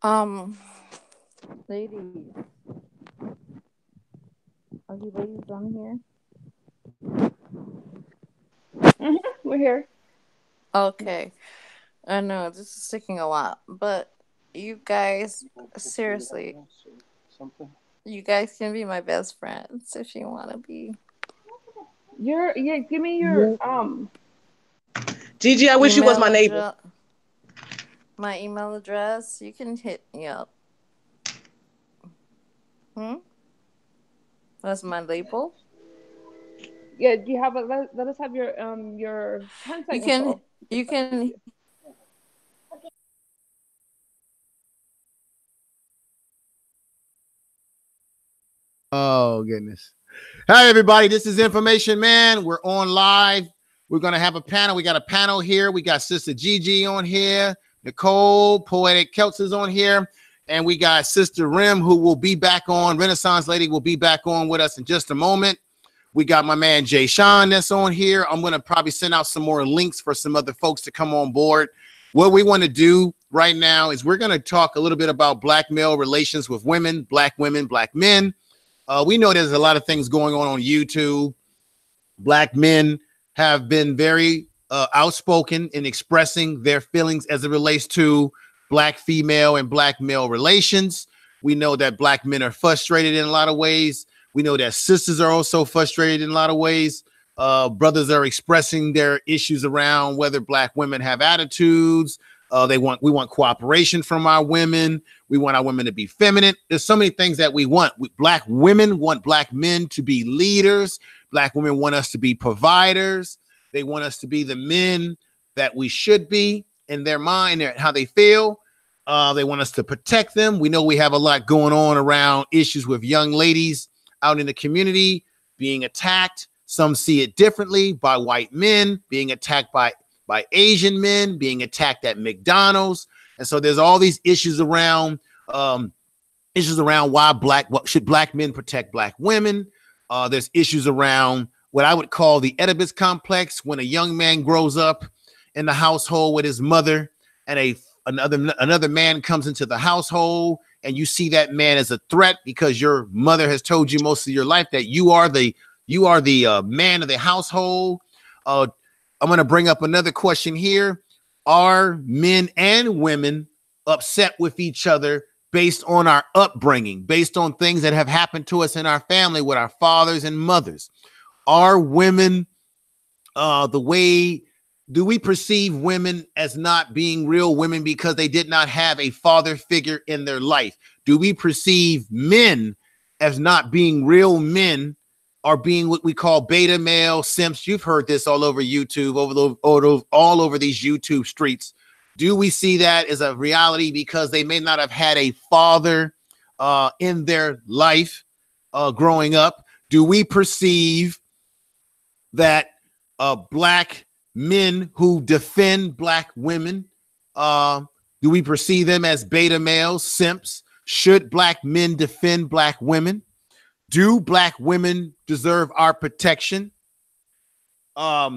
Um, ladies, are you ladies on here? We're here. Okay, I know this is taking a lot, but you guys, seriously, you guys can be my best friends if you want to be. Yeah. Give me your Gigi, I wish you was Email my neighbor. address, my email address. You can hit me up. Hmm. That's my label. Yeah. Do you have a let us have your You contact can. info. You can. Oh, goodness. Hi, everybody. This is Information Man. We're on live. We're going to have a panel. We got a panel here. We got Sister Gigi on here. Nicole, Poetic Celts is on here. And we got Sister Rim, who will be back on. Renaissance Lady will be back on with us in just a moment. We got my man Jay Sean that's on here. I'm going to probably send out some more links for some other folks to come on board. What we want to do right now is we're going to talk a little bit about black male relations with women, black men. We know there's a lot of things going on YouTube. Black men have been very outspoken in expressing their feelings as it relates to black female and black male relations. We know that black men are frustrated in a lot of ways. We know that sisters are also frustrated in a lot of ways. Brothers are expressing their issues around whether black women have attitudes. We want cooperation from our women. We want our women to be feminine. There's so many things that we want. Black women want black men to be leaders. Black women want us to be providers. They want us to be the men that we should be in their mind, how they feel. They want us to protect them. We know we have a lot going on around issues with young ladies out in the community being attacked. Some see it differently by white men, being attacked by Asian men, being attacked at McDonald's. And so there's all these issues around why should black men protect black women. There's issues around what I would call the Oedipus complex, when a young man grows up in the household with his mother and another man comes into the household, and you see that man as a threat because your mother has told you most of your life that you are the man of the household. I'm going to bring up another question here. Are men and women upset with each other based on our upbringing, based on things that have happened to us in our family with our fathers and mothers? Are women do we perceive women as not being real women because they did not have a father figure in their life? Do we perceive men as not being real men, or being what we call beta male simps? You've heard this all over YouTube, all over these YouTube streets. Do we see that as a reality because they may not have had a father in their life growing up? Do we perceive that black men who defend black women, do we perceive them as beta males, simps? Should black men defend black women? Do black women deserve our protection? What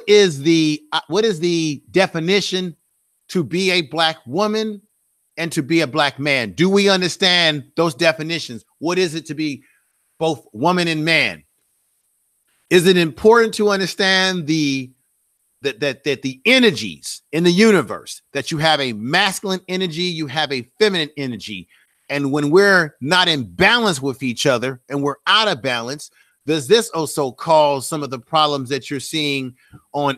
is the definition to be a black woman and to be a black man? Do we understand those definitions? What is it to be both woman and man? Is it important to understand that the energies in the universe, that you have a masculine energy, you have a feminine energy, and when we're not in balance with each other and we're out of balance, does this also cause some of the problems that you're seeing on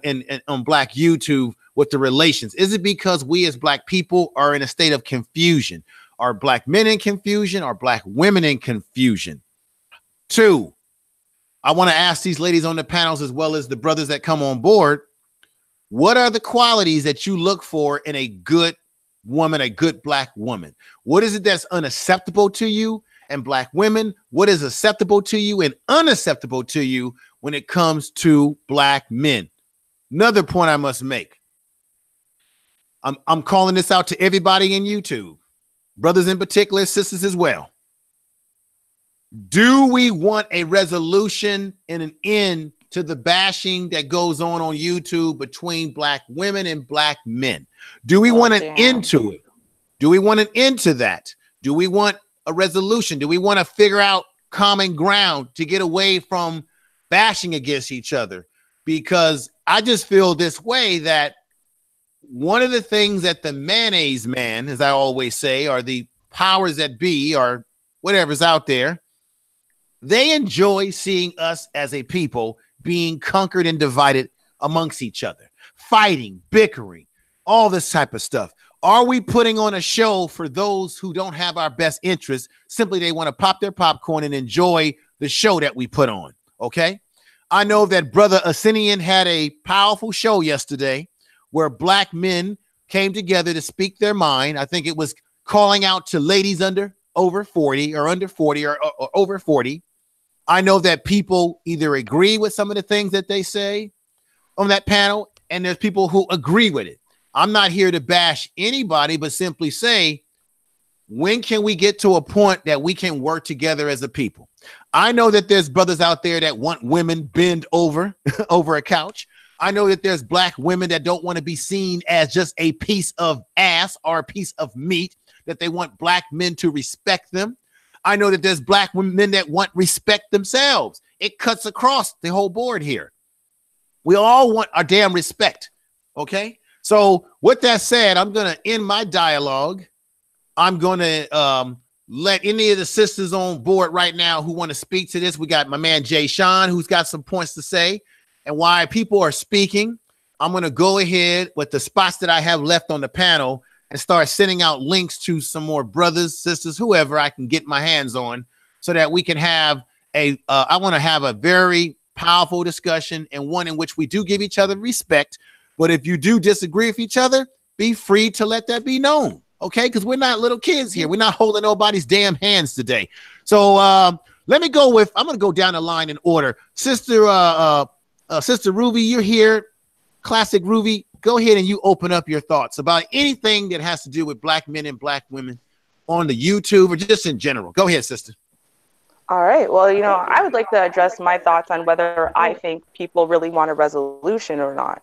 black YouTube with the relations? Is it because we as black people are in a state of confusion? Are black men in confusion? Are black women in confusion? Two, I want to ask these ladies on the panels, as well as the brothers that come on board, what are the qualities that you look for in a good woman, a good black woman? What is it that's unacceptable to you? And black women, what is acceptable to you and unacceptable to you when it comes to black men? Another point I must make. I'm calling this out to everybody in YouTube, brothers in particular, sisters as well. Do we want a resolution and an end to the bashing that goes on YouTube between black women and black men? Do we want an end to it? Do we want an end to that? Do we want a resolution? Do we want to figure out common ground to get away from bashing against each other? Because I just feel this way, that one of the things that the mayonnaise man, as I always say, or the powers that be, or whatever's out there, they enjoy seeing us as a people being conquered and divided amongst each other, fighting, bickering, all this type of stuff. Are we putting on a show for those who don't have our best interests? Simply, they want to pop their popcorn and enjoy the show that we put on. Okay. I know that Brother Asinian had a powerful show yesterday where black men came together to speak their mind. I think it was calling out to ladies over 40 or under 40 or over 40. I know that people either agree with some of the things that they say on that panel, and there's people who agree with it. I'm not here to bash anybody, but simply say, when can we get to a point that we can work together as a people? I know that there's brothers out there that want women bend over over a couch. I know that there's black women that don't want to be seen as just a piece of ass or a piece of meat, that they want black men to respect them. I know that there's black women that want respect themselves. It cuts across the whole board here. We all want our damn respect. Okay. So with that said, I'm going to end my dialogue. I'm going to let any of the sisters on board right now who want to speak to this. We got my man, Jay Sean, who's got some points to say. And while people are speaking, I'm going to go ahead with the spots that I have left on the panel and start sending out links to some more brothers, sisters, whoever I can get my hands on, so that we can have I want to have a very powerful discussion, and one in which we do give each other respect. But if you do disagree with each other, be free to let that be known. Okay. Because we're not little kids here. We're not holding nobody's damn hands today. So let me go with, I'm going to go down the line in order. Sister Ruby, you're here. Classic Ruby, go ahead and you open up your thoughts about anything that has to do with black men and black women on the YouTube or just in general. Go ahead, sister. All right. Well, I would like to address my thoughts on whether I think people really want a resolution or not.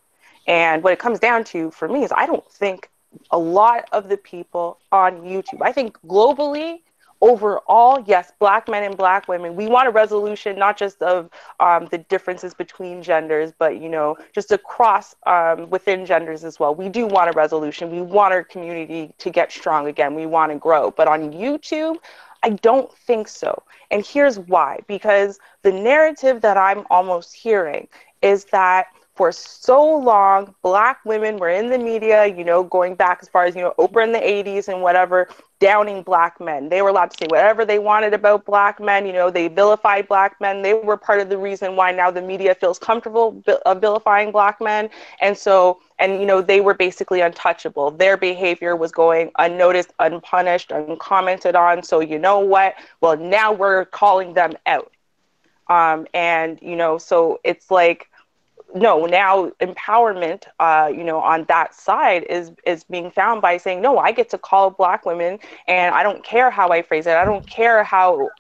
And what it comes down to for me is I don't think a lot of the people on YouTube, I think globally, overall, yes, black men and black women, we want a resolution, not just of the differences between genders, but, just across within genders as well. We do want a resolution. We want our community to get strong again. We want to grow. But on YouTube, I don't think so. And here's why. Because the narrative that I'm almost hearing is that for so long, black women were in the media, going back as far as, Oprah in the 80s and whatever, downing black men. They were allowed to say whatever they wanted about black men. They vilified black men. They were part of the reason why now the media feels comfortable vilifying black men. And so, they were basically untouchable. Their behavior was going unnoticed, unpunished, uncommented on. So you know what? Well, now we're calling them out. So it's like, no, now empowerment, on that side is being found by saying, no, I get to call black women, and I don't care how I phrase it. I don't care how,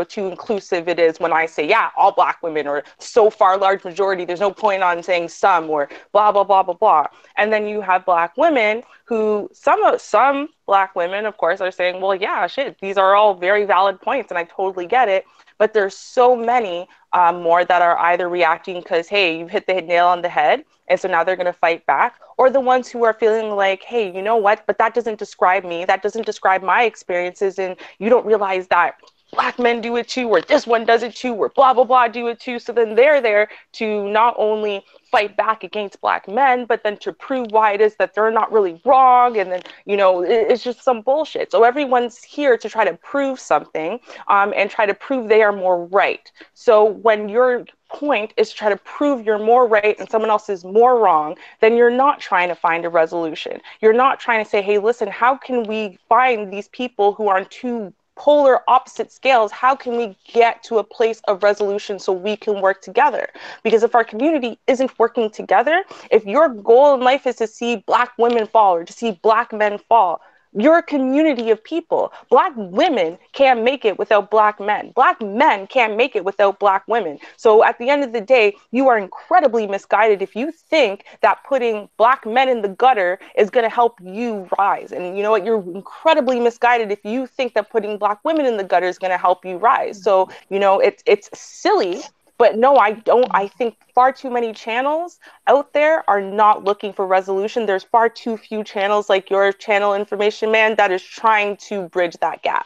too inclusive it is when I say, yeah, all black women, or so far large majority. There's no point on saying some, or blah, blah, blah, blah, blah. And then you have black women who, some black women, of course, are saying, well, yeah, shit, these are all very valid points, and I totally get it. But there's so many more that are either reacting because, hey, you've hit the nail on the head, and so now they're going to fight back, or the ones who are feeling like, hey, you know what, but that doesn't describe me, that doesn't describe my experiences, and you don't realize that black men do it too, or this one does it too, or blah, blah, blah do it too. So then they're there to not only fight back against black men, but then to prove why it is that they're not really wrong. And then, it's just some bullshit. So everyone's here to try to prove something and try to prove they are more right. So when your point is to try to prove you're more right and someone else is more wrong, then you're not trying to find a resolution. You're not trying to say, hey, listen, how can we find these people who are on two polar opposite scales? How can we get to a place of resolution so we can work together? Because if our community isn't working together, if your goal in life is to see black women fall or to see black men fall, You're a community of people. Black women can't make it without Black men. Black men can't make it without Black women. So at the end of the day, you are incredibly misguided if you think that putting Black men in the gutter is going to help you rise. And you know what? You're incredibly misguided if you think that putting Black women in the gutter is going to help you rise. So, you know, it's silly. But no, I don't. I think far too many channels out there are not looking for resolution. There's far too few channels like your channel, Information Man, that is trying to bridge that gap.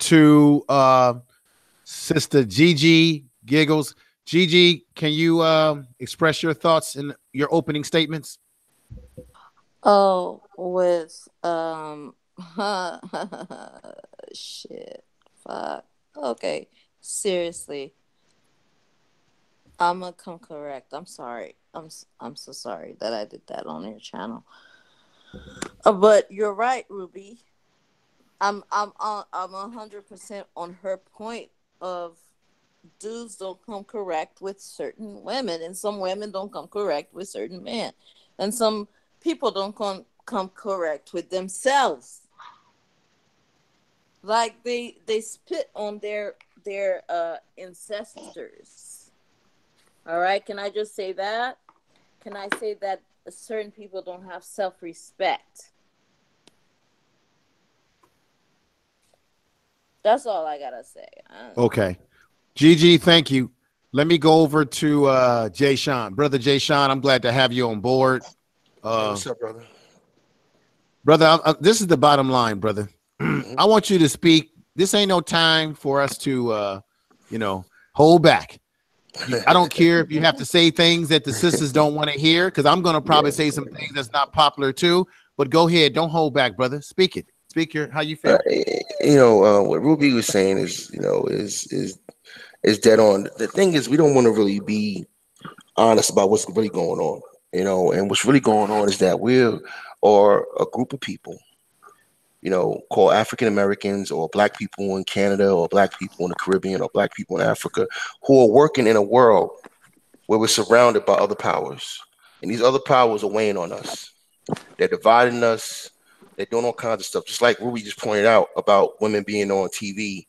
To Sister Gigi Giggles. Gigi, can you express your thoughts in your opening statements? Oh, with shit, fuck. Okay, seriously, I'm gonna come correct. I'm sorry. I'm so sorry that I did that on your channel. But you're right, Ruby. I'm 100% on her point of dudes don't come correct with certain women, and some women don't come correct with certain men, and some people don't come correct with themselves. Like they spit on their ancestors. All right, can I just say that? Can I say that certain people don't have self-respect? That's all I gotta say. Okay, Gigi, thank you. Let me go over to Jay Sean. Brother Jay Sean, I'm glad to have you on board. What's up, brother? Brother, this is the bottom line, brother. I want you to speak. This ain't no time for us to, hold back. I don't care if you have to say things that the sisters don't want to hear, because I'm going to probably say some things that's not popular too. But go ahead. Don't hold back, brother. Speak it. Speak your how you feel. What Ruby was saying is dead on. The thing is, we don't want to really be honest about what's really going on, and what's really going on is that we are a group of people, called African Americans or Black people in Canada or Black people in the Caribbean or Black people in Africa, who are working in a world where we're surrounded by other powers. And these other powers are weighing on us. They're dividing us. They're doing all kinds of stuff. Just like Ruby just pointed out about women being on TV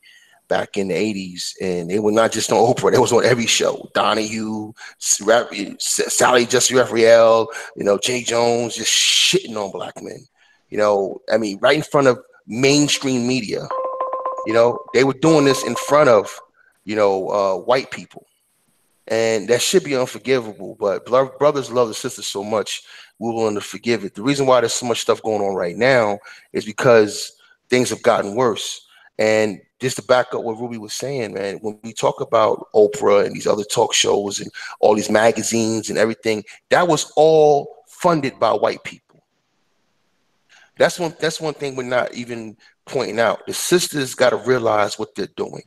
back in the 80s. And they were not just on Oprah. They was on every show. Donahue, Sally Jesse Raphael, Jay Jones, just shitting on Black men. Right in front of mainstream media. They were doing this in front of, white people. And that should be unforgivable. But brothers love the sisters so much, we're willing to forgive it. The reason why there's so much stuff going on right now is because things have gotten worse. And just to back up what Ruby was saying, man, when we talk about Oprah and these other talk shows and all these magazines and everything, that was all funded by white people. That's one thing we're not even pointing out. The sisters got to realize what they're doing.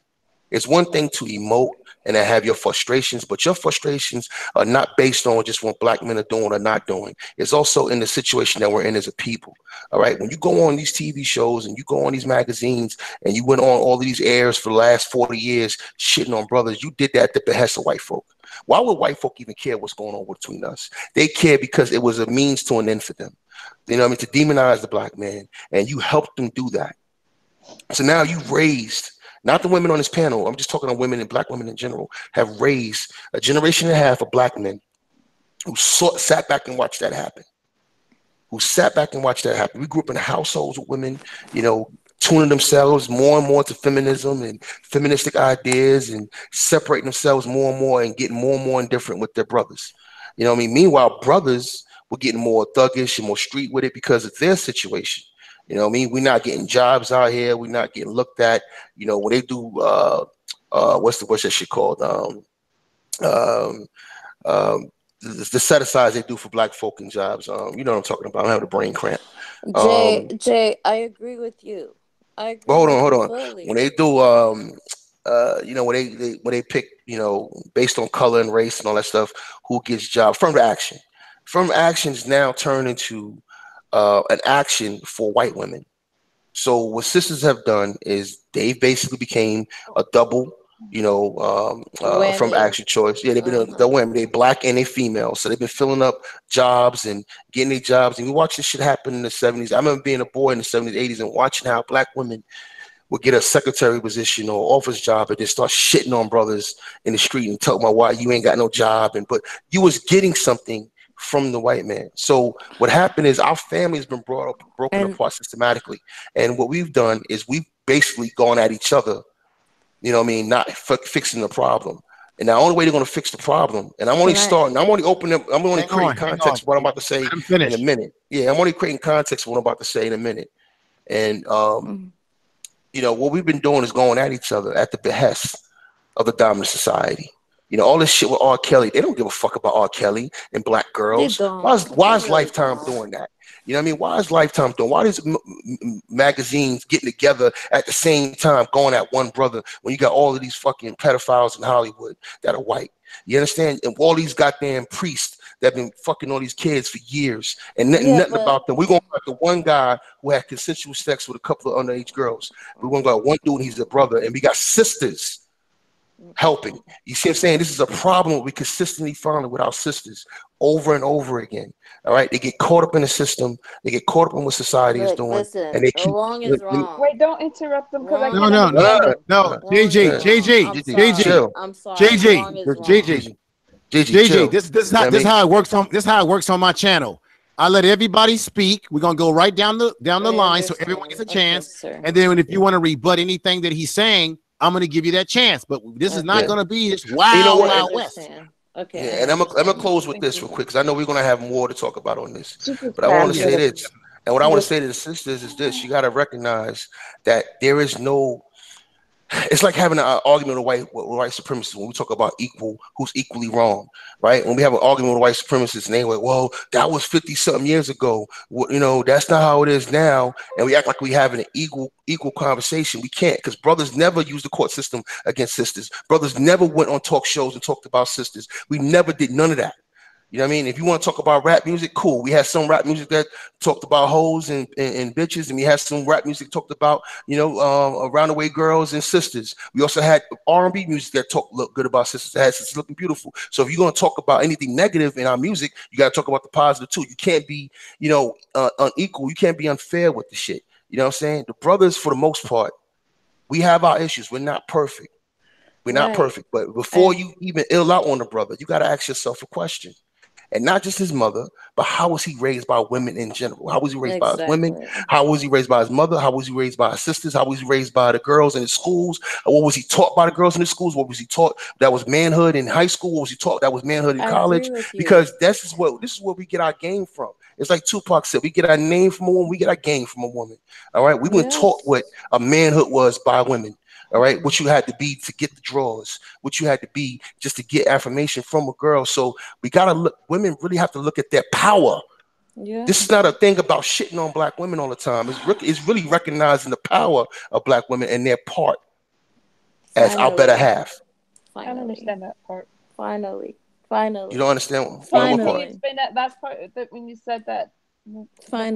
It's one thing to emote and to have your frustrations, but your frustrations are not based on just what Black men are doing or not doing. It's also in the situation that we're in as a people. All right. When you go on these TV shows and you go on these magazines and you went on all these airs for the last 40 years shitting on brothers, you did that at the behest of white folk. Why would white folk even care what's going on between us? They care because it was a means to an end for them. To demonize the Black man, and you helped them do that. So now you've raised, not the women on this panel, I'm just talking on women and Black women in general, have raised a generation and a half of Black men who sat back and watched that happen. We grew up in households with women, tuning themselves more and more to feminism and feministic ideas and separating themselves more and more and getting more and more indifferent with their brothers. Meanwhile, brothers were getting more thuggish and more street with it because of their situation. We're not getting jobs out here. We're not getting looked at. When they do, what's that shit called? The set asides they do for Black folk in jobs. You know what I'm talking about. I'm having a brain cramp. Jay, I agree with you. Hold on. When they do, when they pick, based on color and race and all that stuff, who gets jobs? Affirmative action. Affirmative action is now turned into an action for white women. So what sisters have done is they basically became a double from Women. Action Choice. Yeah, they've been the Uh-huh. women. They black and they female, so they've been filling up jobs and getting their jobs. And we watched this shit happen in the '70s. I remember being a boy in the '70s, '80s, and watching how black women would get a secretary position or office job and then start shitting on brothers in the street and tell them why you ain't got no job. And but you was getting something from the white man. So what happened is our family has been broken And apart systematically. And what we've done is we've basically gone at each other, you know what I mean, not fixing the problem. And the only way they're going to fix the problem, and can I I'm only opening up, I'm only creating Hang on. context of what I'm about to say Let him in a finish. minute. Yeah, I'm only creating context of what I'm about to say in a minute. And mm, what we've been doing is going at each other at the behest of the dominant society. All this shit with R. Kelly, they don't give a fuck about R. Kelly and black they girls. Why is, don't. why They is really Lifetime don't. doing that? You know what I mean? Why is Lifetime doing? Why is magazines getting together at the same time going at one brother when you got all of these fucking pedophiles in Hollywood that are white? You understand? And all these goddamn priests that have been fucking all these kids for years and nothing, Yeah, nothing but about them. We're going to the one guy who had consensual sex with a couple of underage girls. We're going to go one dude, he's a brother, and we got sisters helping. You see what I'm saying? This is a problem we consistently find with our sisters over and over again. All right. They get caught up in the system, they get caught up in what society is look, doing, listen. and they keep Wrong is Wait, wrong. don't interrupt them because I Wrong No, can't is no, no, understand wrong. them. no. Wrong is JJ, wrong. JJ, I'm sorry. chill. I'm sorry. Wrong JJ, is wrong. JJ, Gigi, JJ. chill. This is You know how what I this is mean? how it works on my channel. I let everybody speak. We're gonna go right down the I line so everyone understand. gets a Okay, chance. sir. And then if you want to rebut anything that he's saying, I'm gonna give you that chance. But this is not Yeah. Okay. gonna be this And you know wild, what? I wild west. understand. Okay, Yeah, I and I'm gonna understand. close with Thank this you. real quick because I know we're gonna have more to talk about on this. Jesus But I Oh want to yeah. say Christ. this, and what I want to Look, say to the sisters is this: you got to recognize that there is no. It's like having an argument with white supremacists when we talk about who's equally wrong, right? When we have an argument with white supremacists and they like, well, that was 50 something years ago. That's not how it is now. And we act like we having an equal conversation. We can't, because brothers never used the court system against sisters. Brothers never went on talk shows and talked about sisters. We never did none of that. You know what I mean? If you want to talk about rap music, cool. We had some rap music that talked about hoes and bitches, and we had some rap music talked about, around the way girls and sisters. We also had R&B music that look good about sisters, that had sisters looking beautiful. So if you're going to talk about anything negative in our music, you got to talk about the positive too. You can't be, unequal. You can't be unfair with the shit. You know what I'm saying? The brothers, for the most part, we have our issues. We're not perfect. We're not Right. perfect. But before And you even ill out on the brother, you got to ask yourself a question, and not just his mother, but how was he raised by women in general? How was he raised by his women? exactly. How was he raised by his mother? How was he raised by his sisters? How was he raised by the girls in his schools? What was he taught by the girls in his schools? What was he taught that was manhood in high school? What was he taught that was manhood in I agree college? with you. Because this is where we get our game from. It's like Tupac said, we get our name from a woman, we get our game from a woman. All right. We were taught what Yes. a manhood was by women. All right, what you had to be to get the draws, what you had to be just to get affirmation from a girl. So we gotta look. Women really have to look at their power. Yeah. This is not a thing about shitting on black women all the time. It's really recognizing the power of black women and their part as our better Finally. half. I don't Finally. understand that part. Finally. You don't Finally. understand what Can you part? Finally. explain that part that when you said that the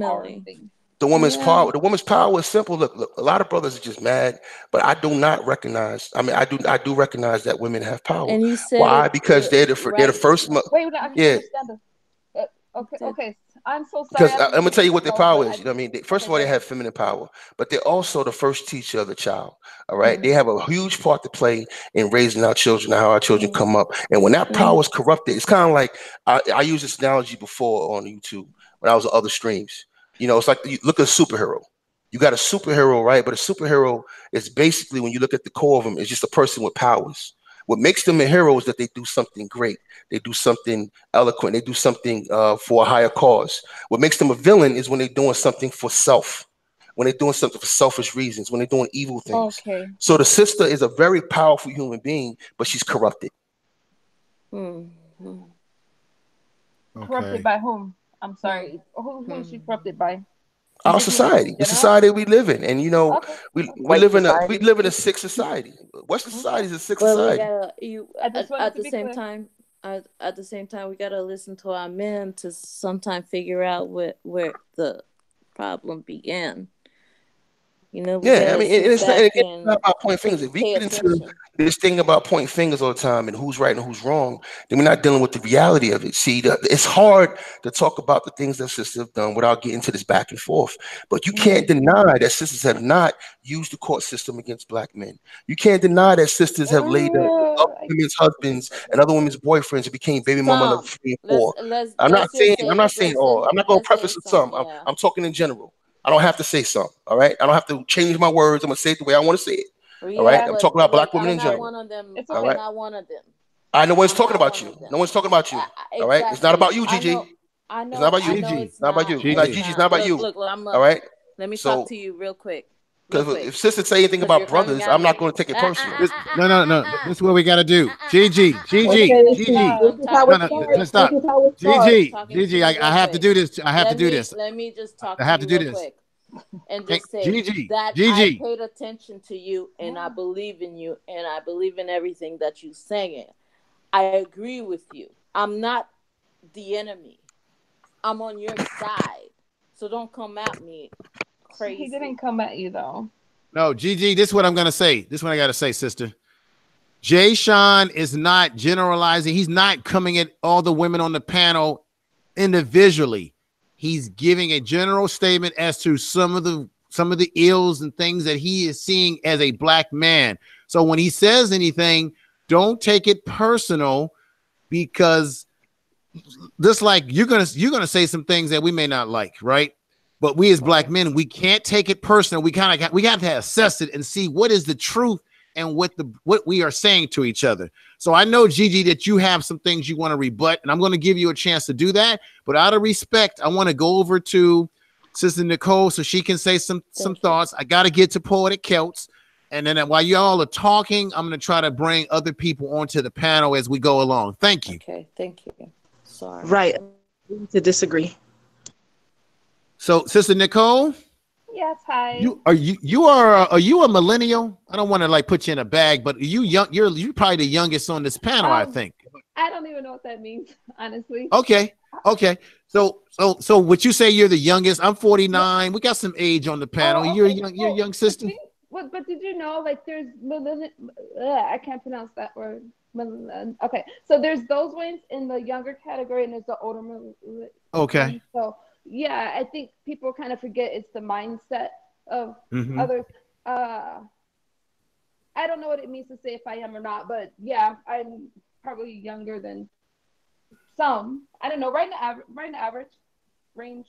power Finally. thing? The woman's Yeah. power. The woman's power is simple. Look. A lot of brothers are just mad, but I do not recognize. I mean, I do recognize that women have power. And you said Why? it Because they're the right. first. Wait, no, I don't Yeah, understand this. Okay, Did okay. I'm so sorry. because I I'm don't mean gonna to tell be you what their slow, but power I is. You know what I mean? First okay, of all, go they ahead. have feminine power, but they're also the first teacher of the child. All right, they mm, have a huge part to play in raising our children and how our children mm, come up. And when that mm. power is corrupted, it's kind of like I used this analogy before on YouTube when I was on other streams. It's like you look at a superhero. You got a superhero, right? But a superhero is basically, when you look at the core of them, is just a person with powers. What makes them a hero is that they do something great. They do something eloquent. They do something for a higher cause. What makes them a villain is when they're doing something for self, when they're doing something for selfish reasons, when they're doing evil things. Okay. So the sister is a very powerful human being, but she's corrupted. Mm, mm, Corrupted Okay. by whom? I'm mm, sorry. Who is she mm. corrupted by? Our The humans society, in the general? society we live in, and Okay. we White live in a we society. live in a sick society. Western Okay. society is a sick But we society. gotta you I just wanted at to the be same clear. time. At the same time, we gotta listen to our men to sometime figure out where the problem began. You know, we Yeah, I gotta mean, sit back it's not and about pointing fingers. If we pay get into attention. this thing about pointing fingers all the time and who's right and who's wrong, then we're not dealing with the reality of it. See, it's hard to talk about the things that sisters have done without getting to this back and forth. But you can't deny that sisters have not used the court system against black men. You can't deny that sisters have laid up with other women's husbands and other women's boyfriends and became baby mama number Some. 3 and 4. Let's just I'm say not saying all. I'm not going to let's say preface with some. some. Yeah. I'm talking in general. I don't have to say some. All right. I don't have to change my words. I'm gonna say it the way I want to say it. Well, All right. yeah, I'm but talking about look, black women I'm in not general. one of them. It's All I'm okay. right. not one of them. I know one's I'm talking not about one you. of them. No one's talking about you. All right. It's not Exactly. about you, Gigi. It's not about I you. know Gigi, it's Not about not. you. Not It's Gigi. Gigi. It's not not. about Look, you. look, All right. let me talk So, to you real because quick, if sisters say anything because you're about coming brothers, at I'm not me. going to take it personal. No. This is what we got to do. Gigi, Okay, this is Gigi. this I'm is how talking No, it to no, you starts. real just This quick. stop. is how it starts. I'm Gigi, talking to Gigi, you real I have to quick. do this. I have to do this. Let me just I talk to have to you do real this. quick and Hey, just say Gigi, that I Gigi. paid attention to you and I believe in you and I believe in everything that you're saying. I agree with you. I'm not the enemy. I'm on your side. So don't come at me He didn't crazy. come at you though. No, Gigi, this is what I'm going to say. This is what I got to say, sister. Jay Sean is not generalizing. He's not coming at all the women on the panel individually. He's giving a general statement as to some of the ills and things that he is seeing as a black man. So when he says anything, don't take it personal, because just like you're gonna say some things that we may not like, right? But we as black men, we can't take it personal. We have to assess it and see what is the truth and what we are saying to each other. So I know, Gigi, that you have some things you want to rebut, and I'm going to give you a chance to do that. But out of respect, I want to go over to Sister Nicole so she can say some Thank you. thoughts. I got to get to Poetic Celts. And then while you all are talking, I'm going to try to bring other people onto the panel as we go along. Thank you. Okay, thank you. Sorry. Right. To disagree. So, Sister Nicole, Yes, hi. are you a millennial? I don't want to like put you in a bag, but are you young? You're probably the youngest on this panel, I think. I don't even know what that means, honestly. Okay. So would you say you're the youngest? I'm 49. We got some age on the panel. Oh, You're okay. young. You're a young sister. But did you know, like, there's I can't pronounce that word. Okay, so there's those ones in the younger category, and there's the older Okay. ones. So yeah, I think people kind of forget it's the mindset of Mhm. others. I don't know what it means to say if I am or not, but yeah, I'm probably younger than some. I don't know, right in the average range.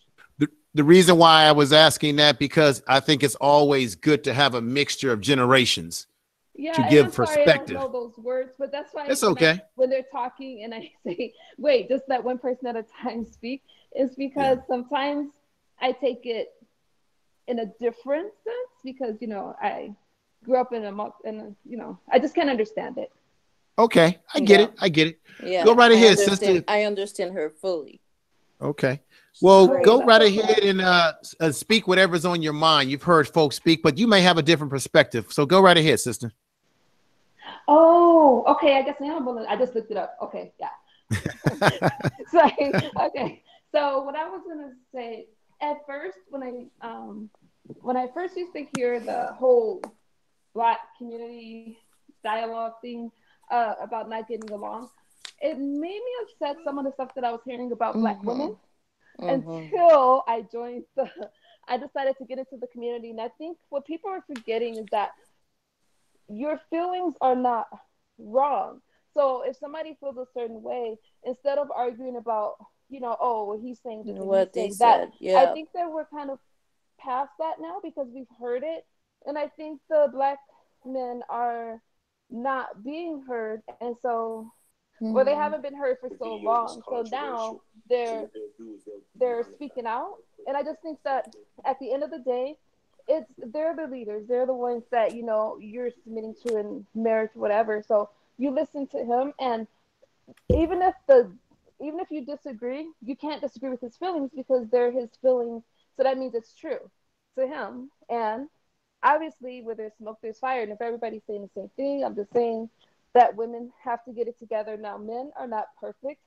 The reason why I was asking that, because I think it's always good to have a mixture of generations Yeah, to and give I'm sorry I don't perspective. know those words, but that's why It's okay. when they're talking and I say, wait, just let one person at a time speak, is because sometimes I take it in a different sense because, I grew up in I just can't understand it. Okay, I get it. Yeah, Go right ahead, sister. I understand her fully. Okay. Well, Great. go right ahead and speak whatever's on your mind. You've heard folks speak, but you may have a different perspective. So go right ahead, sister. Oh, okay. I guess now I just looked it up. Okay, yeah. Sorry. Okay. So what I was gonna say at first, when I first used to hear the whole Black community dialogue thing about not getting along, it made me upset some of the stuff that I was hearing about Black women until I decided to get into the community. And I think what people are forgetting is that your feelings are not wrong. So if somebody feels a certain way, instead of arguing about, oh, well, he's saying this and What he's they saying that, said, yeah. I think that we're kind of past that now because we've heard it. And I think the Black men are not being heard. And so, well, they haven't been heard for so long. So now they're speaking out. And I just think that at the end of the day, they're the leaders. They're the ones that you're submitting to in marriage, whatever. So you listen to him, and even if you disagree, you can't disagree with his feelings because they're his feelings. So that means it's true to him. And obviously, where there's smoke, there's fire. And if everybody's saying the same thing, I'm just saying that women have to get it together. Now, men are not perfect,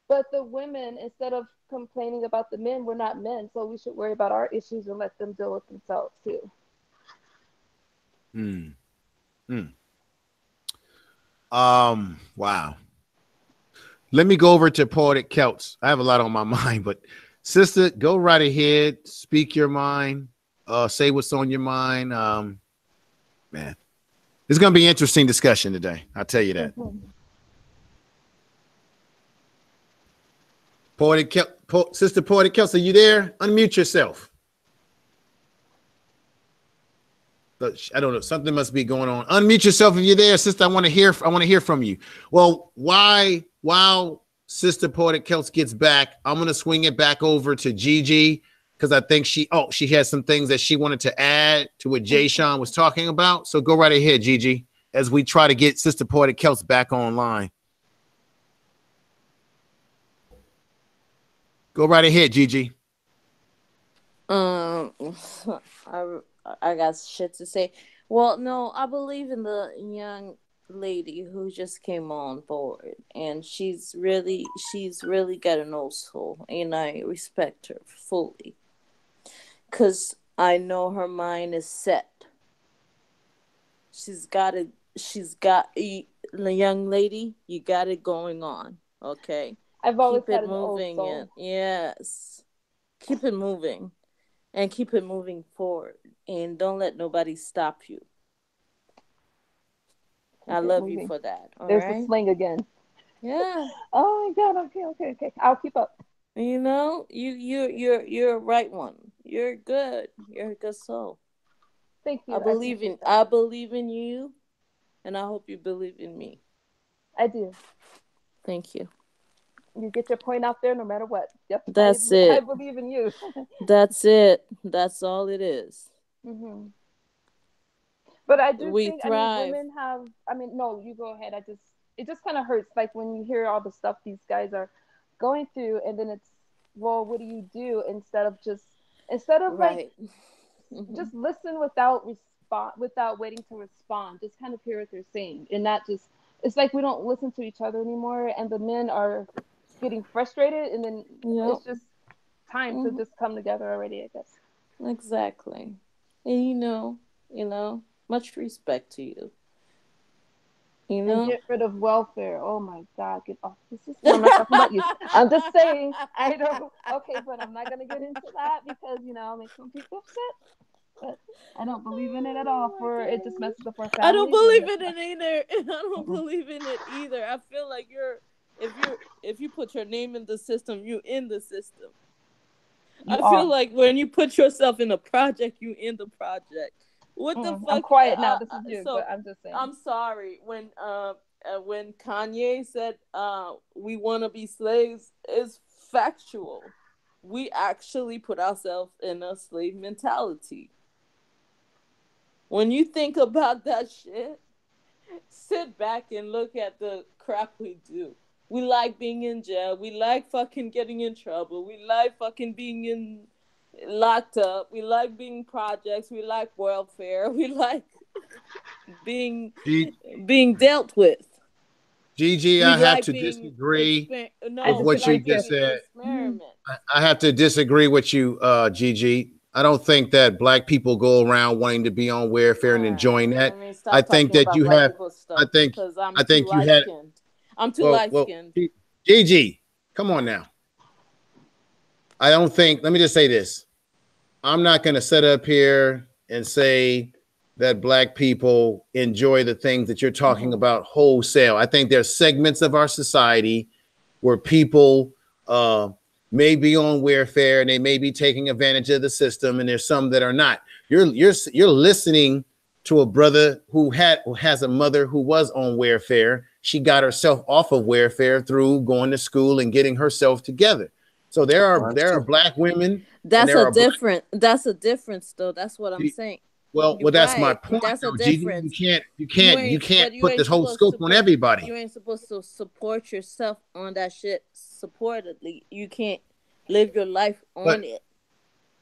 but the women, instead of complaining about the men, we're not men. So we should worry about our issues and let them deal with themselves too. Mm. Mm. Wow. Let me go over to Poetic Celts. I have a lot on my mind, but sister, go right ahead. Speak your mind. Say what's on your mind. Man, it's going to be an interesting discussion today. I'll tell you that. Sister Poetic Celts, are you there? Unmute yourself. I don't know. Something must be going on. Unmute yourself if you're there, sister. I want to hear from you. Well, while Sister Poetic Celts gets back, I'm gonna swing it back over to Gigi because I think she has some things that she wanted to add to what Jay Sean was talking about. So go right ahead, Gigi, as we try to get Sister Poetic Celts back online. Go right ahead, Gigi. I got shit to say. Well, no, I believe in the young lady who just came on board, and she's really got an old soul, and I respect her fully, cause I know her mind is set. She's got the young lady. You got it going on, okay. I've always keep had it an old moving, soul. and yes, keep it moving. And keep it moving forward. And don't let nobody stop you. I love you for that. There's the sling again. Yeah. Oh my God. Okay. I'll keep up. You know, you're a right one. You're good. You're a good soul. Thank you. I believe in you, and I hope you believe in me. I do. Thank you. You get your point out there no matter what. Yep. That's it. I believe in you. That's it. That's all it is. Mm-hmm. But I do think, thrive. women have, no, you go ahead. It just kind of hurts. Like when you hear all the stuff these guys are going through, and then it's, well, what do you do instead of right. Just listen without waiting to respond. Just kind of hear what they're saying. And not just, it's like we don't listen to each other anymore, and the men are getting frustrated, and then it's just time to just come together already, I guess. Exactly. And you know, much respect to you. You know? And get rid of welfare. Oh my God, get off the system. I'm not talking about you. I'm just saying, I know. Okay, but I'm not gonna get into that because I'll make some people upset. But I don't believe in it at all. It just messes up our families. I don't believe in it either. I don't believe in it either. I feel like if you put your name in the system, you in the system. I feel like when you put yourself in a project, you in the project. What the fuck? I'm quiet now. This is you, but I'm just saying. I'm sorry. When Kanye said we want to be slaves, is factual. We actually put ourselves in a slave mentality. When you think about that shit, sit back and look at the crap we do. We like being in jail. We like fucking getting in trouble. We like fucking being locked up. We like being projects. We like welfare. We like being dealt with. Gigi, I have to disagree with what you just said. I have to disagree with you, Gigi. I don't think that black people go around wanting to be on welfare and enjoying that. I think that you have. I think you had. I'm too light-skinned. Gigi, come on now. I don't think. Let me just say this. I'm not going to sit up here and say that black people enjoy the things that you're talking about wholesale. I think there's segments of our society where people may be on welfare and they may be taking advantage of the system, and there's some that are not. You're listening to a brother who has a mother who was on welfare. She got herself off of welfare through going to school and getting herself together. So there are black women. That's a difference though. That's what I'm saying. Well, that's my point. That's a difference. You can't put this whole scope on everybody. You ain't supposed to support yourself on that shit supportedly. You can't live your life on it.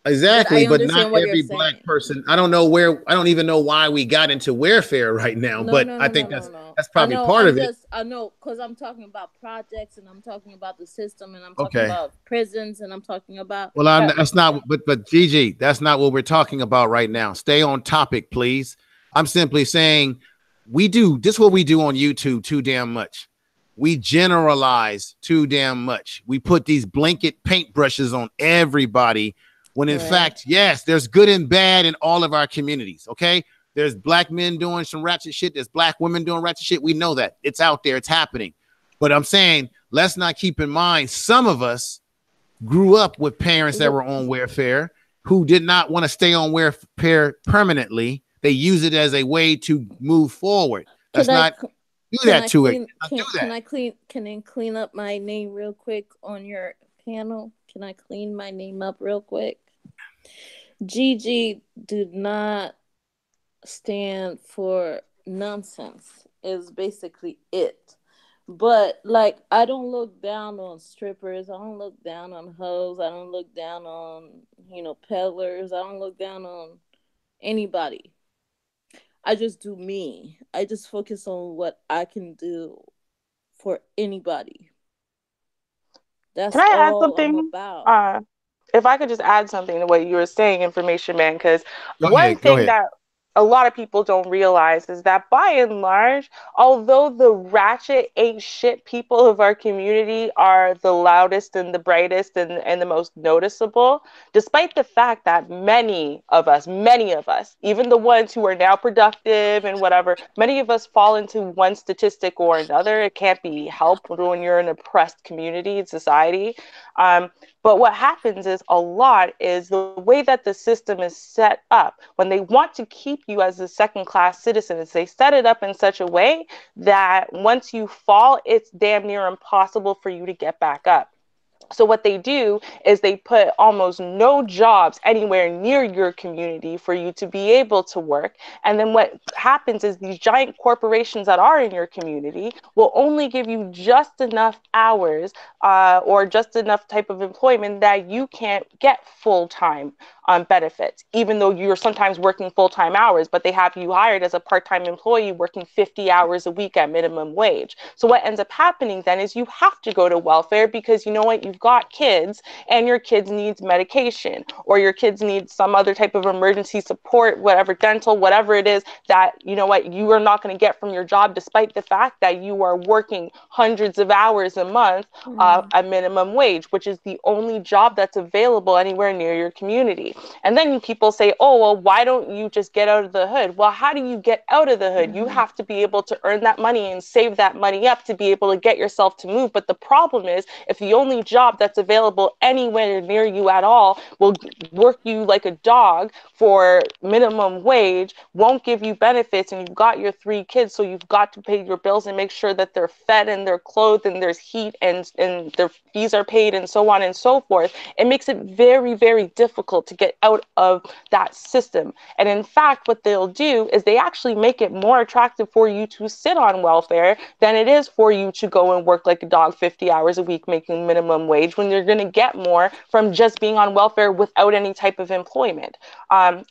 Exactly, but not every black person. I don't even know why we got into welfare right now, but I think that's probably part of it. I know, because I'm talking about projects, and I'm talking about the system, and I'm talking about prisons, and I'm talking about. Well, that's not. But Gigi, that's not what we're talking about right now. Stay on topic, please. I'm simply saying we do this. What we do on YouTube too damn much. We generalize too damn much. We put these blanket paintbrushes on everybody when in fact, yes, there's good and bad in all of our communities. Okay. There's black men doing some ratchet shit. There's black women doing ratchet shit. We know that it's out there. It's happening. But I'm saying, let's not keep in mind, some of us grew up with parents that were on welfare who did not want to stay on welfare permanently. They use it as a way to move forward. That's not do that to it. Can I clean up my name real quick on your panel? Can I clean my name up real quick? Gigi did not stand for nonsense is basically it. But like, I don't look down on strippers, I don't look down on hoes, I don't look down on, peddlers, I don't look down on anybody. I just do me. I just focus on what I can do for anybody. That's Can I add all I'm something? about. If I could just add something to what you were saying, Information Man, because one Go thing ahead. that a lot of people don't realize is that by and large, although the ratchet ain't shit people of our community are the loudest and the brightest and the most noticeable, despite the fact that many of us, even the ones who are now productive and whatever, many of us fall into one statistic or another. It can't be helped when you're an oppressed community and society. But what happens is a lot is the way that the system is set up. When they want to keep you as a second-class citizen, is they set it up in such a way that once you fall, it's damn near impossible for you to get back up. So what they do is they put almost no jobs anywhere near your community for you to be able to work. And then what happens is these giant corporations that are in your community will only give you just enough hours or just enough type of employment that you can't get full-time benefits, even though you're sometimes working full-time hours, but they have you hired as a part-time employee working 50 hours a week at minimum wage. So what ends up happening then is you have to go to welfare because you know what, you've got kids and your kids needs medication or your kids need some other type of emergency support, whatever, dental, whatever it is that, you know what, you are not going to get from your job despite the fact that you are working hundreds of hours a month at minimum wage, which is the only job that's available anywhere near your community. And then people say, oh, well, why don't you just get out of the hood? Well, how do you get out of the hood? You have to be able to earn that money and save that money up to be able to get yourself to move. But the problem is, if the only job that's available anywhere near you at all will work you like a dog for minimum wage, won't give you benefits, and you've got your 3 kids, so you've got to pay your bills and make sure that they're fed and they're clothed and there's heat and their fees are paid and so on and so forth, it makes it very, very difficult to get out of that system. And in fact, what they'll do is they actually make it more attractive for you to sit on welfare than it is for you to go and work like a dog 50 hours a week making minimum wage, when you're going to get more from just being on welfare without any type of employment,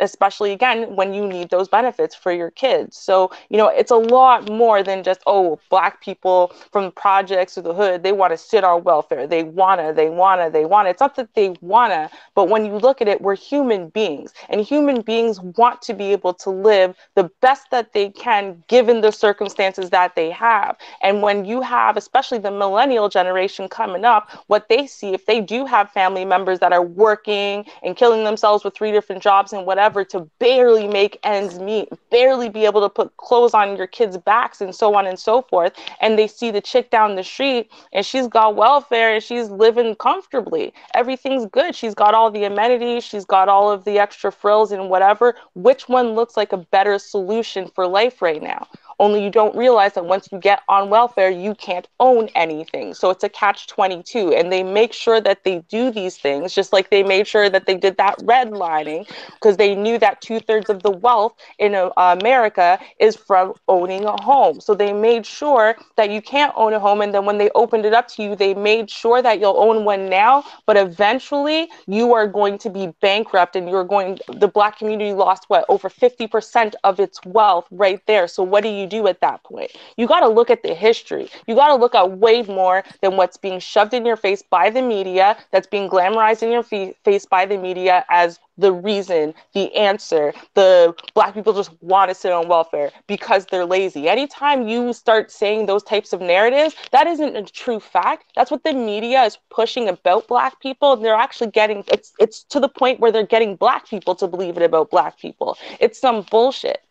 especially again when you need those benefits for your kids. So it's a lot more than just, oh, black people from the projects or the hood, they want to sit on welfare, they wanna. It's not that they wanna, but when you look at it, we're human beings, and human beings want to be able to live the best that they can given the circumstances that they have. And when you have, especially the millennial generation coming up, what they see, if they do have family members that are working and killing themselves with 3 different jobs and whatever to barely make ends meet, barely be able to put clothes on your kids' backs and so on and so forth, and they see the chick down the street and she's got welfare and she's living comfortably, everything's good, she's got all the amenities, she's got all of the extra frills and whatever, which one looks like a better solution for life right now? Only you don't realize that once you get on welfare, you can't own anything. So it's a catch-22. And they make sure that they do these things, just like they made sure that they did that redlining, because they knew that 2/3 of the wealth in America is from owning a home. So they made sure that you can't own a home. And then when they opened it up to you, they made sure that you'll own one now, but eventually you are going to be bankrupt, and the Black community lost over 50% of its wealth right there. So what do? do at that point? You got to look at the history. You got to look at way more than what's being shoved in your face by the media, that's being glamorized in your face by the media as the reason, the answer. The Black people just want to sit on welfare because they're lazy. Anytime you start saying those types of narratives, that isn't a true fact. That's what the media is pushing about Black people. And they're actually getting, it's to the point where they're getting Black people to believe it about Black people. It's some bullshit.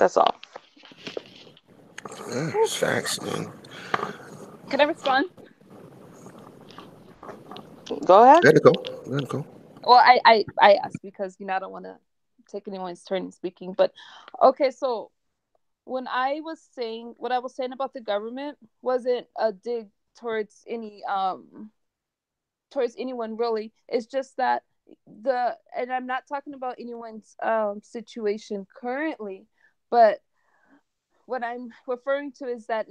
That's all. Yeah, it's facts, man. Can I respond? Go ahead. Let it go. Let it go. Well, I asked because, I don't want to take anyone's turn in speaking. But okay, so when I was saying what I was saying about the government wasn't a dig towards anyone really. It's just that and I'm not talking about anyone's situation currently, but what I'm referring to is that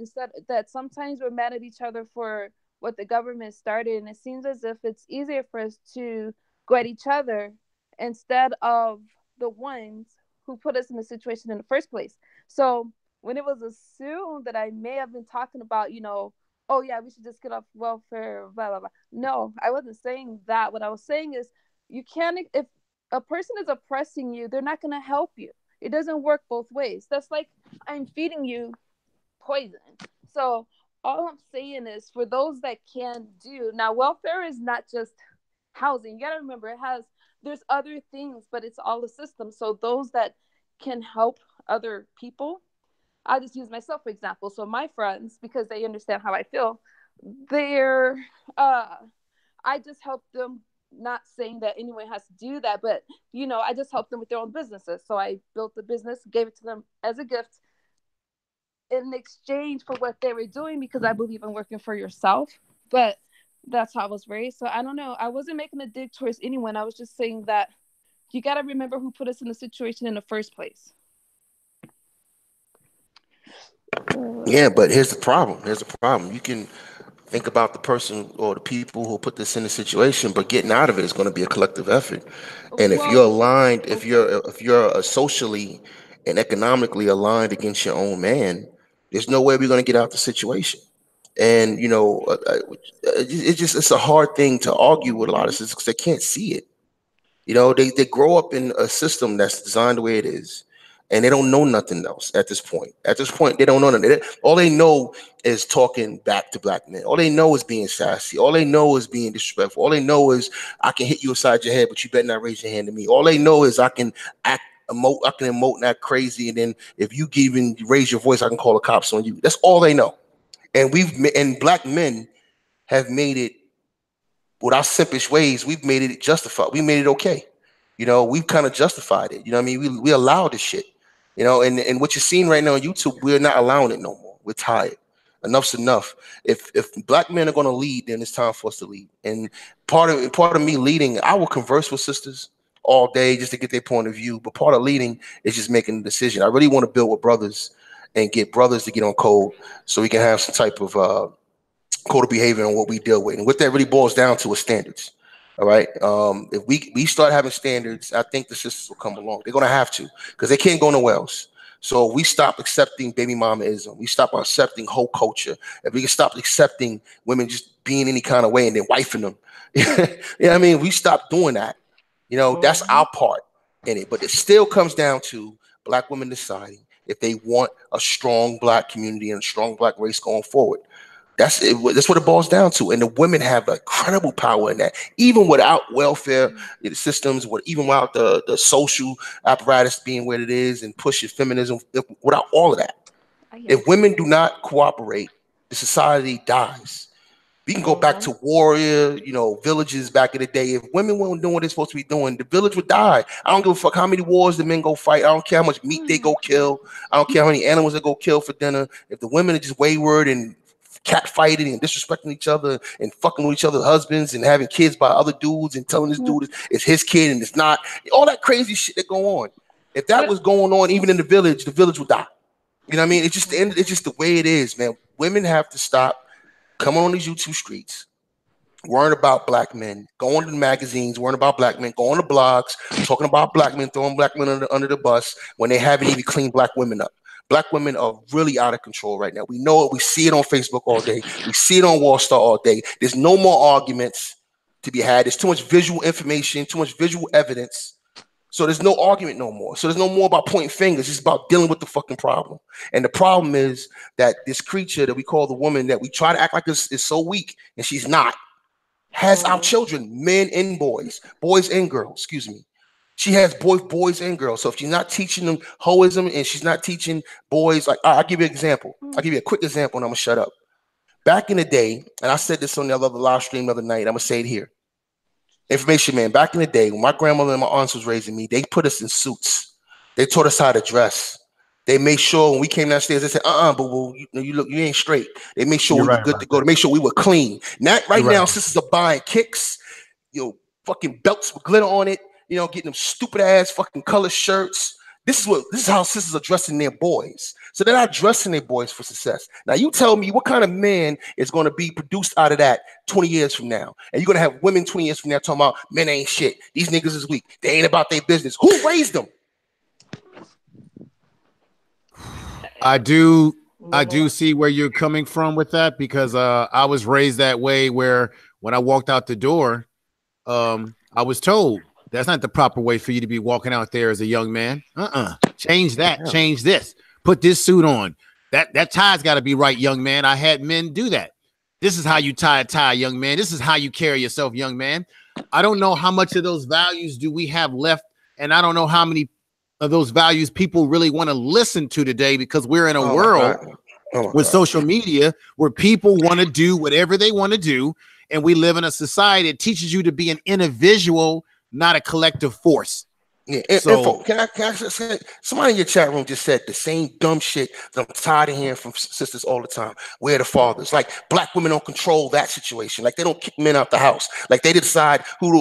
that sometimes we're mad at each other for what the government started, and it seems as if it's easier for us to go at each other instead of the ones who put us in the situation in the first place. So when it was assumed that I may have been talking about, oh yeah, we should just get off welfare, blah blah blah. No, I wasn't saying that. What I was saying is, you can't, if a person is oppressing you, they're not going to help you. It doesn't work both ways. That's like I'm feeding you poison. So all I'm saying is, for those that can do, now welfare is not just housing. You got to remember, there's other things, but it's all a system. So those that can help other people, I'll just use myself for example. So my friends, because they understand how I feel, I just help them, not saying that anyone has to do that, but I just help them with their own businesses. So I built the business, gave it to them as a gift in exchange for what they were doing, because I believe in working for yourself. But that's how I was raised. So I don't know. I wasn't making a dig towards anyone. I was just saying that you got to remember who put us in the situation in the first place. Yeah, but here's the problem. You can think about the person or the people who put this in the situation, but getting out of it is going to be a collective effort. And if you're aligned, if you're socially and economically aligned against your own man, there's no way we're going to get out the situation. And it's a hard thing to argue with a lot of sisters because they can't see it. They grow up in a system that's designed the way it is, and they don't know nothing else at this point. At this point, they don't know nothing. All they know is talking back to Black men. All they know is being sassy. All they know is being disrespectful. All they know is, I can hit you upside your head, but you better not raise your hand to me. All they know is, I can emote and act crazy, and then if you even raise your voice, I can call the cops on you. That's all they know. And Black men have made it, with our simpish ways, we've made it justified. We made it okay. We've kind of justified it. I mean, we allow this shit. And what you're seeing right now on YouTube, we're not allowing it no more. We're tired. Enough's enough. If Black men are going to lead, then it's time for us to lead. And part of me leading, I will converse with sisters all day just to get their point of view. But part of leading is just making a decision. I really want to build with brothers and get brothers to get on code, so we can have some type of code of behavior on what we deal with. And what that really boils down to is standards. All right. If we start having standards, I think the sisters will come along. They're going to have to, because they can't go nowhere else. So we stop accepting baby mamaism. We stop accepting whole culture. If we can stop accepting women just being any kind of way and then wifing them. You know what I mean? We stop doing that. That's our part in it. But it still comes down to Black women deciding if they want a strong Black community and a strong Black race going forward. That's it. That's what it boils down to. And the women have incredible power in that. Even without welfare systems, even without the social apparatus being what it is and pushing feminism, without all of that. If women do not cooperate, the society dies. We can go back to warrior, villages back in the day. If women weren't doing what they're supposed to be doing, the village would die. I don't give a fuck how many wars the men go fight. I don't care how much meat they go kill. I don't care how many animals they go kill for dinner. If the women are just wayward and cat fighting and disrespecting each other and fucking with each other's husbands and having kids by other dudes and telling this dude it's his kid and it's not, all that crazy shit that go on. If that was going on even in the village would die. You know what I mean? It's just the way it is, man. Women have to stop coming on these YouTube streets, worrying about Black men, going to the magazines, worrying about Black men, going to blogs, talking about Black men, throwing Black men under the bus when they haven't even cleaned Black women up. Black women are really out of control right now. We know it. We see it on Facebook all day. We see it on Wall Star all day. There's no more arguments to be had. There's too much visual information, too much visual evidence. So there's no argument no more. So there's no more about pointing fingers. It's about dealing with the fucking problem. And the problem is that this creature that we call the woman, that we try to act like is so weak, and she's not, has our children, men and boys and girls, excuse me. She has boys and girls. So if she's not teaching them hoism and she's not teaching boys, like I'll give you an example. I'll give you a quick example and I'm gonna shut up. Back in the day, and I said this on the other live stream the other night, I'm gonna say it here. Information man, back in the day when my grandmother and my aunts was raising me, they put us in suits. They taught us how to dress. They made sure when we came downstairs, they said, but you ain't straight. They made sure we were good to go. They made sure we were clean. Not right now, sisters are buying kicks, fucking belts with glitter on it, getting them stupid ass fucking color shirts. This is how sisters are dressing their boys. So they're not dressing their boys for success. Now you tell me what kind of man is going to be produced out of that 20 years from now? And you're going to have women 20 years from now talking about men ain't shit. These niggas is weak. They ain't about their business. Who raised them? I do see where you're coming from with that, because I was raised that way, where when I walked out the door, I was told that's not the proper way for you to be walking out there as a young man. Change that. Yeah. Change this. Put this suit on. That tie's got to be right, young man. I had men do that. This is how you tie a tie, young man. This is how you carry yourself, young man. I don't know how much of those values do we have left, and I don't know how many of those values people really want to listen to today, because we're in a world with social media where people want to do whatever they want to do, and we live in a society that teaches you to be an individual, not a collective force. Yeah, so, can I say, somebody in your chat room just said the same dumb shit that I'm tired of hearing from sisters all the time. Where the fathers? Like, black women don't control that situation. Like, they don't kick men out the house. Like, they decide who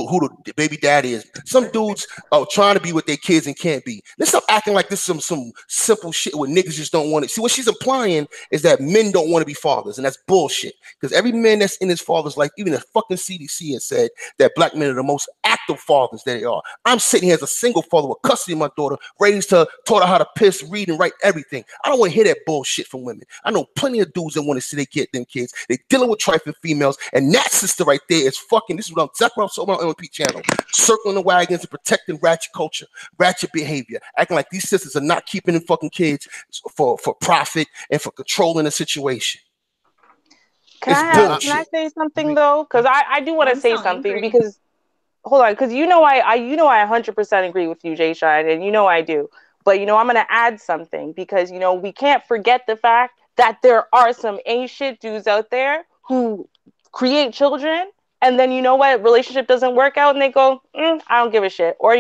the baby daddy is. Some dudes are trying to be with their kids and can't be. Let's stop acting like this is some simple shit where niggas just don't want it. See, what she's implying is that men don't want to be fathers, and that's bullshit. Because every man that's in his father's life, even the fucking CDC has said that black men are the most active fathers that they are. I'm sitting here as a single father with custody of my daughter, raised her, taught her how to piss, read, and write everything. I don't want to hear that bullshit from women. I know plenty of dudes that want to see they get them kids. They're dealing with trifling females, and that sister right there is fucking. This is exactly what I'm talking about on the MP channel. Circling the wagons and protecting ratchet culture, ratchet behavior, acting like these sisters are not keeping them fucking kids for profit and for controlling the situation. Can I say something though? Because I do want to say something because. Hold on, because I 100% agree with you, Jay Shine, and I do. But I'm gonna add something, because we can't forget the fact that there are some ain't shit dudes out there who create children, and then relationship doesn't work out, and they go, I don't give a shit. Or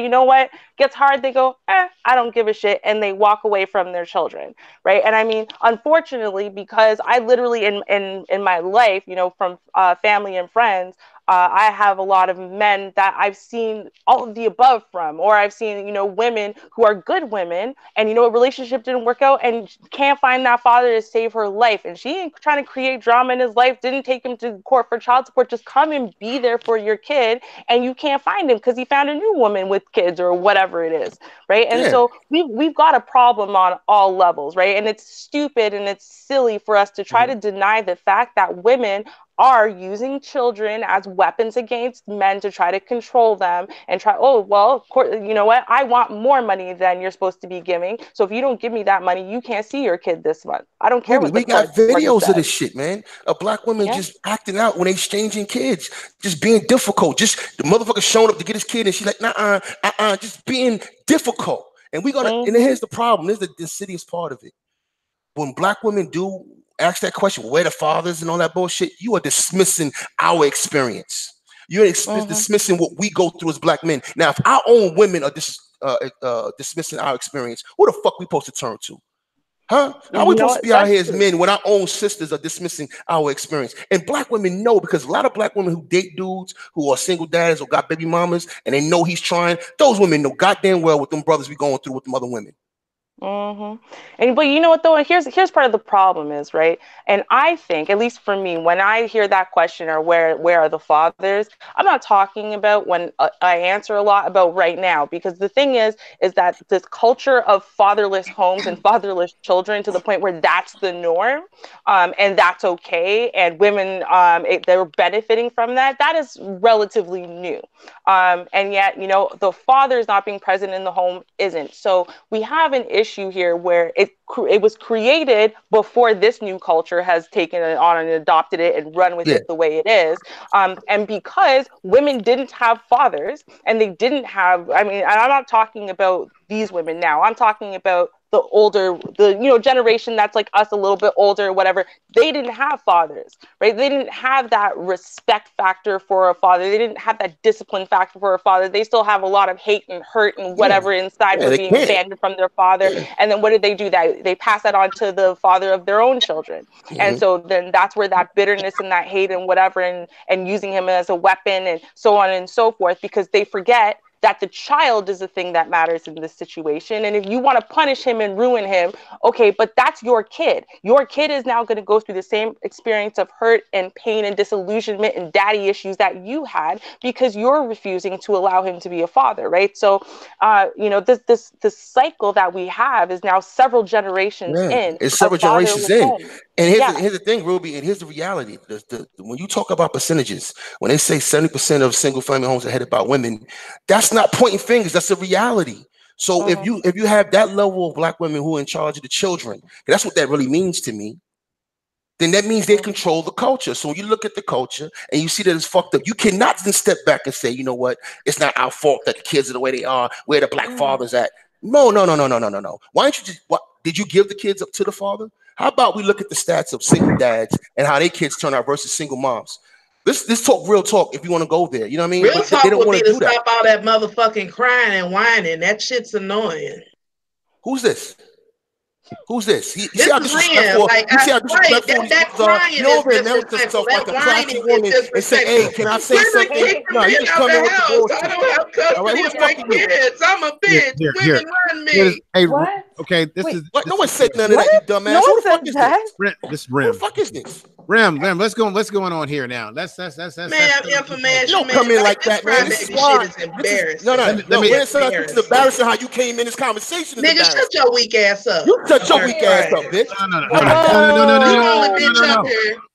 gets hard, they go, I don't give a shit, and they walk away from their children, right? And I mean, unfortunately, because I literally in my life, from family and friends. I have a lot of men that I've seen all of the above from, or I've seen, women who are good women, and, a relationship didn't work out and can't find that father to save her life. And she ain't trying to create drama in his life, didn't take him to court for child support. Just come and be there for your kid. And you can't find him because he found a new woman with kids or whatever it is. Right. And so we've got a problem on all levels. Right. And it's stupid and it's silly for us to try to deny the fact that women are using children as weapons against men to try to control them and you know what? I want more money than you're supposed to be giving. So if you don't give me that money, you can't see your kid this month. I don't care. We got videos of this shit, man. A black woman just acting out when they exchanging kids, just being difficult. Just the motherfucker showing up to get his kid, and she's like, just being difficult. And we gotta. And here's the problem. This is the insidious part of it. When black women do ask that question, where the fathers and all that bullshit, you are dismissing our experience. You're dismissing what we go through as black men. Now, if our own women are dismissing our experience, who the fuck we supposed to turn to? Huh? How are we supposed to be out here as men when our own sisters are dismissing our experience? And black women know, because a lot of black women who date dudes who are single dads or got baby mamas and they know he's trying, those women know goddamn well what them brothers be going through with them other women. And but you know what though, and here's part of the problem is, right? And I think, at least for me, when I hear that question, or where are the fathers, I'm not talking about when I answer a lot about right now, because the thing is that this culture of fatherless homes and fatherless children, to the point where that's the norm, and that's okay, and women they're benefiting from that. That is relatively new, and yet, you know, the fathers not being present in the home isn't. So we have an issue here where it was created before this new culture has taken it on and adopted it and run with it the way it is, and because women didn't have fathers, and they didn't have, I mean, I'm not talking about these women now, I'm talking about the older, generation that's like us, a little bit older, whatever. They didn't have fathers, right? They didn't have that respect factor for a father. They didn't have that discipline factor for a father. They still have a lot of hate and hurt and whatever inside for being abandoned from their father. And then what did they do? That they pass that on to the father of their own children. And so then that's where that bitterness and that hate and whatever, and using him as a weapon and so on and so forth, because they forget that the child is the thing that matters in this situation. And if you want to punish him and ruin him, okay, but that's your kid. Your kid is now going to go through the same experience of hurt and pain and disillusionment and daddy issues that you had, because you're refusing to allow him to be a father, right? So, this cycle that we have is now several generations in. It's several generations in. And here's the thing, Ruby, and here's the reality. When you talk about percentages, when they say 70% of single family homes are headed by women, that's not pointing fingers. That's a reality. So if you have that level of black women who are in charge of the children, that's what that really means to me, then that means they control the culture. So when you look at the culture and you see that it's fucked up, you cannot then step back and say, you know what, it's not our fault that the kids are the way they are, where the black father's at. No. Why don't you did you give the kids up to the father? How about we look at the stats of single dads and how their kids turn out versus single moms? Let's talk real talk if you want to go there. You know what I mean? Real talk they don't would be to stop all that motherfucking crying and whining. That shit's annoying. Who's this? Who's this? This is Lynn. Like, that crying is disrespectful. That whining is disrespectful. And say, hey, can I say something? No, you just come in with the bullshit. I don't have custody of my kids. I'm a bitch. Women run me. Hey, what? Okay, this is... What? No one said none of that, you dumbass. No Who the fuck is this? This is Rim. Who the fuck is this? Rim, what's going on here now? That's man, information. You don't come in like that, man. This shit is embarrassing. No. It's embarrassing how you came in this conversation. Nigga, shut your weak ass up. You shut your weak ass up, bitch. No.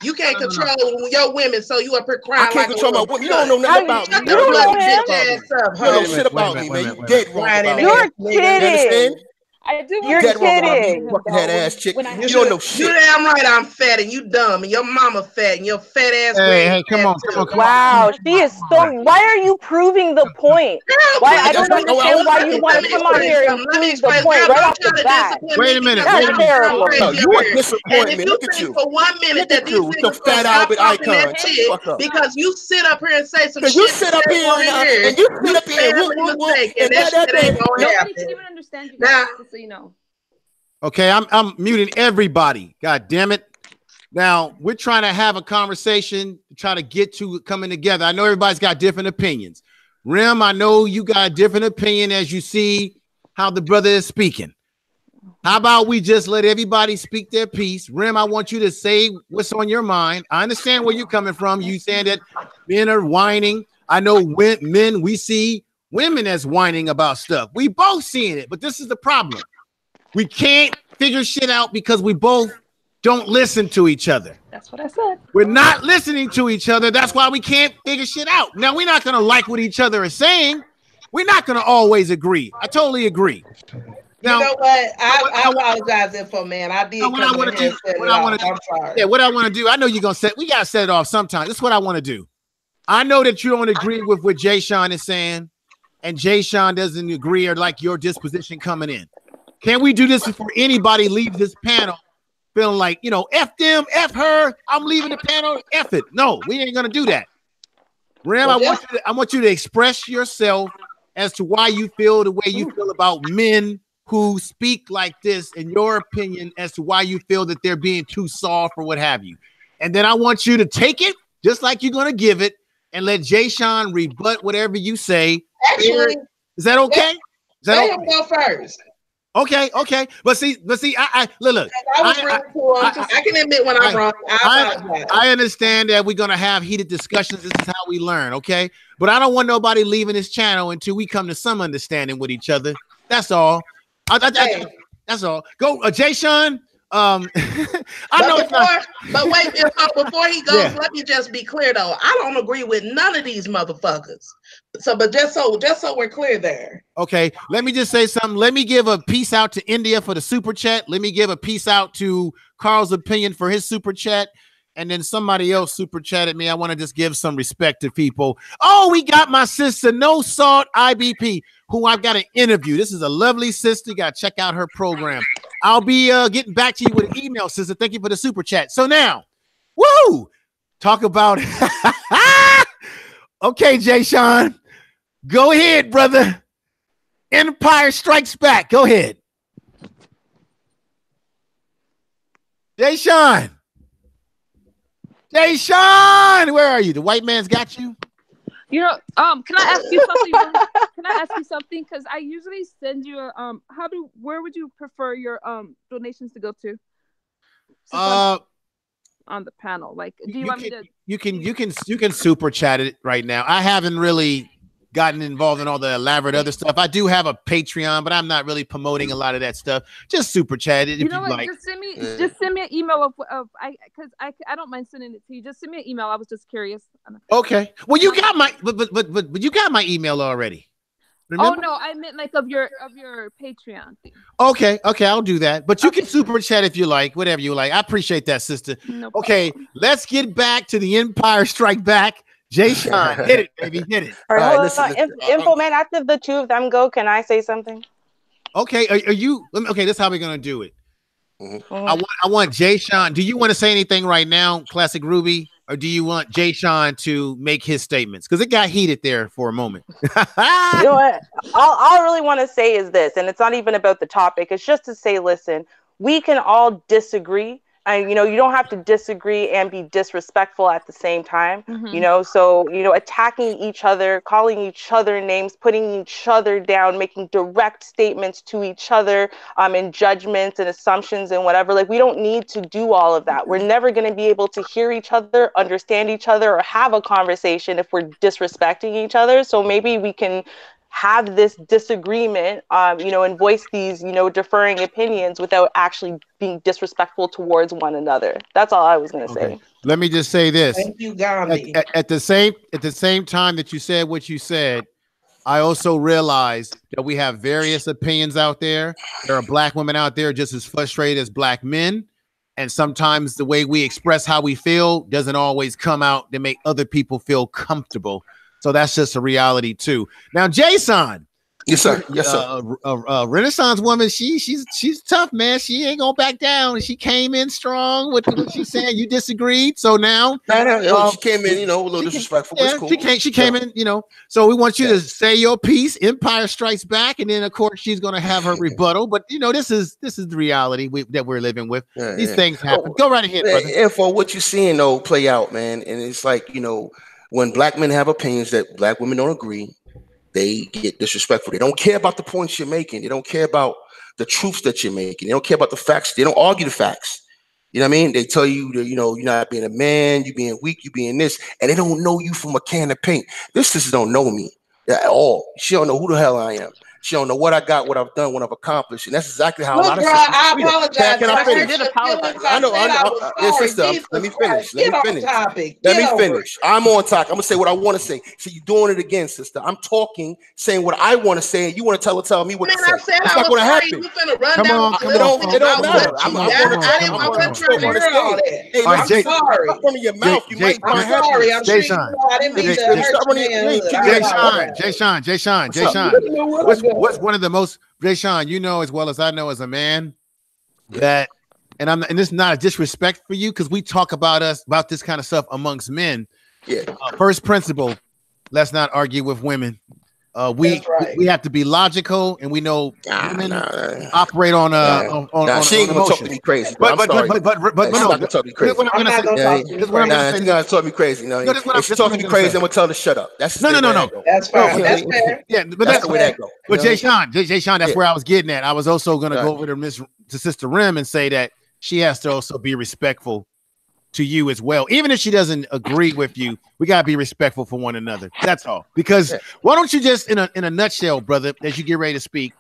You can't control your women, so you up here crying. I can't control my women. You don't know nothing about me. You don't know shit about me, man. You dead wrong about me. You're kidding. I do. You're kidding. Fucking head ass chick. You don't know shit. You damn right I'm fat and you dumb and your mama fat and your fat ass. Hey, come on. Wow, she is so. Why are you proving the point? Why I don't understand why you want to come on here and prove the point right off the bat. Wait a minute. That's terrible. You are disappointed, man. Look at you. For 1 minute that these niggas fat Albert icon because you sit up here and say some shit. You sit up here and you sit up here and that shit ain't gonna happen. Nobody can even understand you guys, so you know. Okay, I'm muting everybody. God damn it. Now, we're trying to have a conversation to try to get to coming together. I know everybody's got different opinions. Rim, I know you got a different opinion as you see how the brother is speaking. How about we just let everybody speak their piece? Rim, I want you to say what's on your mind. I understand where you're coming from. You saying that men are whining. I know men, we see women as whining about stuff. We both seeing it, but this is the problem. We can't figure shit out because we both don't listen to each other. That's what I said. We're not listening to each other. That's why we can't figure shit out. Now, we're not going to like what each other is saying. We're not going to always agree. I totally agree. Now, you know what? I apologize, Info Man. I did. What I want to do. I'm sorry. Yeah, what I want to do. I know you're going to say, we got to set it off sometime. This is what I want to do. I know that you don't agree with what Jay Sean is saying, and Jay Sean doesn't agree or like your disposition coming in. Can we do this before anybody leaves this panel feeling like, F them, F her, I'm leaving the panel, F it? No, we ain't going to do that. Ram, I want you to express yourself as to why you feel the way you feel about men who speak like this, in your opinion, as to why you feel that they're being too soft or what have you. And then I want you to take it, just like you're going to give it, and let Jay Sean rebut whatever you say. Actually, is that okay? Let him go first. Okay, but see, I look. I can admit when I'm wrong. I understand that we're gonna have heated discussions. This is how we learn, okay? But I don't want nobody leaving this channel until we come to some understanding with each other. That's all. That's all. Go, Jay Sean. But wait, before he goes, let me just be clear though. I don't agree with none of these motherfuckers. So, but just so we're clear there. Okay, let me just say something. Let me give a peace out to India for the super chat. Let me give a peace out to Carl's opinion for his super chat. And then somebody else super chatted me. I want to just give some respect to people. Oh, we got my sister, No Salt IBP, who I've got an interview. This is a lovely sister. You got to check out her program. I'll be getting back to you with an email, sister. Thank you for the super chat. So now, woo, talk about it. Okay, Jay Sean, go ahead, brother. Empire Strikes Back. Go ahead. Jay Sean. Jay Sean, where are you? The white man's got you. You know, can I ask you something? Can I ask you something? Because I usually send you a where would you prefer your donations to go to? On the panel, like, do you want me to? You can super chat it right now. I haven't really gotten involved in all the elaborate other stuff. I do have a Patreon, but I'm not really promoting a lot of that stuff. Just super chat it if you know what? Like. Just send me an email because I don't mind sending it to you. Just send me an email. I was just curious. Okay. Well, you got my but you got my email already. Remember? Oh no, I meant like of your Patreon thing. Okay, I'll do that. But you can super chat if you like, whatever you like. I appreciate that, sister. No okay, let's get back to the Empire Strike Back. Jay Sean, hit it, baby, hit it. All right, listen. Info man, after the two of them go, can I say something? Okay, are you? Okay, this is how we're gonna do it. Mm-hmm. I want Jay Sean. Do you want to say anything right now, Classic Ruby, or do you want Jay Sean to make his statements? Because it got heated there for a moment. You know what? All I really want to say is this, and it's not even about the topic. It's just to say, listen, we can all disagree. And, you know, you don't have to disagree and be disrespectful at the same time, you know, so, you know, attacking each other, calling each other names, putting each other down, making direct statements to each other in judgments and assumptions and whatever. Like, we don't need to do all of that. We're never going to be able to hear each other, understand each other, or have a conversation if we're disrespecting each other. So maybe we can have this disagreement, you know, and voice these, you know, differing opinions without actually being disrespectful towards one another. That's all I was going to say. Let me just say this. Thank you, Gandhi. At the same time that you said what you said, I also realized that we have various opinions out there. There are black women out there just as frustrated as black men. And sometimes the way we express how we feel doesn't always come out to make other people feel comfortable. So that's just a reality too. Now, Jason, yes, sir. Yes, sir. Renaissance woman, she's tough, man. She ain't gonna back down. She came in strong with what she said. You disagreed, so now she came in, you know, a little disrespectful. Yeah, cool. She came in, you know. So we want you to say your piece. Empire Strikes Back, and then of course she's gonna have her rebuttal. But you know, this is the reality that we're living with. These things happen. Go right ahead, brother. And for what you're seeing though play out, man, and it's like, you know, when black men have opinions that black women don't agree, they get disrespectful. They don't care about the points you're making. They don't care about the truths that you're making. They don't care about the facts. They don't argue the facts. You know what I mean? They tell you that, you know, you're not being a man, you're being weak, you're being this, and they don't know you from a can of paint. This sister don't know me at all. She don't know who the hell I am. She don't know what I got, what I've done, what I've accomplished, and that's exactly how a lot of sisters. I apologize. Can I finish? I know. Sister, let me finish. Let me finish. I'm on topic. I'm gonna say what I want to say. So you're doing it again, sister. I'm talking, saying what I want to say, and you want to tell me what to say. That's not gonna happen. Come on. It don't matter. I'm sorry. From your mouth, you might. I'm sorry. I'm sure I didn't mean to. Jay Sean. What's one of the most, Jay Sean, you know as well as I know as a man that, and this is not a disrespect for you because we talk about this kind of stuff amongst men. Yeah. First principle, let's not argue with women. We have to be logical, and we know women operate on she ain't gonna talk to me crazy. But she's not gonna talk to me crazy. I'm not gonna talk to you. She's gonna talk to me crazy. If she's talking to me crazy, I'm gonna tell her to shut up. That's no. That's fine. That's fair. Yeah, but that's the way that goes. But Jay Sean, that's where I was getting at. I was also gonna go over to Sister Rim and say that she has to also be respectful to you as well. Even if she doesn't agree with you, we gotta be respectful for one another. That's all. Because why don't you just in a nutshell, brother, as you get ready to speak,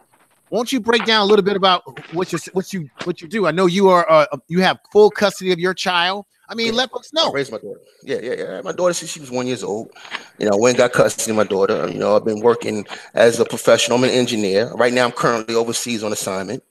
won't you break down a little bit about what you do? I know you are you have full custody of your child. I mean, let folks know. I raised my daughter. Yeah. My daughter since she was 1 year old. Went and got custody of my daughter. I've been working as a professional. I'm an engineer. Right now I'm currently overseas on assignment.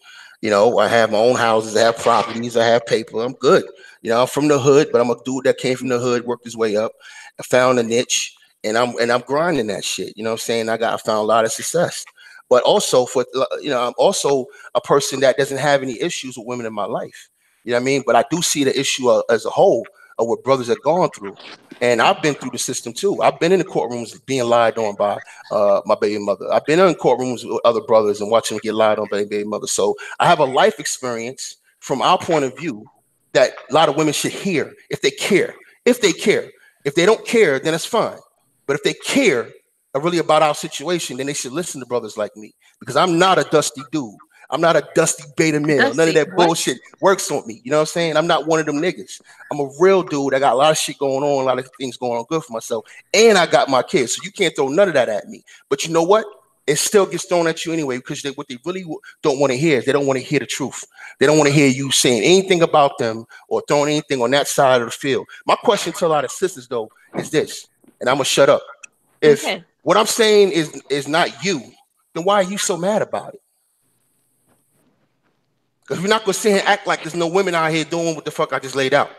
I have my own houses, I have properties, I have paper. I'm good. I'm from the hood, but I'm a dude that came from the hood, worked his way up. I found a niche, and I'm grinding that shit. You know what I'm saying? I found a lot of success. But also I'm also a person that doesn't have any issues with women in my life. You know what I mean? But I do see the issue as a whole of what brothers have gone through. And I've been through the system too. I've been in the courtrooms being lied on by my baby mother. I've been in courtrooms with other brothers and watching them get lied on by their baby mother. So I have a life experience from our point of view that a lot of women should hear if they care. If they care. If they don't care, then it's fine. But if they care really about our situation, then they should listen to brothers like me, because I'm not a dusty dude. I'm not a dusty beta male. None of that bullshit works on me. You know what I'm saying? I'm not one of them niggas. I'm a real dude. I got a lot of shit going on, a lot of things going on good for myself. And I got my kids. So you can't throw none of that at me. But you know what? It still gets thrown at you anyway, because what they really don't want to hear is they don't want to hear the truth. They don't want to hear you saying anything about them or throwing anything on that side of the field. My question to a lot of sisters, though, is this, and I'm going to shut up. If what I'm saying is not you, then why are you so mad about it? Because we're not going to sit here and act like there's no women out here doing what the fuck I just laid out.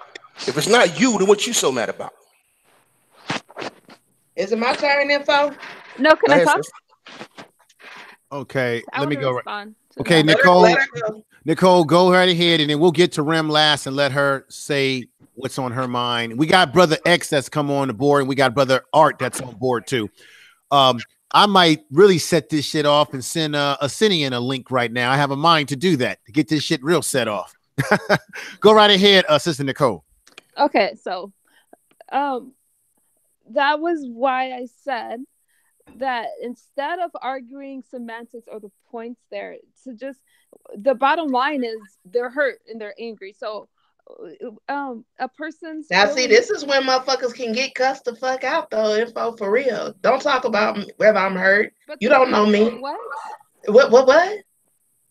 If it's not you, then what you so mad about? Is it my turn, Info? No, can I talk? Okay, let me go. Okay, Nicole, go right ahead, and then we'll get to Rem last and let her say what's on her mind. We got Brother X that's come on the board, and we got Brother Art that's on board too. I might really set this shit off and send Asinian a link right now. I have a mind to do that, to get this shit real set off. Go right ahead, Sister Nicole. Okay, so that was why I said that instead of arguing semantics or the points there, to just, the bottom line is they're hurt and they're angry. So a person's now see, this is when motherfuckers can get cussed the fuck out though. Info, for real. Don't talk about whether I'm hurt. You don't know me. What?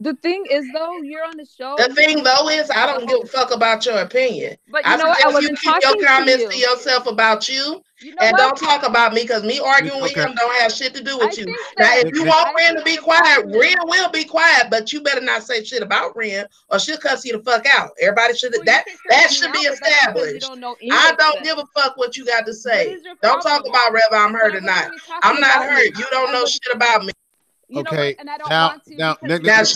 The thing is, though, you're on the show. The thing, though, is I don't give a fuck about your opinion. But you know what? I wasn't keep your comments to yourself about you, and don't talk about me, because me arguing with him don't have shit to do with you. Now, if you want Ren to be quiet, Ren will be quiet, but you better not say shit about Ren, or she'll cuss you the fuck out. Everybody should that should be established. I don't give a fuck what you got to say. Don't talk about whether I'm hurt or not. I'm not hurt. You don't know shit about me. Okay. And I don't want to. Now if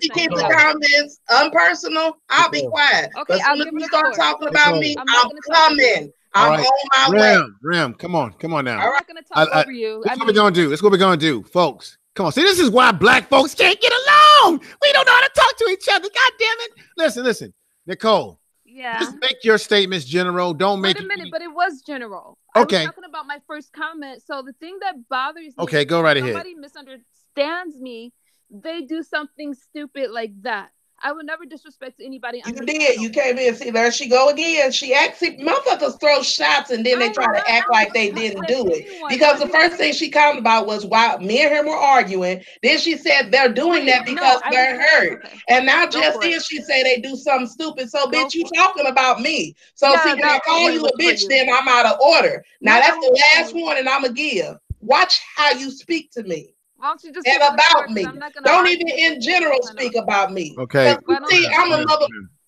she keeps the comments unpersonal, I'll be quiet. Okay, as soon as you start talking about me, I'm coming. I'm on my way. Rem, come on now. I'm not gonna talk over you. That's what we're gonna do. That's what we're gonna do, folks. Come on. See, this is why black folks can't get along. We don't know how to talk to each other. God damn it. Listen, Nicole. Yeah. Just make your statements general. Don't make it. Wait a minute, but it was general. Okay. I was talking about my first comment. So the thing that bothers me. Okay, go right ahead. Somebody misunderstands me. They do something stupid like that. I would never disrespect anybody. You did. You came in. See, there she go again. She actually, motherfuckers throw shots and then they try to act like they didn't do it. Because the first thing she commented about was why me and him were arguing. Then she said they're doing that because they're hurt. Okay. And now just then she say they do something stupid. So bitch, you talking about me. So see, when I call you a bitch, then I'm out of order. Now that's the last warning I'm gonna give. Watch how you speak to me. Why don't you just and about me? Don't even in general speak about me. Okay. See, I'm a mother.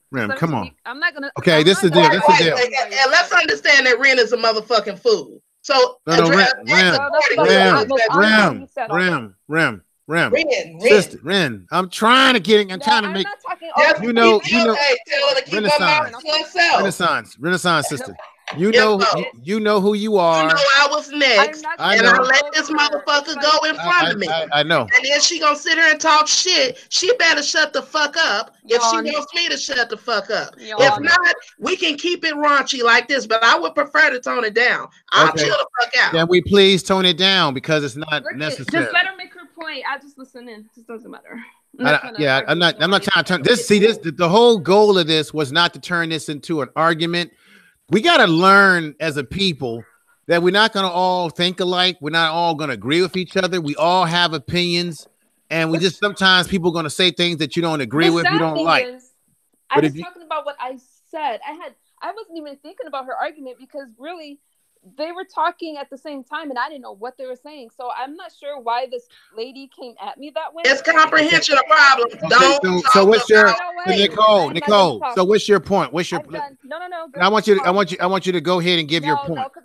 Rem, come on. I'm not gonna. Okay, this is the deal. This is the deal. And let's understand that Ren is a motherfucking fool. So Rem. Sister, Ren. I'm trying to get. I'm trying to make. You know. Renaissance, sister. You know who you are. You know I was next, I and know. I let this motherfucker go in front of me. I know. And then she gonna sit here and talk shit. She better shut the fuck up if she wants me to shut the fuck up. If not, we can keep it raunchy like this, but I would prefer to tone it down. I'll chill the fuck out. Can we please tone it down because it's not necessary. Just let her make her point. I just listen in. It doesn't matter. I'm not trying to turn this. See, the whole goal of this was not to turn this into an argument. We got to learn as a people that we're not going to all think alike. We're not all going to agree with each other. We all have opinions, and we just sometimes people are going to say things that you don't agree with, you don't like. I was talking about what I said. I wasn't even thinking about her argument because really they were talking at the same time and I didn't know what they were saying. So I'm not sure why this lady came at me that way. It's comprehension of problems. Okay, so what's your Nicole? So what's your point? What's your no. I want you to go ahead and give your point. No, because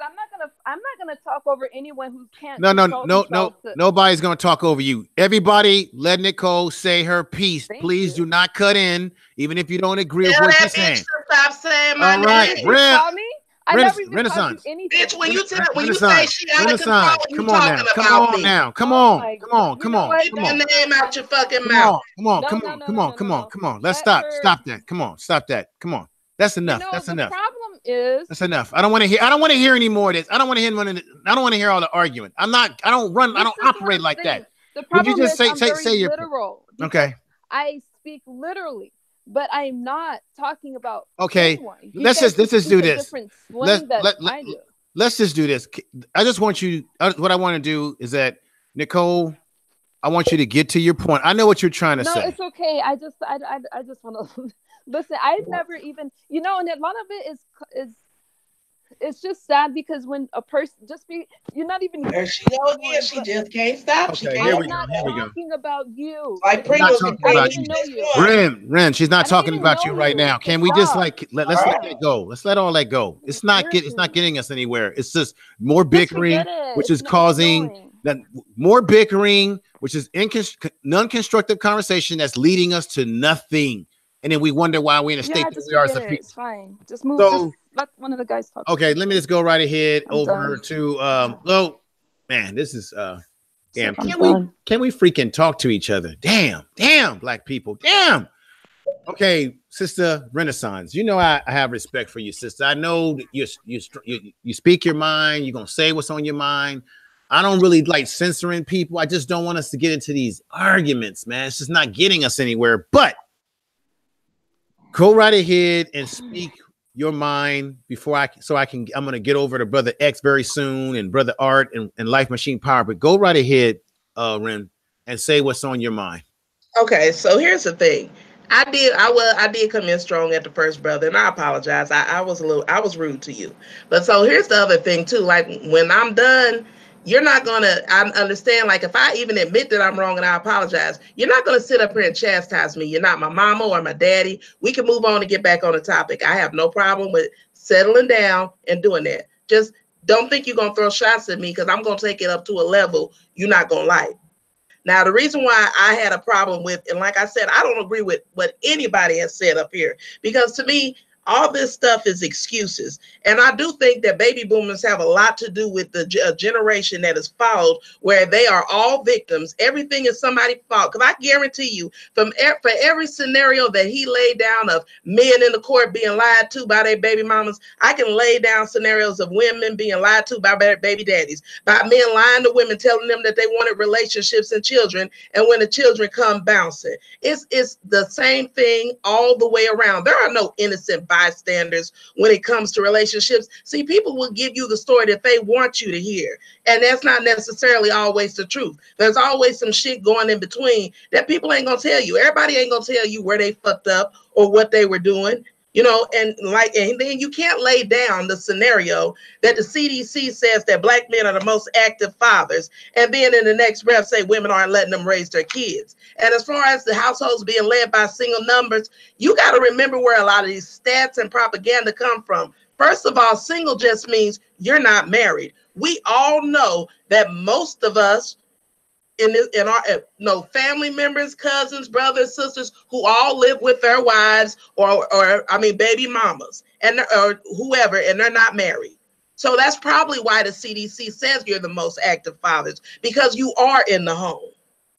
I'm not gonna talk over anyone who can't. No. Nobody's gonna talk over you. Everybody, let Nicole say her piece. Please do not cut in, even if you don't agree with what she's saying. Stop saying my name. Renaissance. Bitch, when you say she out of control, come on now. Come on. Get the name out your fucking mouth. Come on. Let's stop that. Come on, stop that. Come on. That's enough. That's enough. The problem is that's enough. I don't want to hear any more of this. I don't want to hear all the argument. I don't operate like that. The problem Would you just is say your literal. Okay. I speak literally. But I'm not talking about. Okay, let's just do this. Let's just do this. I just want you. What I want to do is that Nicole, I want you to get to your point. I know what you're trying to say. No, it's okay. I just want to listen. I've never even, and a lot of it is. It's just sad because when a person you're not even. There she goes again. She just can't stop. Okay, I'm not talking about you. Like Pringles, Ren, she's not talking about you right now. Can we just let's let that go? Let's let all that go. It's not getting us anywhere. It's just more bickering, which is causing more bickering, which is non-constructive conversation that's leading us to nothing. And then we wonder why we're in a state that we are as a people. It's fine. Just move. Just let one of the guys talk. Okay, let me just go right ahead over to man, this is damn. Can we freaking talk to each other? Damn, black people. Damn. Okay, Sister Renaissance. I have respect for you, sister. I know that you speak your mind, you're gonna say what's on your mind. I don't really like censoring people. I just don't want us to get into these arguments, man. It's just not getting us anywhere. But go right ahead and speak your mind before I'm going to get over to Brother X very soon and Brother Art and Life Machine Power. But go right ahead, Ren, and say what's on your mind. Okay, so here's the thing. I did come in strong at the first, brother, and I apologize. I was rude to you. But so here's the other thing too. Like when I'm done, you're not gonna. I understand. Like if I even admit that I'm wrong and I apologize, you're not gonna sit up here and chastise me. You're not my mama or my daddy. We can move on and get back on the topic. I have no problem with settling down and doing that. Just don't think you're gonna throw shots at me because I'm gonna take it up to a level you're not gonna like. Now, the reason why I had a problem with, and like I said, I don't agree with what anybody has said up here, because to me, all this stuff is excuses. And I do think that baby boomers have a lot to do with the generation that is followed, where they are all victims. Everything is somebody's fault. Because I guarantee you, for every scenario that he laid down of men in the court being lied to by their baby mamas, I can lay down scenarios of women being lied to by their baby daddies, by men lying to women, telling them that they wanted relationships and children, and when the children come bouncing. It's the same thing all the way around. There are no innocent bystanders when it comes to relationships. See, people will give you the story that they want you to hear, and that's not necessarily always the truth. There's always some shit going in between that people ain't gonna tell you. Everybody ain't gonna tell you where they fucked up or what they were doing, and then you can't lay down the scenario that the CDC says that black men are the most active fathers, and then in the next breath say women aren't letting them raise their kids. And as far as the households being led by single numbers, you got to remember where a lot of these stats and propaganda come from. First of all, single just means you're not married. We all know that most of us in our family members, cousins, brothers, sisters who all live with their wives or baby mamas or whoever, and they're not married. So that's probably why the CDC says you're the most active fathers, because you are in the home.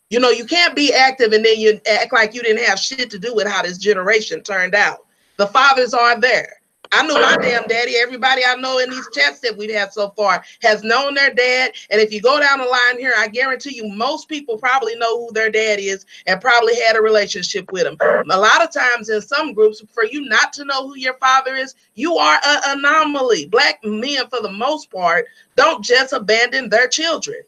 You know, you can't be active and then you act like you didn't have shit to do with how this generation turned out. The fathers are there. I knew my damn daddy. Everybody I know in these chats that we've had so far has known their dad. And if you go down the line here, I guarantee you most people probably know who their dad is and probably had a relationship with him. A lot of times in some groups, for you not to know who your father is, you are an anomaly. Black men, for the most part, don't just abandon their children.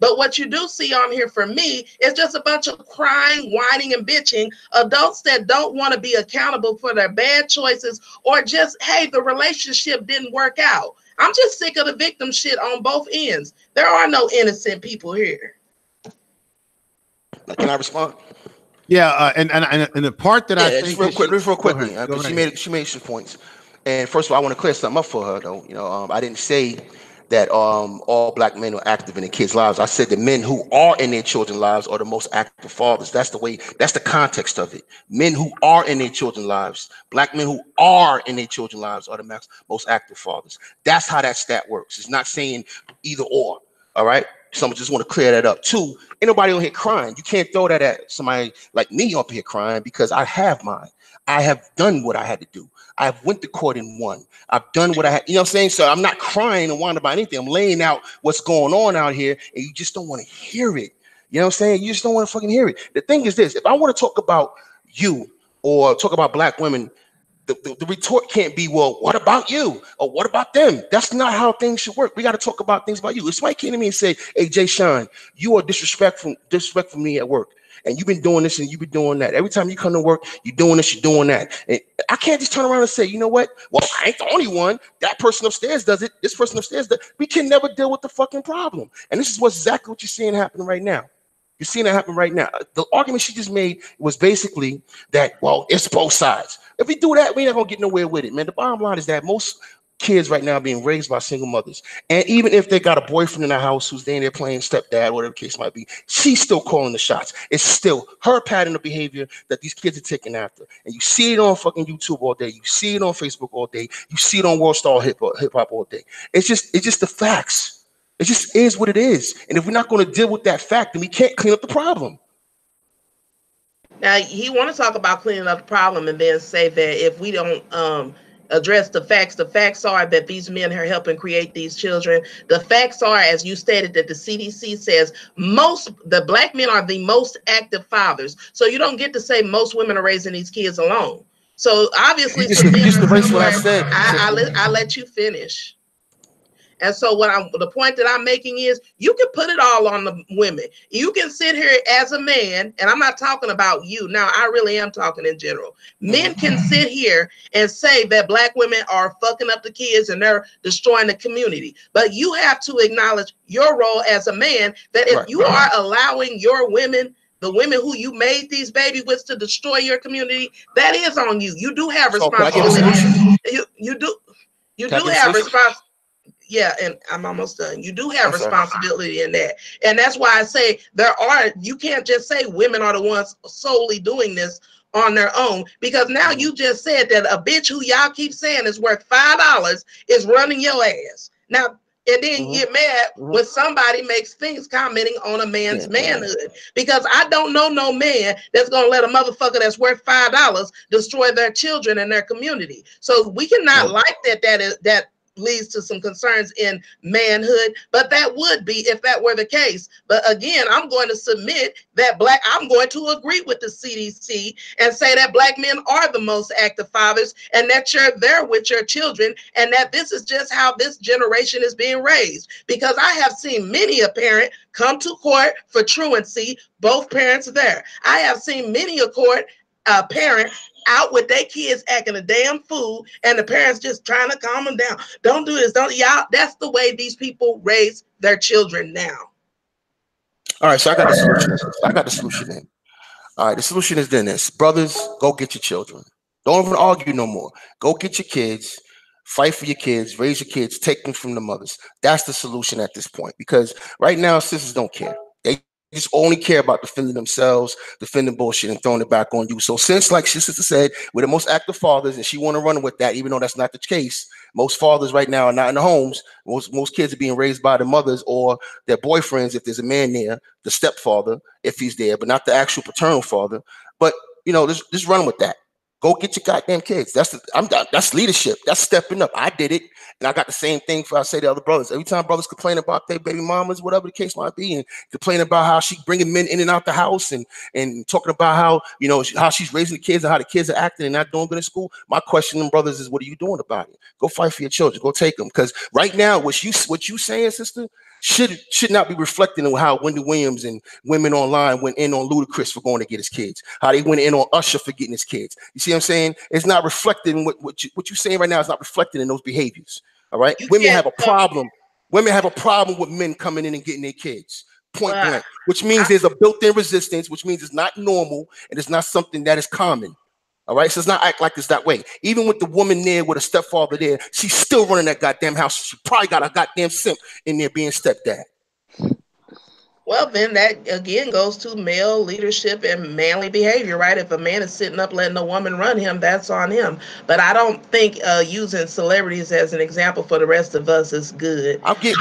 But what you do see on here for me is just a bunch of crying, whining, and bitching adults that don't want to be accountable for their bad choices, or just, hey, the relationship didn't work out. I'm just sick of the victim shit on both ends. There are no innocent people here. Can I respond? Yeah, and the part that I think real quickly, because she made some points. And first of all, I want to clear something up for her, though. You know, I didn't say that all black men are active in their kids' lives. I said the men who are in their children's lives are the most active fathers. That's the context of it. Men who are in their children's lives, black men who are in their children's lives are the most active fathers. That's how that stat works. It's not saying either or. All right. So I just want to clear that up. Two, ain't nobody on here crying. You can't throw that at somebody like me up here crying, because I have mine. I have done what I had to do. I've went to court and won. I've done what I had, you know what I'm saying? So I'm not crying and whining about anything. I'm laying out what's going on out here, and you just don't want to hear it. You know what I'm saying? You just don't want to fucking hear it. The thing is this: if I want to talk about you or talk about black women, the retort can't be, well, what about you? Or what about them? That's not how things should work. We got to talk about things about you. If somebody came to me and say, hey, Jay Sean, you are disrespectful me at work. And you've been doing this and you've been doing that. Every time you come to work, you're doing this, you're doing that. And I can't just turn around and say, you know what? Well, I ain't the only one. That person upstairs does it. This person upstairs does it. We can never deal with the fucking problem. And this is exactly what you're seeing happening right now. You're seeing it happen right now. The argument she just made was basically that, well, it's both sides. If we do that, we're not going to get nowhere with it, man. The bottom line is that most kids right now are being raised by single mothers. And even if they got a boyfriend in the house who's there playing stepdad, whatever the case might be, she's still calling the shots. It's still her pattern of behavior that these kids are taking after. And you see it on fucking YouTube all day. You see it on Facebook all day. You see it on World Star Hip Hop all day. It's just the facts. It just is what it is. And if we're not going to deal with that fact, then we can't clean up the problem. Now, he want to talk about cleaning up the problem and then say that if we don't address the facts are that these men are helping create these children. The facts are, as you stated, that the CDC says the black men are the most active fathers. So you don't get to say most women are raising these kids alone. So obviously, I let you finish. And so the point that I'm making is you can put it all on the women. You can sit here as a man, and I'm not talking about you. Now, I really am talking in general. Men can sit here and say that black women are fucking up the kids and they're destroying the community. But you have to acknowledge your role as a man, that if you are allowing your women, the women who you made these babies with, to destroy your community, that is on you. You do have responsibility. You do have responsibility. Yeah, and I'm almost done. You do have responsibility in that. And that's why I say you can't just say women are the ones solely doing this on their own, because now you just said that a bitch who y'all keep saying is worth $5 is running your ass. Now, and then you get mad when somebody makes things commenting on a man's manhood, because I don't know no man that's going to let a motherfucker that's worth $5 destroy their children and their community. So we cannot like that leads to some concerns in manhood, but that would be if that were the case. But again, I'm going to submit that I'm going to agree with the CDC and say that black men are the most active fathers, and that you're there with your children, and that this is just how this generation is being raised. Because I have seen many a parent come to court for truancy, both parents there. I have seen many a parent out with their kids acting a damn fool, and the parents just trying to calm them down. Don't do this. Y'all. That's the way these people raise their children now. All right, so I got the solution. In. All right, the solution is this: brothers, go get your children. Don't even argue no more. Go get your kids. Fight for your kids. Raise your kids. Take them from the mothers. That's the solution at this point. Because right now, sisters don't care. They just only care about defending themselves, defending bullshit, and throwing it back on you. So since, like sister said, we're the most active fathers, and she want to run with that, even though that's not the case. Most fathers right now are not in the homes. Most kids are being raised by their mothers or their boyfriends, if there's a man there, the stepfather, if he's there, but not the actual paternal father. But just run with that. Go get your goddamn kids. That's leadership. That's stepping up. I did it, and I got the same thing for I say to other brothers. Every time brothers complain about their baby mamas, whatever the case might be, and complain about how she bringing men in and out the house, and talking about how how she's raising the kids and how the kids are acting and not doing good in school. My question, to brothers, is what are you doing about it? Go fight for your children. Go take them, because right now, what you saying, sister, should not be reflecting on how Wendy Williams and women online went in on Ludacris for going to get his kids, how they went in on Usher for getting his kids. You see what I'm saying? It's not reflecting what you're saying right now is not reflected in those behaviors. All right, women have a problem. Women have a problem with men coming in and getting their kids. Point blank, which means there's a built-in resistance, which means it's not normal and it's not something that is common. All right, so it's not act like it's that way. Even with the woman there with a stepfather there, she's still running that goddamn house. She probably got a goddamn simp in there being stepdad. Well, then that again goes to male leadership and manly behavior, right? If a man is sitting up letting a woman run him, that's on him. But I don't think using celebrities as an example for the rest of us is good. I'm giving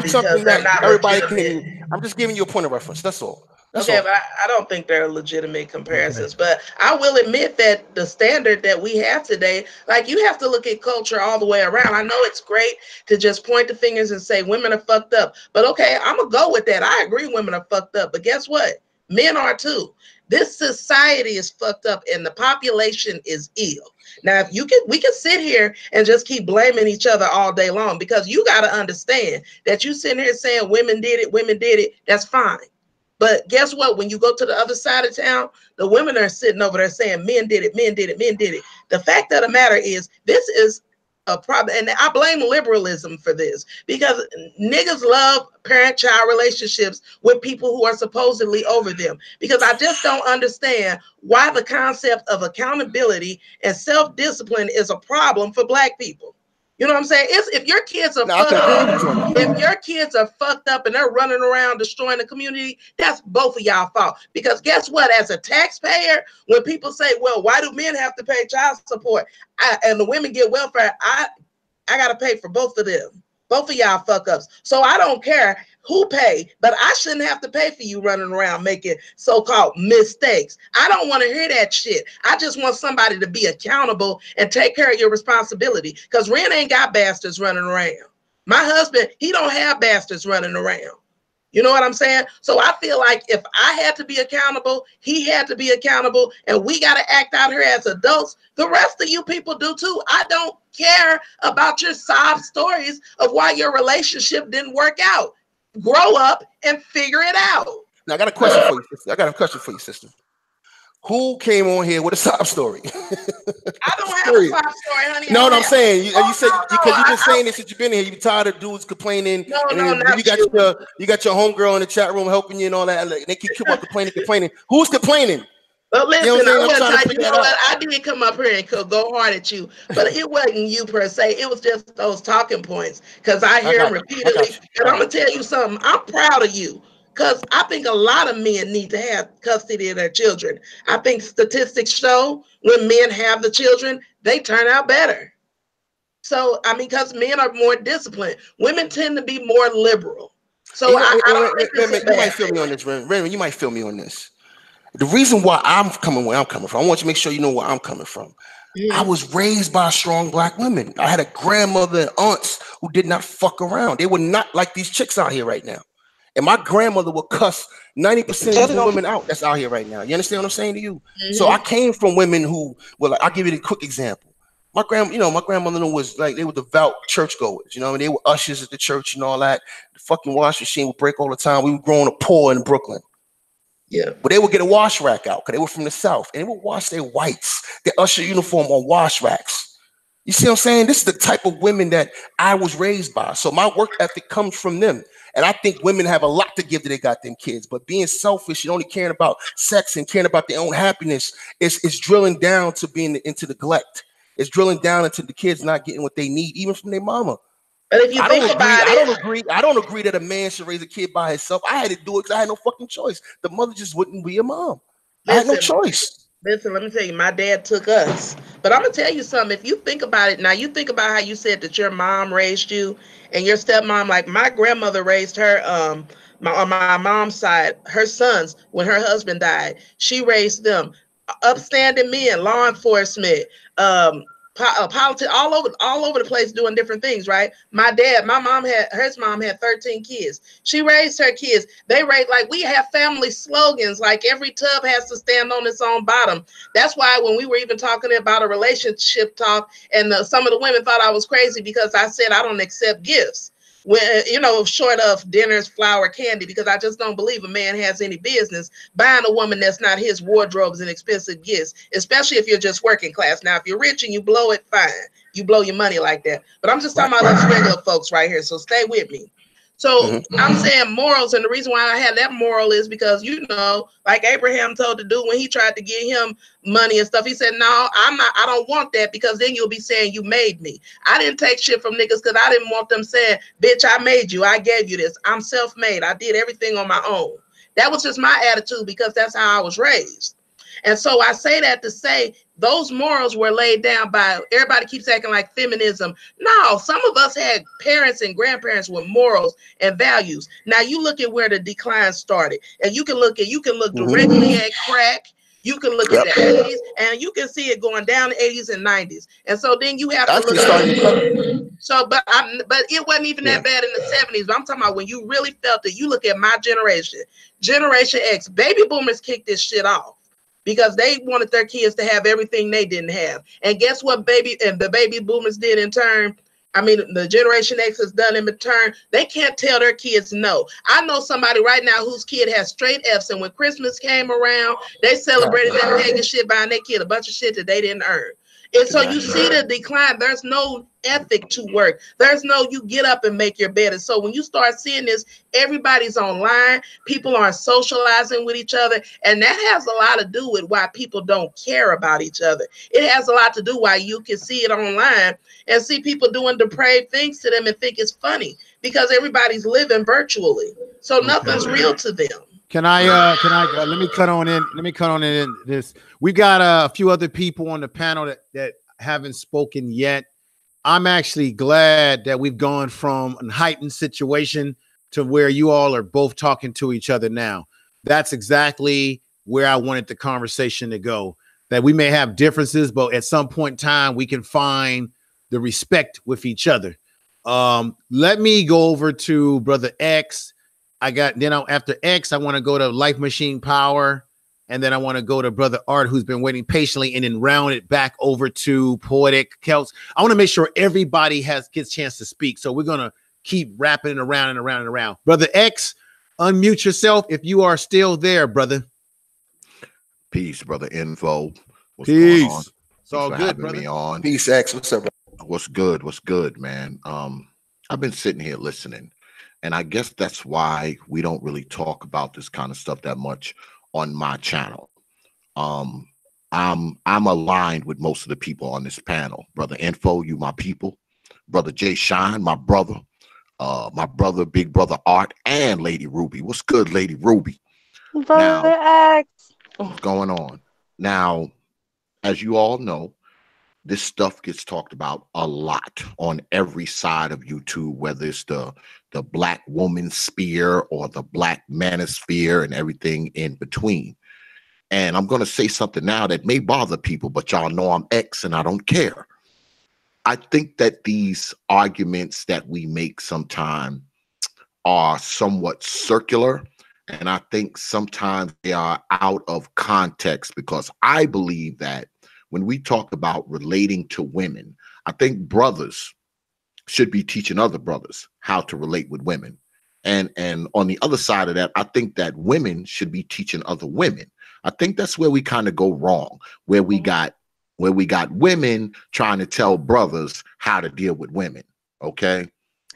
you something that everybody can. I'm just giving you a point of reference. That's all. But I don't think they're legitimate comparisons. Okay. But I will admit that the standard that we have today, like, you have to look at culture all the way around. I know it's great to just point the fingers and say women are fucked up. But okay, I'm going to go with that. I agree women are fucked up. But guess what? Men are too. This society is fucked up and the population is ill. Now, we can sit here and just keep blaming each other all day long, because you got to understand that you sitting here saying women did it, that's fine. But guess what? When you go to the other side of town, the women are sitting over there saying men did it. The fact of the matter is, this is a problem. And I blame liberalism for this, because niggas love parent-child relationships with people who are supposedly over them. Because I just don't understand why the concept of accountability and self-discipline is a problem for Black people. You know what I'm saying? If your kids are fucked up and they're running around destroying the community, that's both of y'all fault. Because guess what? As a taxpayer, when people say, well, why do men have to pay child support and the women get welfare, I got to pay for both of them. Both of y'all fuck ups. So I don't care who pay, but I shouldn't have to pay for you running around making so-called mistakes. I don't want to hear that shit. I just want somebody to be accountable and take care of your responsibility, because Ren ain't got bastards running around. My husband, he don't have bastards running around. You know what I'm saying? So I feel like if I had to be accountable, he had to be accountable, and we got to act out here as adults. The rest of you people do too. I don't care about your sob stories of why your relationship didn't work out. Grow up and figure it out. Now I got a question for you, sister. Who came on here with a sob story? I don't have a sob story, honey. No, I'm saying you said, because you've been saying this since you've been here. You're tired of dudes complaining. No, you got your homegirl in the chat room helping you and all that. They keep complaining. Who's complaining? But listen, I did come up here and could go hard at you, but it wasn't you per se. It was just those talking points, because I hear them repeatedly. And I'm going to tell you something. I'm proud of you, because I think a lot of men need to have custody of their children. I think statistics show when men have the children, they turn out better. So, I mean, because men are more disciplined. Women tend to be more liberal. So I don't think you might feel me on this, Ren. You might feel me on this. The reason why I'm coming where I'm coming from, I want you to make sure you know where I'm coming from. Yeah. I was raised by strong Black women. I had a grandmother and aunts who did not fuck around. They were not like these chicks out here right now. And my grandmother would cuss 90% of the women out that's out here right now. You understand what I'm saying to you? Mm-hmm. So I came from women who, well, I'll give you a quick example. My grandmother was like, they were devout churchgoers, and they were ushers at the church and all that. The fucking wash machine would break all the time. We were growing up poor in Brooklyn. Yeah, but they would get a wash rack out because they were from the South, and they would wash their whites, their usher uniform on wash racks. You see what I'm saying? This is the type of women that I was raised by. So my work ethic comes from them. And I think women have a lot to give to their goddamn kids. But being selfish and only caring about sex and caring about their own happiness is drilling down to being into neglect. It's drilling down into the kids not getting what they need, even from their mama. But if you think about I don't agree that a man should raise a kid by himself. I had to do it because I had no fucking choice. The mother just wouldn't be a mom. I had no choice. Listen, let me tell you, my dad took us. But I'm gonna tell you something. If you think about it now, you think about how you said that your mom raised you and your stepmom, like my grandmother raised her on my mom's side, her sons when her husband died. She raised them upstanding men, law enforcement, politics, all over the place doing different things, right? My mom had 13 kids. She raised her kids. They raised, like, we have family slogans, like every tub has to stand on its own bottom. That's why when we were even talking about a relationship talk, and some of the women thought I was crazy because I said I don't accept gifts. When, short of dinners, flour, candy, because I just don't believe a man has any business buying a woman that's not his wardrobes and expensive gifts, especially if you're just working class. Now, if you're rich and you blow it, fine. You blow your money like that. But I'm just talking about us regular folks right here, so stay with me. So I'm saying morals, and the reason why I had that moral is because, like Abraham told the dude when he tried to get him money and stuff, he said, no, I don't want that, because then you'll be saying you made me. I didn't take shit from niggas because I didn't want them saying, bitch, I made you. I gave you this. I'm self-made. I did everything on my own. That was just my attitude because that's how I was raised. And so I say that to say those morals were laid down by, everybody keeps acting like feminism. No, some of us had parents and grandparents with morals and values. Now you look at where the decline started, and you can look directly at crack. You can look at the 80s, and you can see it going down the 80s and 90s. And so then you have to look at so, but it wasn't even that bad in the 70s. But I'm talking about when you really felt it. You look at my generation, Generation X, baby boomers kicked this shit off, because they wanted their kids to have everything they didn't have. And guess what the baby boomers did in turn? I mean, the Generation X has done in return. They can't tell their kids no. I know somebody right now whose kid has straight F's, and when Christmas came around, they celebrated that pagan shit, buying their kid a bunch of shit that they didn't earn. And so you see the decline. There's no ethic to work. There's no, you get up and make your bed. And so when you start seeing this, everybody's online. People aren't socializing with each other. And that has a lot to do with why people don't care about each other. It has a lot to do why you can see it online and see people doing depraved things to them and think it's funny, because everybody's living virtually. So nothing's real to them. Can I let me cut on in this. We got a few other people on the panel that haven't spoken yet. I'm actually glad that we've gone from a heightened situation to where you all are both talking to each other now. That's exactly where I wanted the conversation to go. That we may have differences, but at some point in time, we can find the respect with each other. Let me go over to Brother X. After X, I want to go to Life Machine Power, and then I want to go to Brother Art, who's been waiting patiently, and then round it back over to Poetic Celts. I want to make sure everybody gets a chance to speak, so we're gonna keep wrapping it around and around and around. Brother X, unmute yourself if you are still there, brother. Peace, Brother Info. What's going on? It's all good, brother. Me on. Peace, X. What's up, brother? What's good, man? I've been sitting here listening. And I guess that's why we don't really talk about this kind of stuff that much on my channel. I'm aligned with most of the people on this panel. Brother Info, you my people. Brother Jay Shine, my brother. Big brother Art, and Lady Ruby. What's good, Lady Ruby? Brother X. What's going on? Now, as you all know, this stuff gets talked about a lot on every side of YouTube, whether it's the black woman sphere or the black manosphere and everything in between. And I'm going to say something now that may bother people, but y'all know I'm X and I don't care. I think that these arguments that we make sometimes are somewhat circular, and I think sometimes they are out of context, because I believe that when we talk about relating to women, I think brothers should be teaching other brothers how to relate with women. And on the other side of that, I think that women should be teaching other women. I think that's where we kind of go wrong, where we got women trying to tell brothers how to deal with women, okay?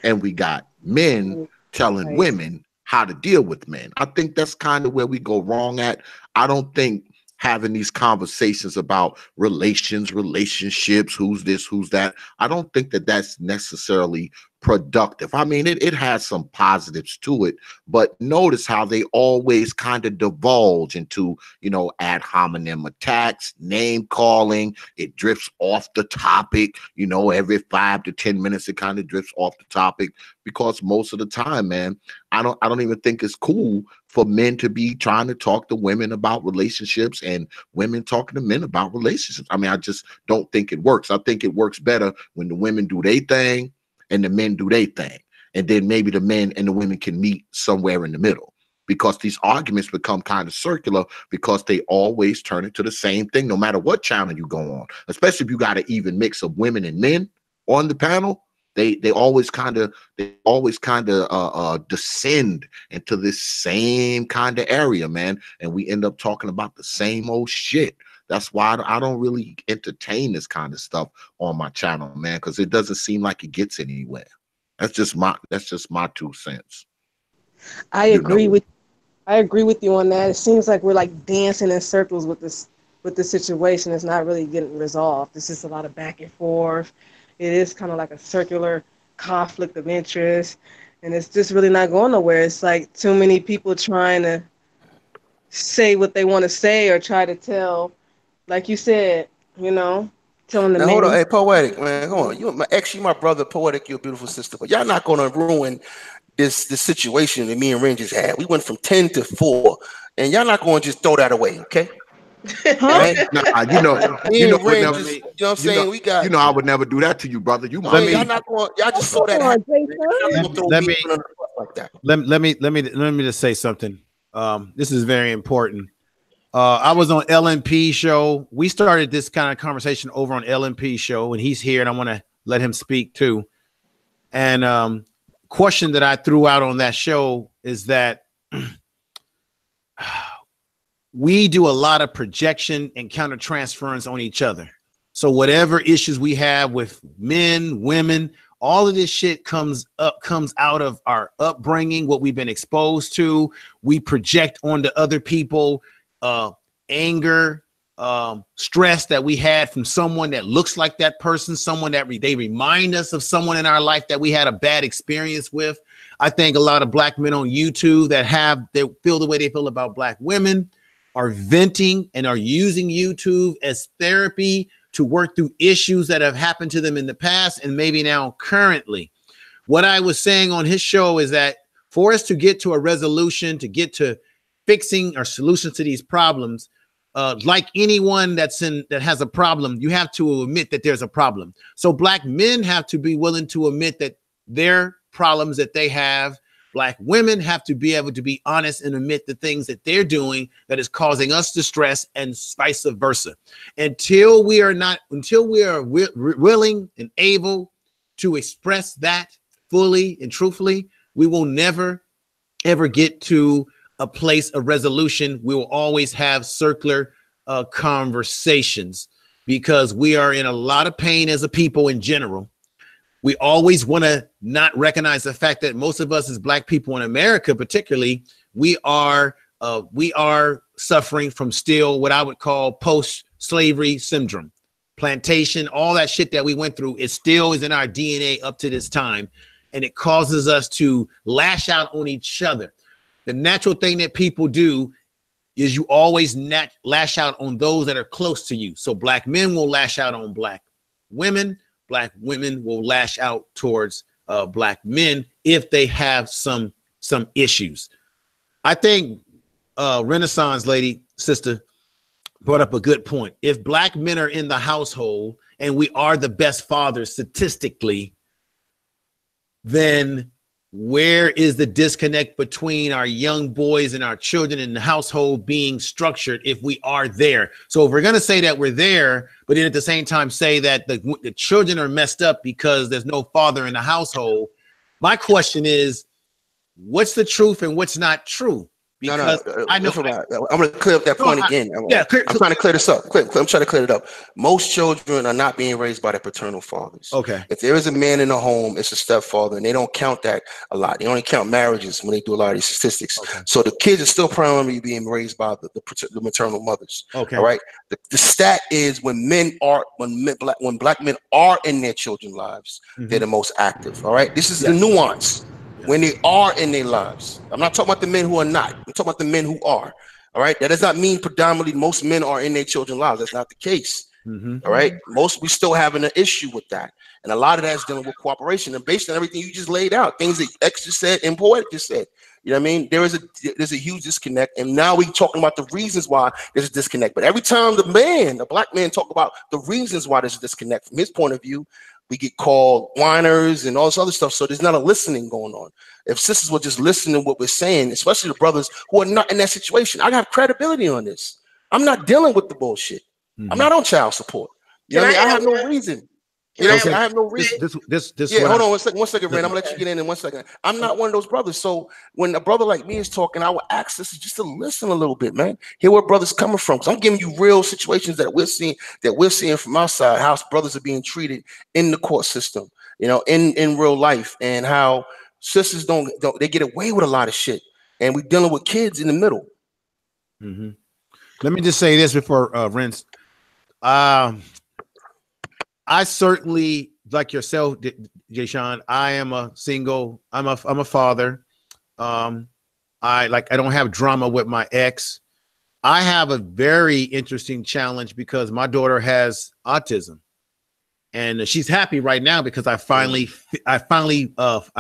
And we got men telling women how to deal with men. I think that's kind of where we go wrong at. I don't think having these conversations about relationships, who's this, who's that, I don't think that that's necessarily productive. I mean, it has some positives to it, but notice how they always kind of divulge into, you know, ad hominem attacks, name calling. It drifts off the topic, you know, every 5 to 10 minutes, it kind of drifts off the topic, because most of the time, man, I don't even think it's cool for men to be trying to talk to women about relationships and women talking to men about relationships. I mean, I just don't think it works. I think it works better when the women do their thing and the men do their thing. And then maybe the men and the women can meet somewhere in the middle, because these arguments become kind of circular because they always turn into the same thing, no matter what channel you go on, especially if you got an even mix of women and men on the panel. They always kind of descend into this same kind of area, man. And we end up talking about the same old shit. That's why I don't really entertain this kind of stuff on my channel, man, because it doesn't seem like it gets anywhere. That's just my 2 cents. I agree with you on that. It seems like we're like dancing in circles with this situation. It's not really getting resolved. It's just a lot of back and forth. It is kind of like a circular conflict of interest, and it's just really not going nowhere. It's like too many people trying to say what they want to say or try to tell, like you said, you know, telling the Now man. hold on, hey, Poetic, man, come on. You my brother, Poetic, you're a beautiful sister, but y'all not gonna ruin this situation that me and Ren just had. We went from 10 to 4, and y'all not gonna just throw that away, okay? Right? Nah, you know, me and Ren just, you know what I'm saying? We got, you know, I would never do that to you, brother. You I mean, y'all not going, y'all just throw that hat. Let me just say something. This is very important. I was on LNP show. We started this kind of conversation over on LNP show, and he's here, and I want to let him speak too. And question that I threw out on that show is that we do a lot of projection and counter transference on each other. So whatever issues we have with men, women, all of this shit comes out of our upbringing, what we've been exposed to. We project onto other people anger, stress that we had from someone that looks like that person, someone that they remind us of someone in our life that we had a bad experience with. I think a lot of black men on YouTube that feel the way they feel about black women are venting and are using YouTube as therapy to work through issues that have happened to them in the past and maybe now currently. What I was saying on his show is that for us to get to a resolution, to get to fixing or solutions to these problems, like anyone that has a problem, you have to admit that there's a problem. So black men have to be willing to admit that their problems that they have. Black women have to be able to be honest and admit the things that they're doing that is causing us distress, and vice versa. Until we are willing and able to express that fully and truthfully, we will never, ever get to a place of resolution. We will always have circular conversations because we are in a lot of pain as a people in general. We always want to not recognize the fact that most of us as black people in America, particularly, we are suffering from still what I would call post-slavery syndrome. Plantation, all that shit that we went through, it still is in our DNA up to this time. And it causes us to lash out on each other. The natural thing that people do is you always lash out on those that are close to you. So black men will lash out on black women. Black women will lash out towards black men if they have some issues. I think Renaissance lady, sister, brought up a good point. If black men are in the household and we are the best fathers statistically, then where is the disconnect between our young boys and our children in the household being structured if we are there? So if we're going to say that we're there, but then at the same time say that the children are messed up because there's no father in the household, my question is, what's the truth and what's not true? because I know I'm going to clear up that point again. I'm trying to clear this up. I'm trying to clear it up. Most children are not being raised by their paternal fathers. Okay. If there is a man in the home, it's a stepfather, and they don't count that a lot. They only count marriages when they do a lot of these statistics. Okay. So the kids are still primarily being raised by the maternal mothers. Okay. All right. The stat is when black men are in their children's lives, they're the most active. All right. This is the nuance. When they are in their lives, I'm not talking about the men who are not. I'm talking about the men who are. All right. That does not mean predominantly most men are in their children's lives. That's not the case. All right. We still having an issue with that. And a lot of that is dealing with cooperation. And based on everything you just laid out, things that X just said and Poetic just said, you know what I mean? There's a huge disconnect. And now we're talking about the reasons why there's a disconnect. But every time the black man talk about the reasons why there's a disconnect from his point of view, we get called whiners and all this other stuff. So there's not a listening going on. If sisters were just listening to what we're saying, especially the brothers who are not in that situation, I have credibility on this. I'm not dealing with the bullshit. I'm not on child support. You know what I mean? I have no reason. You know, I have no reason. Hold on 1 second, Ren. I'm gonna let you get in 1 second. I'm not one of those brothers. So when a brother like me is talking, I will ask this just to listen a little bit, man. Hear where brothers coming from. Because I'm giving you real situations that we're seeing from our side, how brothers are being treated in the court system, you know, in real life, and how sisters don't they get away with a lot of shit, and we're dealing with kids in the middle. Let me just say this before Ren's. I certainly, like yourself, Jay Sean, I am a single. I'm a father. I don't have drama with my ex. I have a very interesting challenge because my daughter has autism, and she's happy right now because I've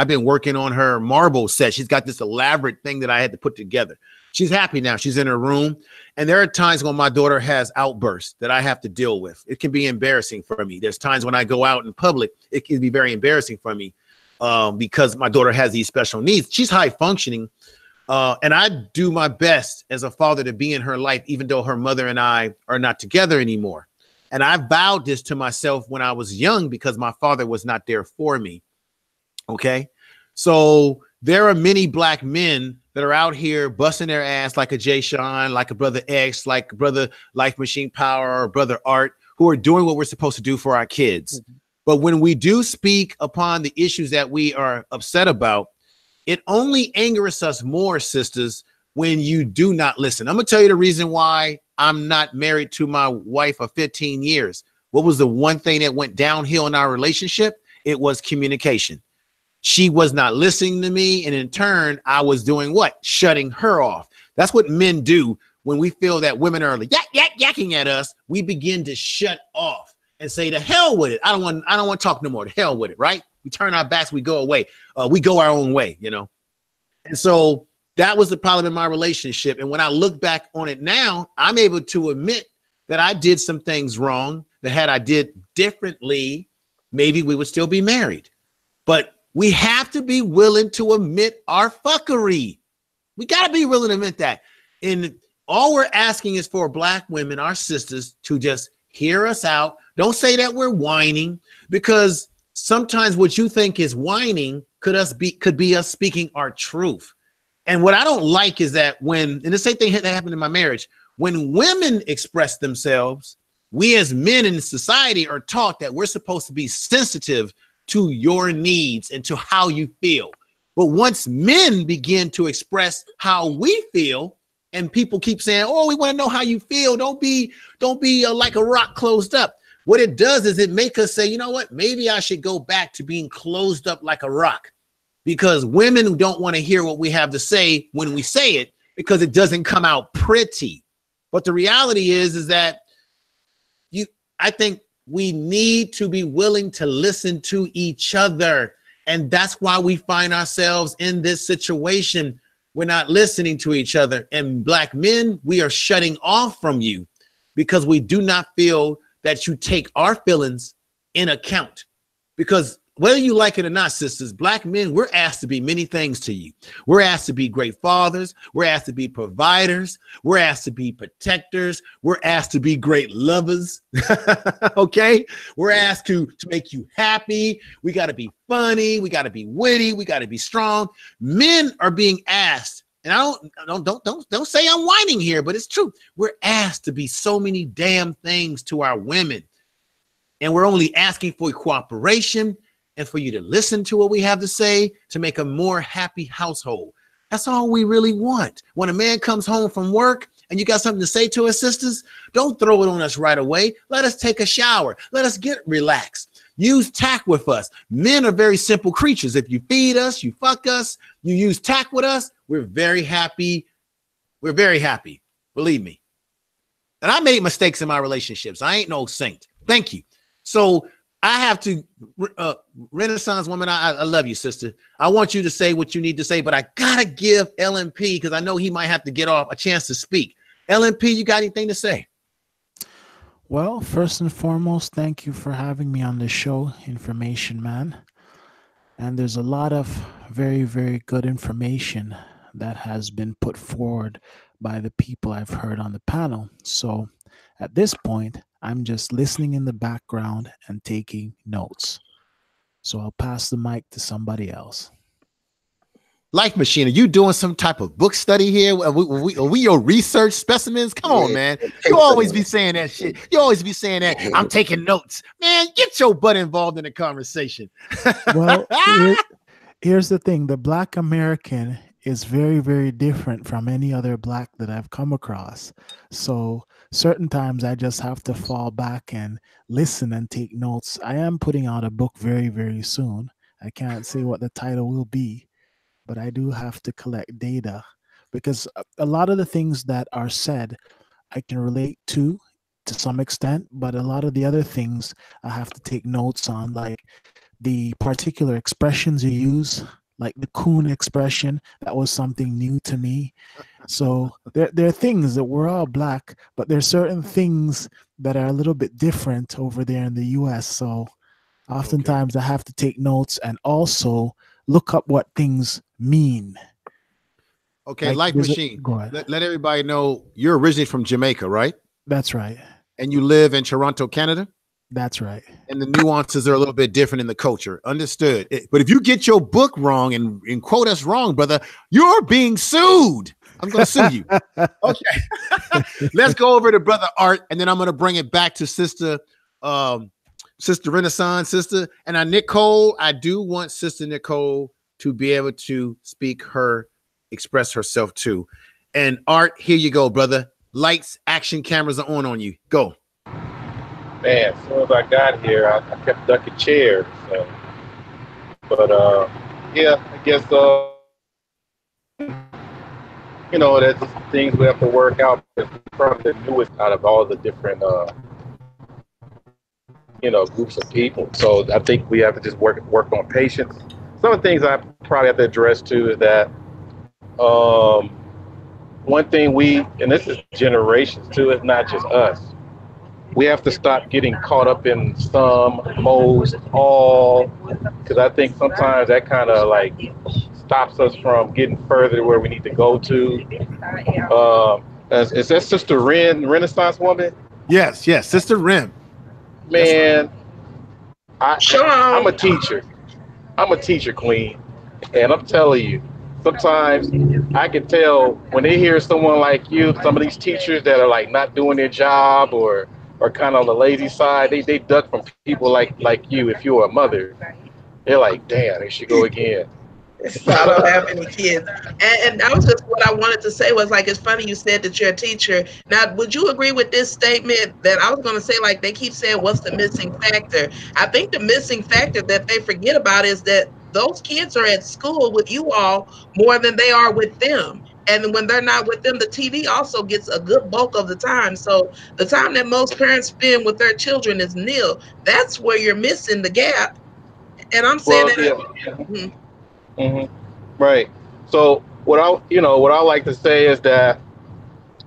been working on her marble set. She's got this elaborate thing that I had to put together. She's happy now. She's in her room. And there are times when my daughter has outbursts that I have to deal with. It can be embarrassing for me. There's times when I go out in public, it can be very embarrassing for me because my daughter has these special needs. She's high functioning. And I do my best as a father to be in her life, even though her mother and I are not together anymore. And I vowed this to myself when I was young because my father was not there for me. Okay. So there are many black men that are out here busting their ass like a Jay Sean, like a brother X, like brother Life Machine Power, or brother Art, who are doing what we're supposed to do for our kids. But when we do speak upon the issues that we are upset about, it only angers us more, sisters, when you do not listen. I'm gonna tell you the reason why I'm not married to my wife of 15 years. What was the one thing that went downhill in our relationship? It was communication. She was not listening to me, and in turn, I was doing what? Shutting her off. That's what men do when we feel that women are like yakking at us. We begin to shut off and say, "The hell with it! I don't want to talk no more. The hell with it!" Right? We turn our backs. We go away. We go our own way, you know. And so that was the problem in my relationship. And when I look back on it now, I'm able to admit that I did some things wrong. That had I did differently, maybe we would still be married. But we have to be willing to admit our fuckery. We got to be willing to admit that. And all we're asking is for black women, our sisters, to just hear us out. Don't say that we're whining, because sometimes what you think is whining could be us speaking our truth. And what I don't like is that and the same thing that happened in my marriage, when women express themselves, we as men in society are taught that we're supposed to be sensitive to your needs and to how you feel. But once men begin to express how we feel, and people keep saying, "Oh, we want to know how you feel. Don't be like a rock closed up." What it does is it makes us say, you know what? Maybe I should go back to being closed up like a rock, because women don't want to hear what we have to say when we say it, because it doesn't come out pretty. But the reality is that I think we need to be willing to listen to each other. And that's why we find ourselves in this situation. We're not listening to each other. And black men, we are shutting off from you because we do not feel that you take our feelings in account. Because whether you like it or not, sisters, black men, we're asked to be many things to you. We're asked to be great fathers. We're asked to be providers. We're asked to be protectors. We're asked to be great lovers. Okay? We're asked to make you happy. We got to be funny. We got to be witty. We got to be strong. Men are being asked and don't say I'm whining here, but it's true. We're asked to be so many damn things to our women, and we're only asking for cooperation and for you to listen to what we have to say to make a more happy household. That's all we really want. When a man comes home from work and you got something to say to us, sisters, don't throw it on us right away. Let us take a shower. Let us get relaxed. Use tact with us. Men are very simple creatures. If you feed us, you fuck us, you use tact with us, we're very happy. We're very happy. Believe me. And I made mistakes in my relationships. I ain't no saint. Thank you. So I have to, Renaissance woman, I love you, sister. I want you to say what you need to say, but I gotta give LMP, because I know he might have to get off, a chance to speak. LMP, you got anything to say? Well, first and foremost, thank you for having me on the show, Information Man. And there's a lot of very, very good information that has been put forward by the people I've heard on the panel. So at this point, I'm just listening in the background and taking notes. So I'll pass the mic to somebody else. Life Machine, are you doing some type of book study here? Are we your research specimens? Come on, man. You always be saying that shit. You always be saying that. I'm taking notes. Man, get your butt involved in the conversation. Well, here's the thing. The Black American is very, very different from any other Black that I've come across. So certain times I just have to fall back and listen and take notes. I am putting out a book very, very soon. I can't say what the title will be, but I do have to collect data, because a lot of the things that are said I can relate to some extent, but a lot of the other things I have to take notes on, like the particular expressions you use, like the coon expression. That was something new to me. So there are things that we're all Black, but there's certain things that are a little bit different over there in the US. So oftentimes I have to take notes and also look up what things mean. Okay, like Life Machine, let everybody know you're originally from Jamaica, right? That's right. And you live in Toronto, Canada? That's right. And the nuances are a little bit different in the culture. Understood. But if you get your book wrong and quote us wrong, brother, you're being sued. I'm going to sue you. Okay. Let's go over to Brother Art, and then I'm going to bring it back to Sister Renaissance, Sister. And Nicole, I do want Sister Nicole to be able to express herself too. And Art, here you go, brother. Lights, action, cameras are on you. Go. Man, as soon as I got here, I kept ducking chairs. So. But yeah, I guess you know, there's just things we have to work out. It's probably the newest out of all the different you know, groups of people. So I think we have to just work on patience. Some of the things I probably have to address too is that one thing and this is generations too, it's not just us. We have to stop getting caught up in some, most, all, because I think sometimes that kind of like stops us from getting further to where we need to go to. Is that Sister Renaissance woman? Yes, Sister Ren. Man, I'm a teacher. I'm a teacher, Queen, and I'm telling you, sometimes I can tell when they hear someone like you, some of these teachers that are like not doing their job or kind of on the lazy side, they duck from people like you. If you're a mother, they're like, damn, they should go again. So I don't have any kids. And that was just what I wanted to say was like, it's funny you said that you're a teacher. Now, would you agree with this statement that I was going to say, like, they keep saying, what's the missing factor? I think the missing factor that they forget about is that those kids are at school with you all more than they are with them. And when they're not with them, the TV also gets a good bulk of the time. So the time that most parents spend with their children is nil. That's where you're missing the gap. And I'm saying Right. So what I like to say is that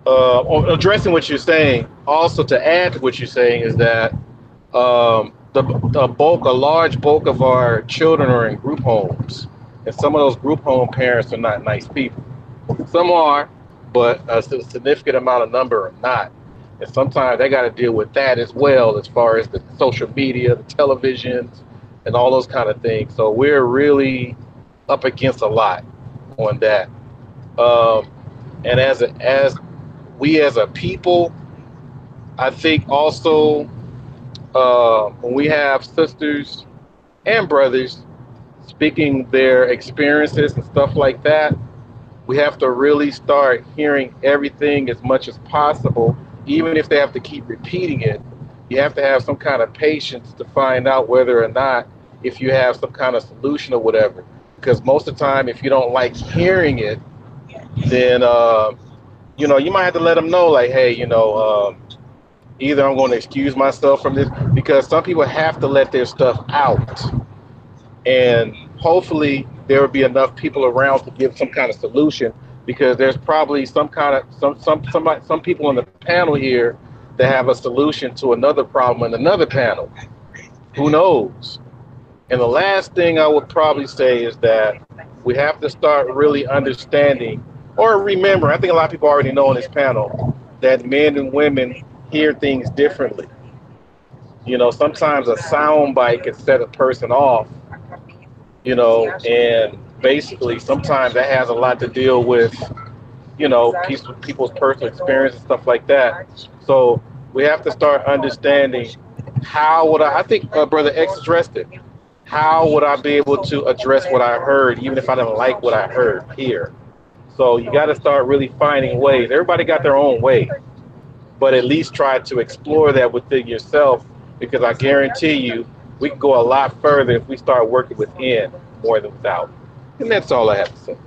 addressing what you're saying, also to add to what you're saying is that a large bulk of our children are in group homes, and some of those group home parents are not nice people. Some are, but a significant amount of number are not. And sometimes they got to deal with that as well, as far as the social media, the televisions, and all those kind of things. So we're really up against a lot on that. Um, and as we as a people, I think also when we have sisters and brothers speaking their experiences and stuff like that, we have to really start hearing everything as much as possible, even if they have to keep repeating it. You have to have some kind of patience to find out whether or not if you have some kind of solution or whatever. Because most of the time, if you don't like hearing it, then you might have to let them know, like, hey, either I'm going to excuse myself from this, because some people have to let their stuff out, and hopefully there will be enough people around to give some kind of solution, because there's probably some people on the panel here that have a solution to another problem in another panel. Who knows? And the last thing I would probably say is that we have to start really understanding or remember, I think a lot of people already know on this panel, that men and women hear things differently. Sometimes a sound bite can set a person off, and basically sometimes that has a lot to deal with, people's personal experience and stuff like that. So we have to start understanding how would I think Brother X addressed it. How would I be able to address what I heard, even if I didn't like what I heard here? So you got to start really finding ways. Everybody got their own way, but at least try to explore that within yourself, because I guarantee you we can go a lot further if we start working within more than without. And that's all I have to say.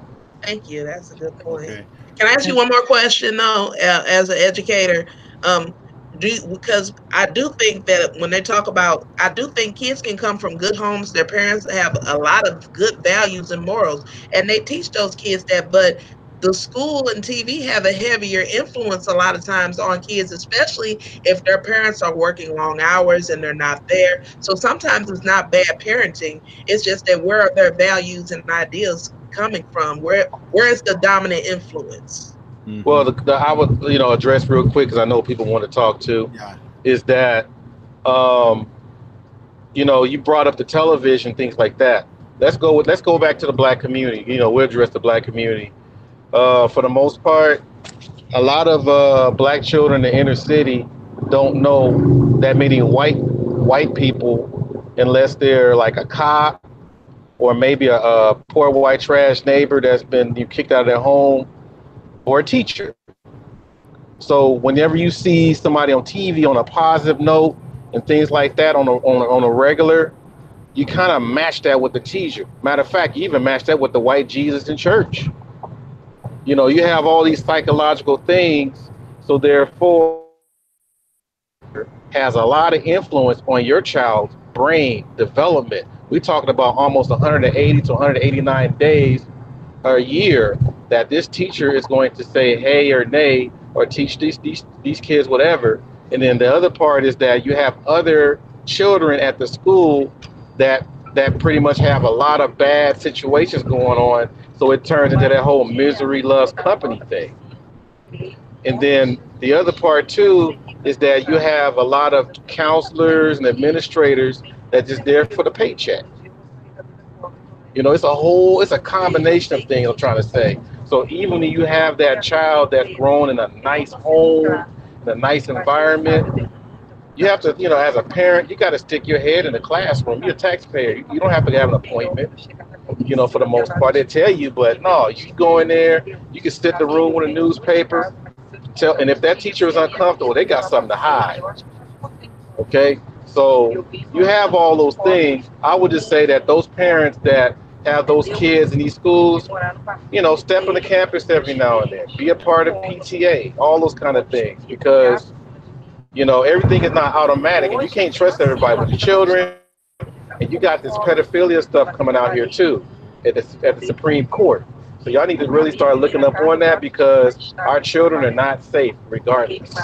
Thank you. That's a good point. Okay. Can I ask you one more question though, as an educator? Um, because I do think that when they talk about, I do think kids can come from good homes. Their parents have a lot of good values and morals, and they teach those kids that. But the school and TV have a heavier influence a lot of times on kids, especially if their parents are working long hours and they're not there. So sometimes it's not bad parenting. It's just that where are their values and ideas coming from? Where is the dominant influence? Well, I would address real quick, because I know people want to talk too. Yeah. Is that you brought up the television, things like that. Let's go back to the black community. We'll address the black community. For the most part, a lot of black children in the inner city don't know that many white people, unless they're like a cop or maybe a poor white trash neighbor that's been kicked out of their home, or a teacher. So whenever you see somebody on TV on a positive note and things like that on a regular, you kind of match that with the teacher. Matter of fact, you even match that with the white Jesus in church. You have all these psychological things, so therefore has a lot of influence on your child's brain development. We're talking about almost 180 to 189 days a year that this teacher is going to say hey or nay, or teach these kids whatever. And then the other part is that you have other children at the school that pretty much have a lot of bad situations going on. So it turns into that whole misery loves company thing. And then the other part too is that you have a lot of counselors and administrators that just there for the paycheck. It's a combination of things I'm trying to say. So even when you have that child that's grown in a nice home, in a nice environment, you have to, as a parent, you got to stick your head in the classroom. You're a taxpayer. You don't have to have an appointment, for the most part. They tell you, but no, you go in there, you can sit in the room with a newspaper, and if that teacher is uncomfortable, they got something to hide. Okay? So you have all those things. I would just say that those parents that have those kids in these schools, step on the campus every now and then, be a part of PTA, all those kind of things, because everything is not automatic, and you can't trust everybody with your children. And you got this pedophilia stuff coming out here too at the Supreme Court. So y'all need to really start looking up on that, because our children are not safe regardless.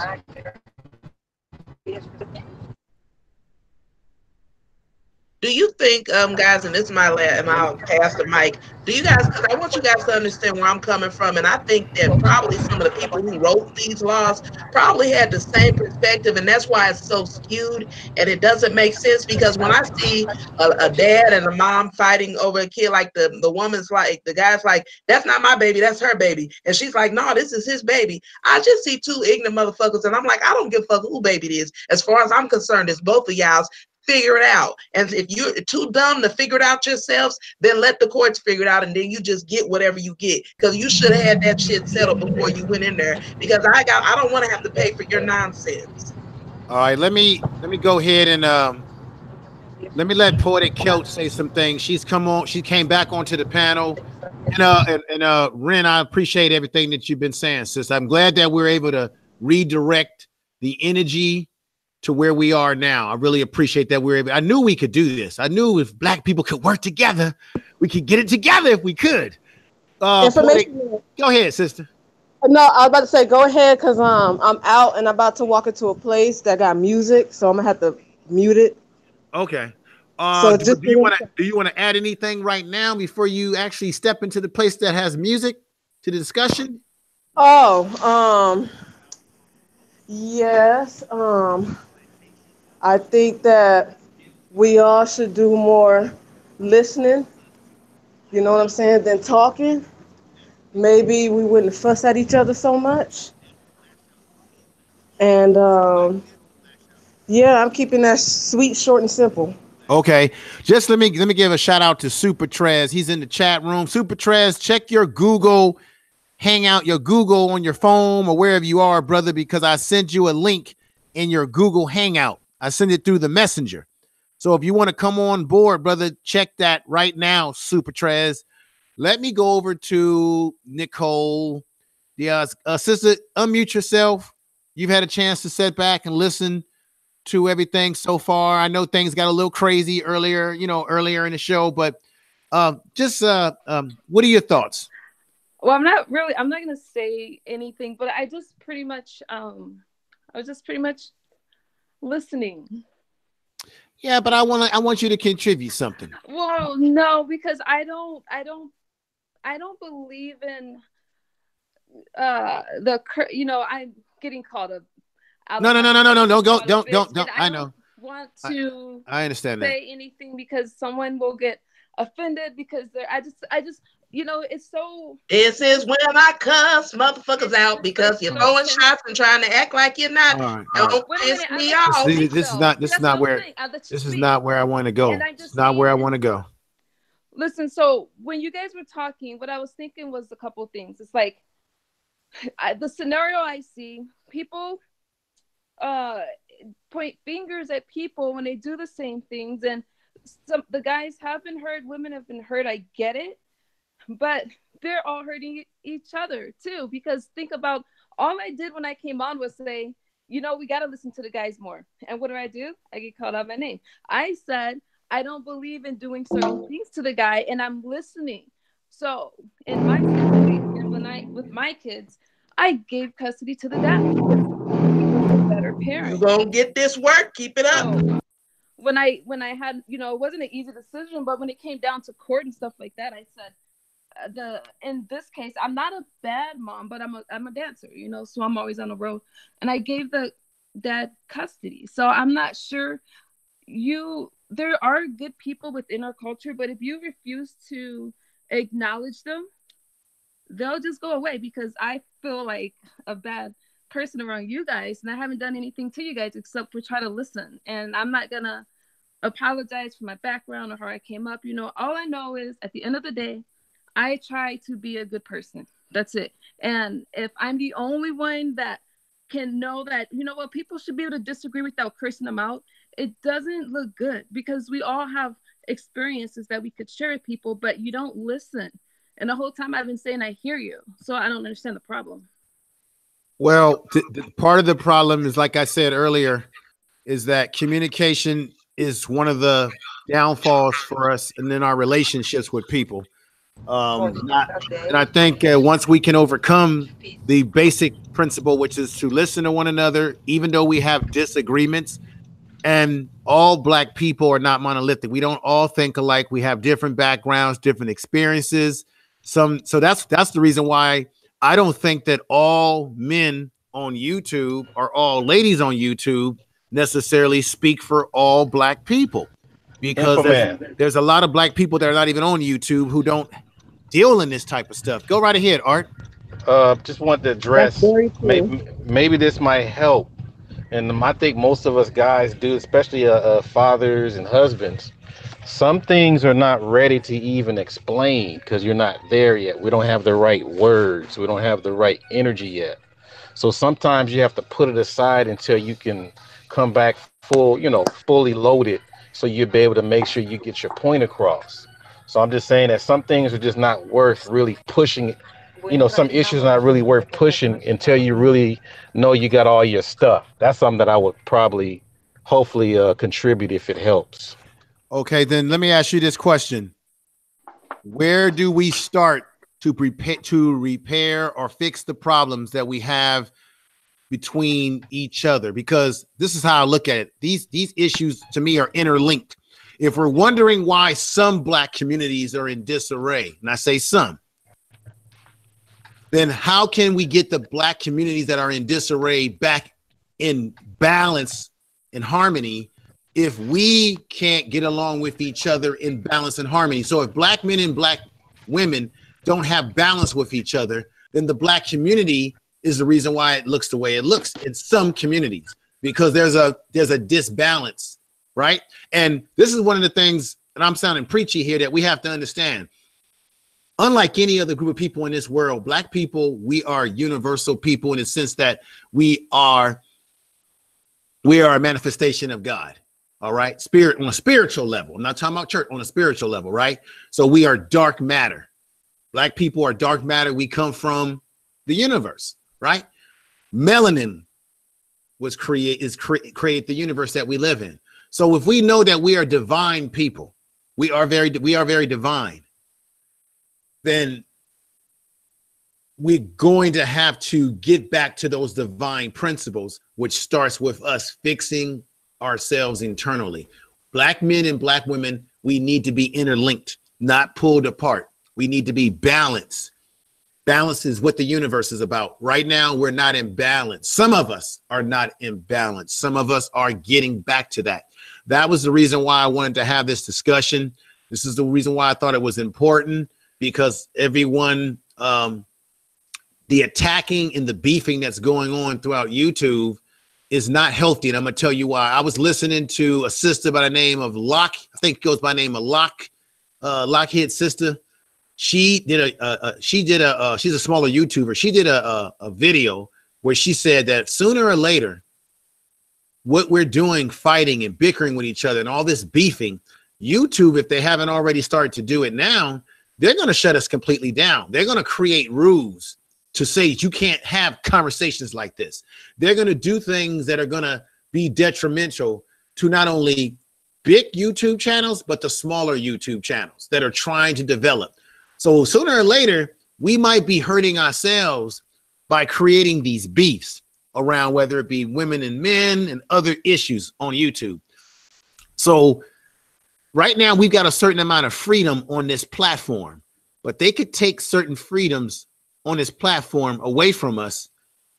Do you think, guys, and this is my last, and I'll pass the mic. Do you guys? Because I want you guys to understand where I'm coming from, and I think that probably some of the people who wrote these laws probably had the same perspective, and that's why it's so skewed and it doesn't make sense. Because when I see a dad and a mom fighting over a kid, like the woman's like, the guy's like, that's not my baby, that's her baby, and she's like, no, this is his baby. I just see two ignorant motherfuckers, and I'm like, I don't give a fuck who baby it is. As far as I'm concerned, it's both of y'all's. Figure it out. And if you're too dumb to figure it out yourselves, then let the courts figure it out, and then you just get whatever you get. Because you should have had that shit settled before you went in there. Because I don't want to have to pay for your nonsense. All right, let me go ahead and let me let Poetic Kelch say some things. She came back onto the panel. And Ren, I appreciate everything that you've been saying, sis. I'm glad that we're able to redirect the energy to where we are now. I really appreciate that we're able. I knew we could do this. I knew if Black people could work together, we could get it together if we could. Go ahead, sister. No, I was about to say go ahead because I'm out and I'm about to walk into a place that got music, so I'm gonna have to mute it. Okay. So do you want to add anything right now before you actually step into the place that has music to the discussion? Oh, yes. I think that we all should do more listening, you know what I'm saying, than talking. Maybe we wouldn't fuss at each other so much. And yeah, I'm keeping that sweet, short, and simple. Okay, just let me give a shout out to Super Trez. He's in the chat room. Super Trez, check your Google Hangout, your Google on your phone or wherever you are, brother, because I sent you a link in your Google Hangout. I send it through the messenger. So if you want to come on board, brother, check that right now, Super Trez. Let me go over to Nicole. The sister, unmute yourself. You've had a chance to sit back and listen to everything so far. I know things got a little crazy earlier in the show, but what are your thoughts? Well, I'm not going to say anything, but I was just pretty much listening. Yeah, but I want you to contribute something. Well, no, because I don't believe in I'm getting called a No, don't. I know. Want to I understand say that. anything because someone will get offended because I just it's so. This is when I cuss motherfuckers out because you're throwing shots and trying to act like you're not. Don't piss me off. This is not where I want to go. It's not where I want to go. Listen, so when you guys were talking, what I was thinking was a couple things. It's like the scenario I see, people point fingers at people when they do the same things, and the guys have been hurt, women have been hurt. I get it, but they're all hurting each other too. Because think about, all I did when I came on was say, we got to listen to the guys more. And what do? I get called out my name. I said I don't believe in doing certain things to the guy, and I'm listening. So in my situation, with my kids, I gave custody to the dad. He was a better parent. You're gonna get this work. Keep it up. So when I had, it wasn't an easy decision, but when it came down to court and stuff like that, I said, in this case, I'm not a bad mom, but I'm a dancer, so I'm always on the road, and I gave the dad custody. So I'm not sure there are good people within our culture, but if you refuse to acknowledge them, they'll just go away, because I feel like a bad person around you guys, and I haven't done anything to you guys except for try to listen. And I'm not gonna apologize for my background or how I came up. All I know is at the end of the day, I try to be a good person. That's it. And if I'm the only one that can know that, people should be able to disagree without cursing them out, it doesn't look good, because we all have experiences that we could share with people, but you don't listen. And the whole time I've been saying I hear you, so I don't understand the problem. Well, part of the problem is, like I said earlier, is that communication is one of the downfalls for us and in our relationships with people. And I think once we can overcome the basic principle, which is to listen to one another, even though we have disagreements, And all black people are not monolithic. We don't all think alike. We have different backgrounds, different experiences. So that's the reason why I don't think that all men on YouTube or all ladies on YouTube necessarily speak for all black people, because there's a lot of black people that are not even on YouTube who don't deal in this type of stuff. Go right ahead, Art. Just wanted to That's address, very true. maybe this might help. And I think most of us guys do, especially fathers and husbands. Some things are not ready to even explain because you're not there yet. We don't have the right words. We don't have the right energy yet. So sometimes you have to put it aside until you can come back full, fully loaded, so you'll be able to make sure you get your point across. So I'm just saying that some things are just not worth really pushing. Some issues are not really worth pushing until you really know you got all your stuff. That's something that I would probably, hopefully, contribute if it helps. Okay, then let me ask you this question. Where do we start to repair or fix the problems that we have between each other? Because this is how I look at it. These issues to me are interlinked. If we're wondering why some black communities are in disarray, and I say some, then how can we get the black communities that are in disarray back in balance and harmony if we can't get along with each other in balance and harmony? So if black men and black women don't have balance with each other, then the black community is the reason why it looks the way it looks in some communities, because there's a disbalance, right? And this is one of the things, and I'm sounding preachy here, that we have to understand. Unlike any other group of people in this world, black people, we are universal people in the sense that we are a manifestation of God. All right. Spirit on a spiritual level. I'm not talking about church, on a spiritual level, right? So we are dark matter. Black people are dark matter. We come from the universe, right? Melanin was create the universe that we live in. So if we know that we are divine people, we are very divine, then we're going to have to get back to those divine principles, which starts with us fixing ourselves internally. Black men and black women, we need to be interlinked, not pulled apart. We need to be balanced. Balance is what the universe is about. Right now, we're not in balance. Some of us are not in balance. Some of us are getting back to that. That was the reason why I wanted to have this discussion. This is the reason why I thought it was important, because everyone, the attacking and the beefing that's going on throughout YouTube is not healthy. And I'm going to tell you why. I was listening to a sister by the name of Locke. I think it goes by the name of Locke, Lockhead sister. She's a smaller YouTuber. She did a video where she said that sooner or later, what we're doing, fighting and bickering with each other and all this beefing, YouTube, if they haven't already started to do it now, they're going to shut us completely down. They're going to create rules to say you can't have conversations like this. They're going to do things that are going to be detrimental to not only big YouTube channels, but the smaller YouTube channels that are trying to develop. So sooner or later, we might be hurting ourselves by creating these beefs around whether it be women and men and other issues on YouTube. So right now, we've got a certain amount of freedom on this platform, but they could take certain freedoms on this platform away from us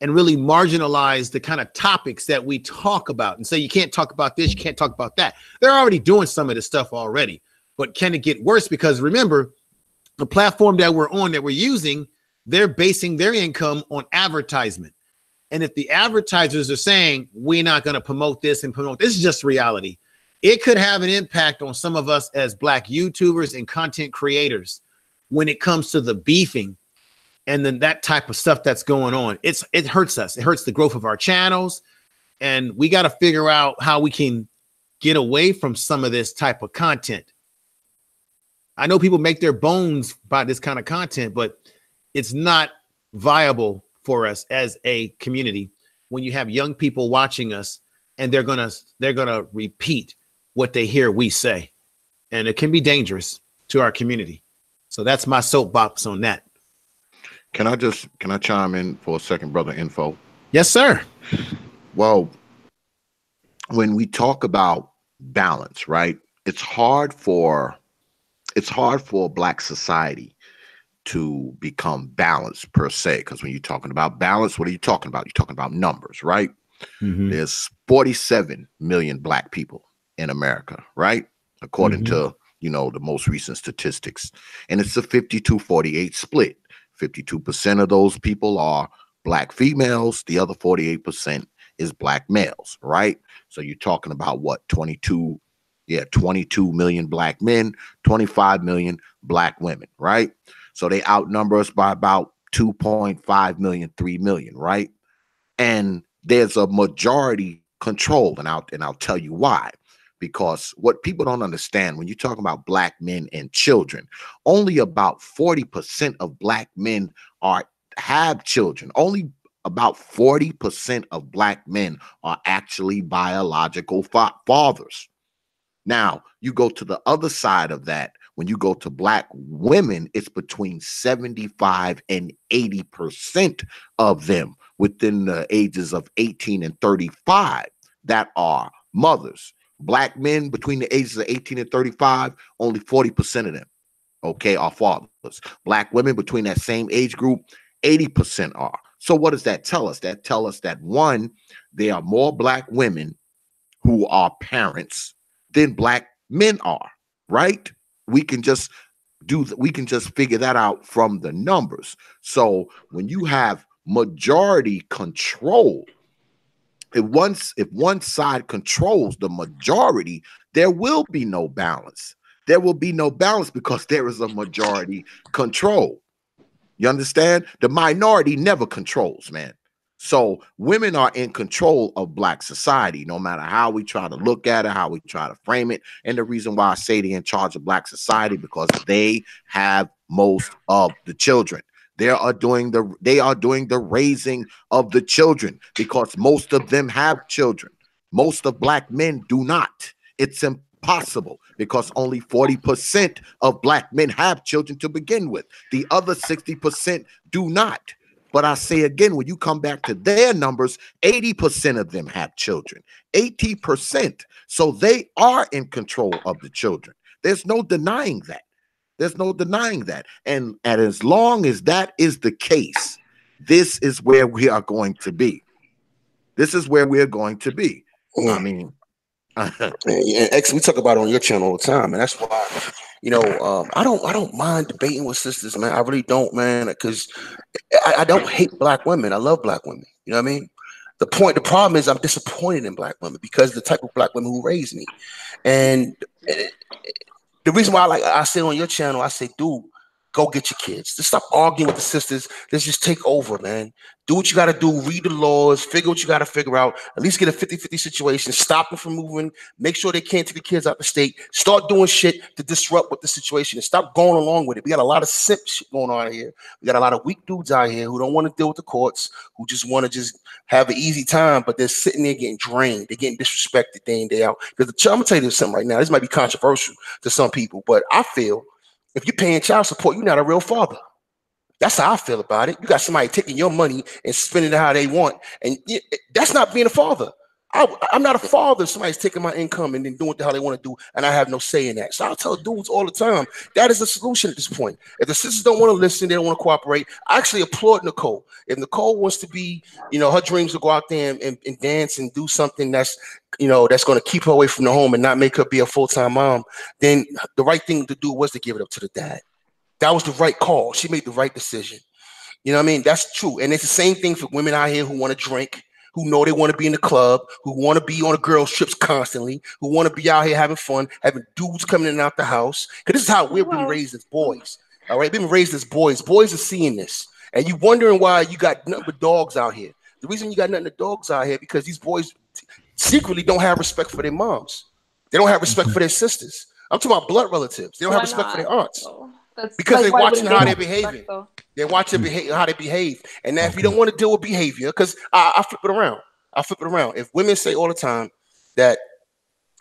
and really marginalize the kind of topics that we talk about and say, you can't talk about this, you can't talk about that. They're already doing some of this stuff already, but can it get worse? Because remember, the platform that we're on, that we're using, they're basing their income on advertisement. And if the advertisers are saying, we're not going to promote this and promote this, is just reality. It could have an impact on some of us as black YouTubers and content creators when it comes to the beefing and then that type of stuff that's going on. It hurts us. It hurts the growth of our channels. And we got to figure out how we can get away from some of this type of content. I know people make their bones by this kind of content, but it's not viable for us as a community when you have young people watching us and they're gonna repeat what they hear we say. And it can be dangerous to our community. So that's my soapbox on that. Can I chime in for a second, brother Info? Yes, sir. Well, when we talk about balance, right? It's hard for Black society to become balanced per se, because when you're talking about balance, what are you talking about? You're talking about numbers, right? There's 47 million Black people in America, right? According to, the most recent statistics. And it's a 52-48 split. 52% of those people are Black females. The other 48% is Black males, right? So you're talking about what? 22 million Black men, 25 million Black women, right? So they outnumber us by about 2.5 million, 3 million, right? And there's a majority control, and I'll tell you why. Because what people don't understand, when you talk about Black men and children, only about 40% of Black men have children. Only about 40% of Black men are actually biological fathers. Now, you go to the other side of that. When you go to Black women, it's between 75 and 80% of them within the ages of 18 and 35 that are mothers. Black men between the ages of 18 and 35, only 40% of them, okay, are fathers. Black women between that same age group, 80% are. So what does that tell us? That tells us that, one, there are more Black women who are parents than Black men are, right? We can just figure that out from the numbers. So when you have majority control, if one side controls the majority, there will be no balance. There will be no balance because there is a majority control. You understand? The minority never controls, man. So women are in control of Black society, no matter how we try to look at it, how we try to frame it. And the reason why I say they're in charge of Black society, because they have most of the children. They are doing the raising of the children, because most of them have children. Most of Black men do not. It's impossible, because only 40% of Black men have children to begin with. The other 60% do not. But I say again, when you come back to their numbers, 80% of them have children. 80%. So they are in control of the children. There's no denying that. There's no denying that. And as long as that is the case, this is where we are going to be. This is where we're going to be. I mean, and X, we talk about it on your channel all the time, and that's why, I don't mind debating with sisters, man. I really don't, man, because I don't hate Black women. I love Black women. You know what I mean? The problem is I'm disappointed in Black women because of the type of Black women who raised me, and the reason why I say on your channel, I say, dude, go get your kids. Just stop arguing with the sisters. Let's just take over, man. Do what you got to do. Read the laws. Figure what you got to figure out. At least get a 50-50 situation. Stop them from moving. Make sure they can't take the kids out the state. Start doing shit to disrupt with the situation and stop going along with it. We got a lot of simp shit going on here. We got a lot of weak dudes out here who don't want to deal with the courts, who just want to just have an easy time, but they're sitting there getting drained. They're getting disrespected day in, day out. Because I'm going to tell you something right now. This might be controversial to some people, but I feel if you're paying child support, you're not a real father. That's how I feel about it. You got somebody taking your money and spending it how they want, and that's not being a father. I'm not a father if somebody's taking my income and then doing what the hell they want to do, and I have no say in that. So I'll tell dudes all the time, that is a solution at this point. If the sisters don't want to listen, they don't want to cooperate, I actually applaud Nicole. If Nicole wants to be, her dreams will go out there and dance and do something that's, that's going to keep her away from the home and not make her be a full-time mom, then the right thing to do was to give it up to the dad. That was the right call. She made the right decision. You know what I mean? That's true. And it's the same thing for women out here who want to drink, who know they want to be in the club, who want to be on the girls' trips constantly, who want to be out here having fun, having dudes coming in and out the house. Because this is how we've been raised as boys. All right? We've been raised as boys. Boys are seeing this. And you wondering why you got nothing but dogs out here. The reason you got nothing but dogs out here because these boys secretly don't have respect for their moms. They don't have respect for their sisters. I'm talking about blood relatives. They don't have respect for their aunts. Because they're watching how they're behaving. They're watching how they behave. And now if you don't want to deal with behavior, because I flip it around. If women say all the time that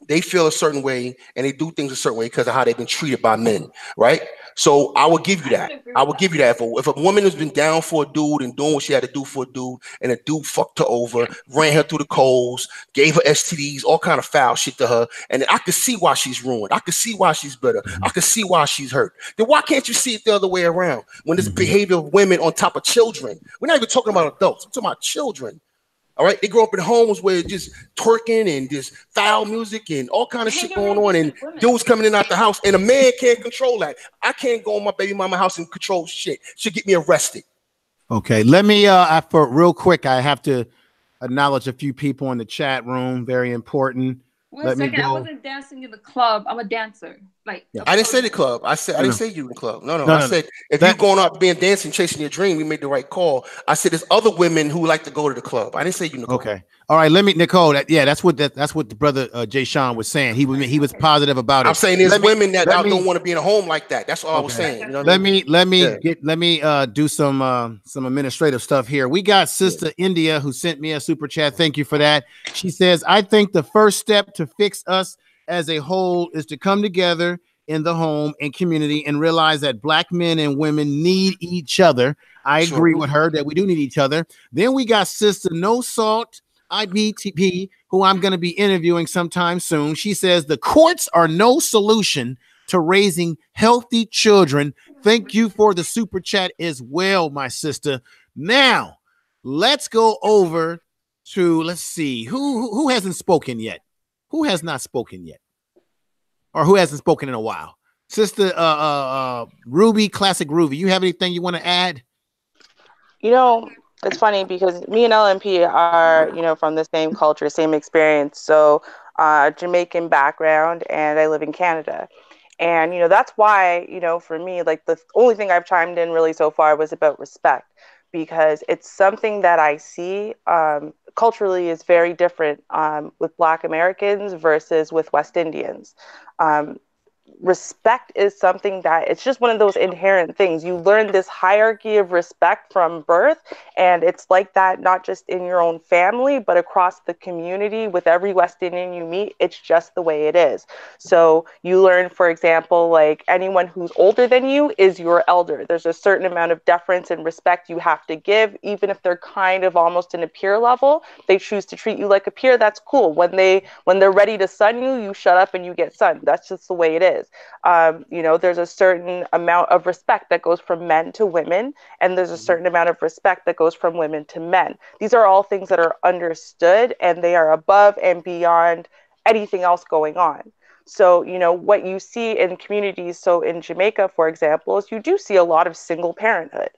they feel a certain way and they do things a certain way because of how they've been treated by men, right? So I will give you that. I will give you that. If a woman has been down for a dude and doing what she had to do for a dude, and a dude fucked her over, ran her through the coals, gave her STDs, all kind of foul shit to her, and I could see why she's ruined. I could see why she's bitter. I could see why she's hurt. Then why can't you see it the other way around? When this behavior of women on top of children, we're not even talking about adults. I'm talking about children. All right, they grow up in homes where just twerking and just foul music and all kind of shit going on, and dudes coming in out the house, and a man can't control that. I can't go in my baby mama house and control shit. She'll get me arrested. Okay, let me for real quick, I have to acknowledge a few people in the chat room. Very important. Let me go. I wasn't dancing in the club. I'm a dancer. Like I didn't say the club. I didn't say you in the club. No. I said if you're going out being dancing, chasing your dream, you made the right call. I said there's other women who like to go to the club. I didn't say you in the club. Okay. All right. Let me, Nicole. That's what the brother Jay Sean was saying. He was positive about it. I'm saying there's women that don't want to be in a home like that. That's all I was saying. You know let me do some administrative stuff here. We got Sister India who sent me a super chat. Thank you for that. She says, I think the first step to fix us as a whole is to come together in the home and community and realize that Black men and women need each other. I agree with her that we do need each other. Then we got Sister No Salt IBTP, who I'm going to be interviewing sometime soon. She says the courts are no solution to raising healthy children. Thank you for the super chat as well, my sister. Now, let's go over to, let's see, who hasn't spoken yet? Who has not spoken yet? Or who hasn't spoken in a while? Sister Ruby, Classic Ruby, you have anything you want to add? You know, it's funny because me and LMP are, from the same culture, same experience. So Jamaican background, and I live in Canada. And, that's why, for me, like the only thing I've chimed in really so far was about respect, because it's something that I see culturally is very different with Black Americans versus with West Indians. Respect is something that it's just one of those inherent things. You learn this hierarchy of respect from birth, and it's like that not just in your own family, but across the community with every West Indian you meet. It's just the way it is. So you learn, for example, like anyone who's older than you is your elder. There's a certain amount of deference and respect you have to give, even if they're kind of almost in a peer level. They choose to treat you like a peer. That's cool. When they're ready to sun you, you shut up and you get sunned. That's just the way it is. There's a certain amount of respect that goes from men to women, and there's a certain amount of respect that goes from women to men. These are all things that are understood, and they are above and beyond anything else going on. So, what you see in communities, so in Jamaica, for example, is you do see a lot of single parenthood.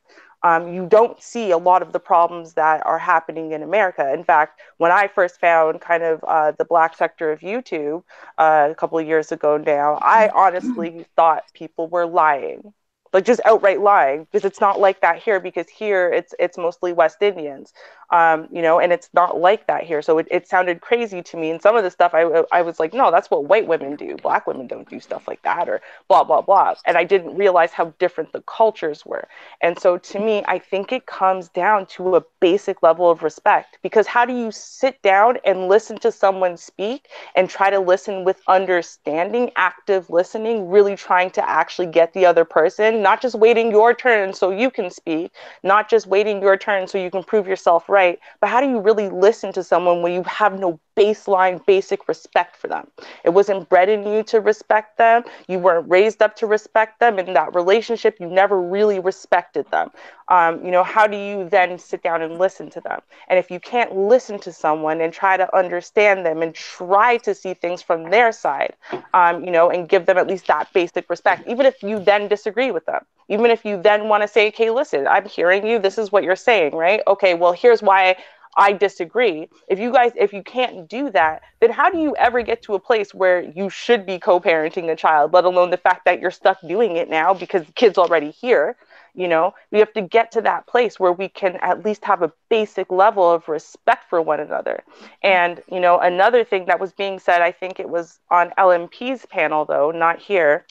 You don't see a lot of the problems that are happening in America. In fact, when I first found kind of the Black sector of YouTube a couple of years ago now, I honestly thought people were lying, like just outright lying, because it's not like that here, because here it's mostly West Indians, and it's not like that here. So it sounded crazy to me. And some of the stuff I was like, no, that's what white women do. Black women don't do stuff like that, or blah, blah, blah. And I didn't realize how different the cultures were. And so to me, I think it comes down to a basic level of respect, because how do you sit down and listen to someone speak and try to listen with understanding, active listening, really trying to actually get the other person, not just waiting your turn so you can speak, not just waiting your turn so you can prove yourself right, but how do you really listen to someone when you have no baseline, basic respect for them? It wasn't bred in you to respect them. You weren't raised up to respect them. In that relationship, you never really respected them. How do you then sit down and listen to them? And if you can't listen to someone and try to understand them and try to see things from their side, and give them at least that basic respect, even if you then disagree with them, even if you then want to say, okay, listen, I'm hearing you. This is what you're saying, right? Okay, well, here's why I disagree. If you can't do that, then how do you ever get to a place where you should be co-parenting a child, let alone the fact that you're stuck doing it now because the kid's already here? We have to get to that place where we can at least have a basic level of respect for one another. And, another thing that was being said, I think it was on LMP's panel, though, not here.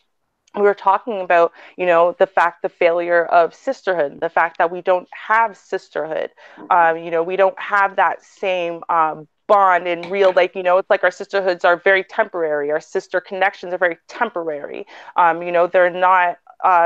We were talking about, the failure of sisterhood, the fact that we don't have sisterhood. We don't have that same bond and real, like, you know, it's like our sisterhoods are very temporary. Our sister connections are very temporary. You know, they're not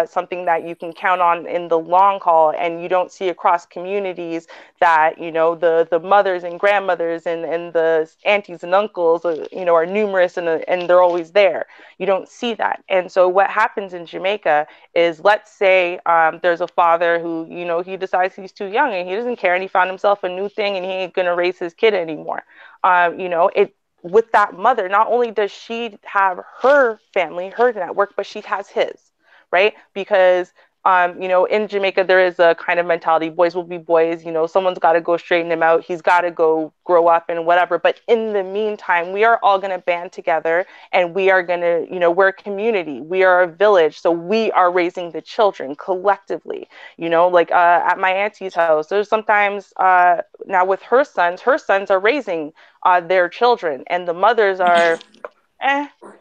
something that you can count on in the long haul, and you don't see across communities that, you know, the mothers and grandmothers and the aunties and uncles, you know, are numerous, and they're always there. You don't see that. And so what happens in Jamaica is, let's say there's a father who, you know, he decides he's too young and he doesn't care, and he found himself a new thing and he ain't gonna raise his kid anymore. You know, with that mother, not only does she have her family, her network, but she has his, right? Because you know, in Jamaica, there is a kind of mentality, boys will be boys, you know, someone's got to go straighten him out. He's got to go grow up and whatever. But in the meantime, we are all going to band together, and we are going to, you know, we're a community, we are a village. So we are raising the children collectively, you know, like at my auntie's house, there's sometimes now with her sons are raising their children, and the mothers are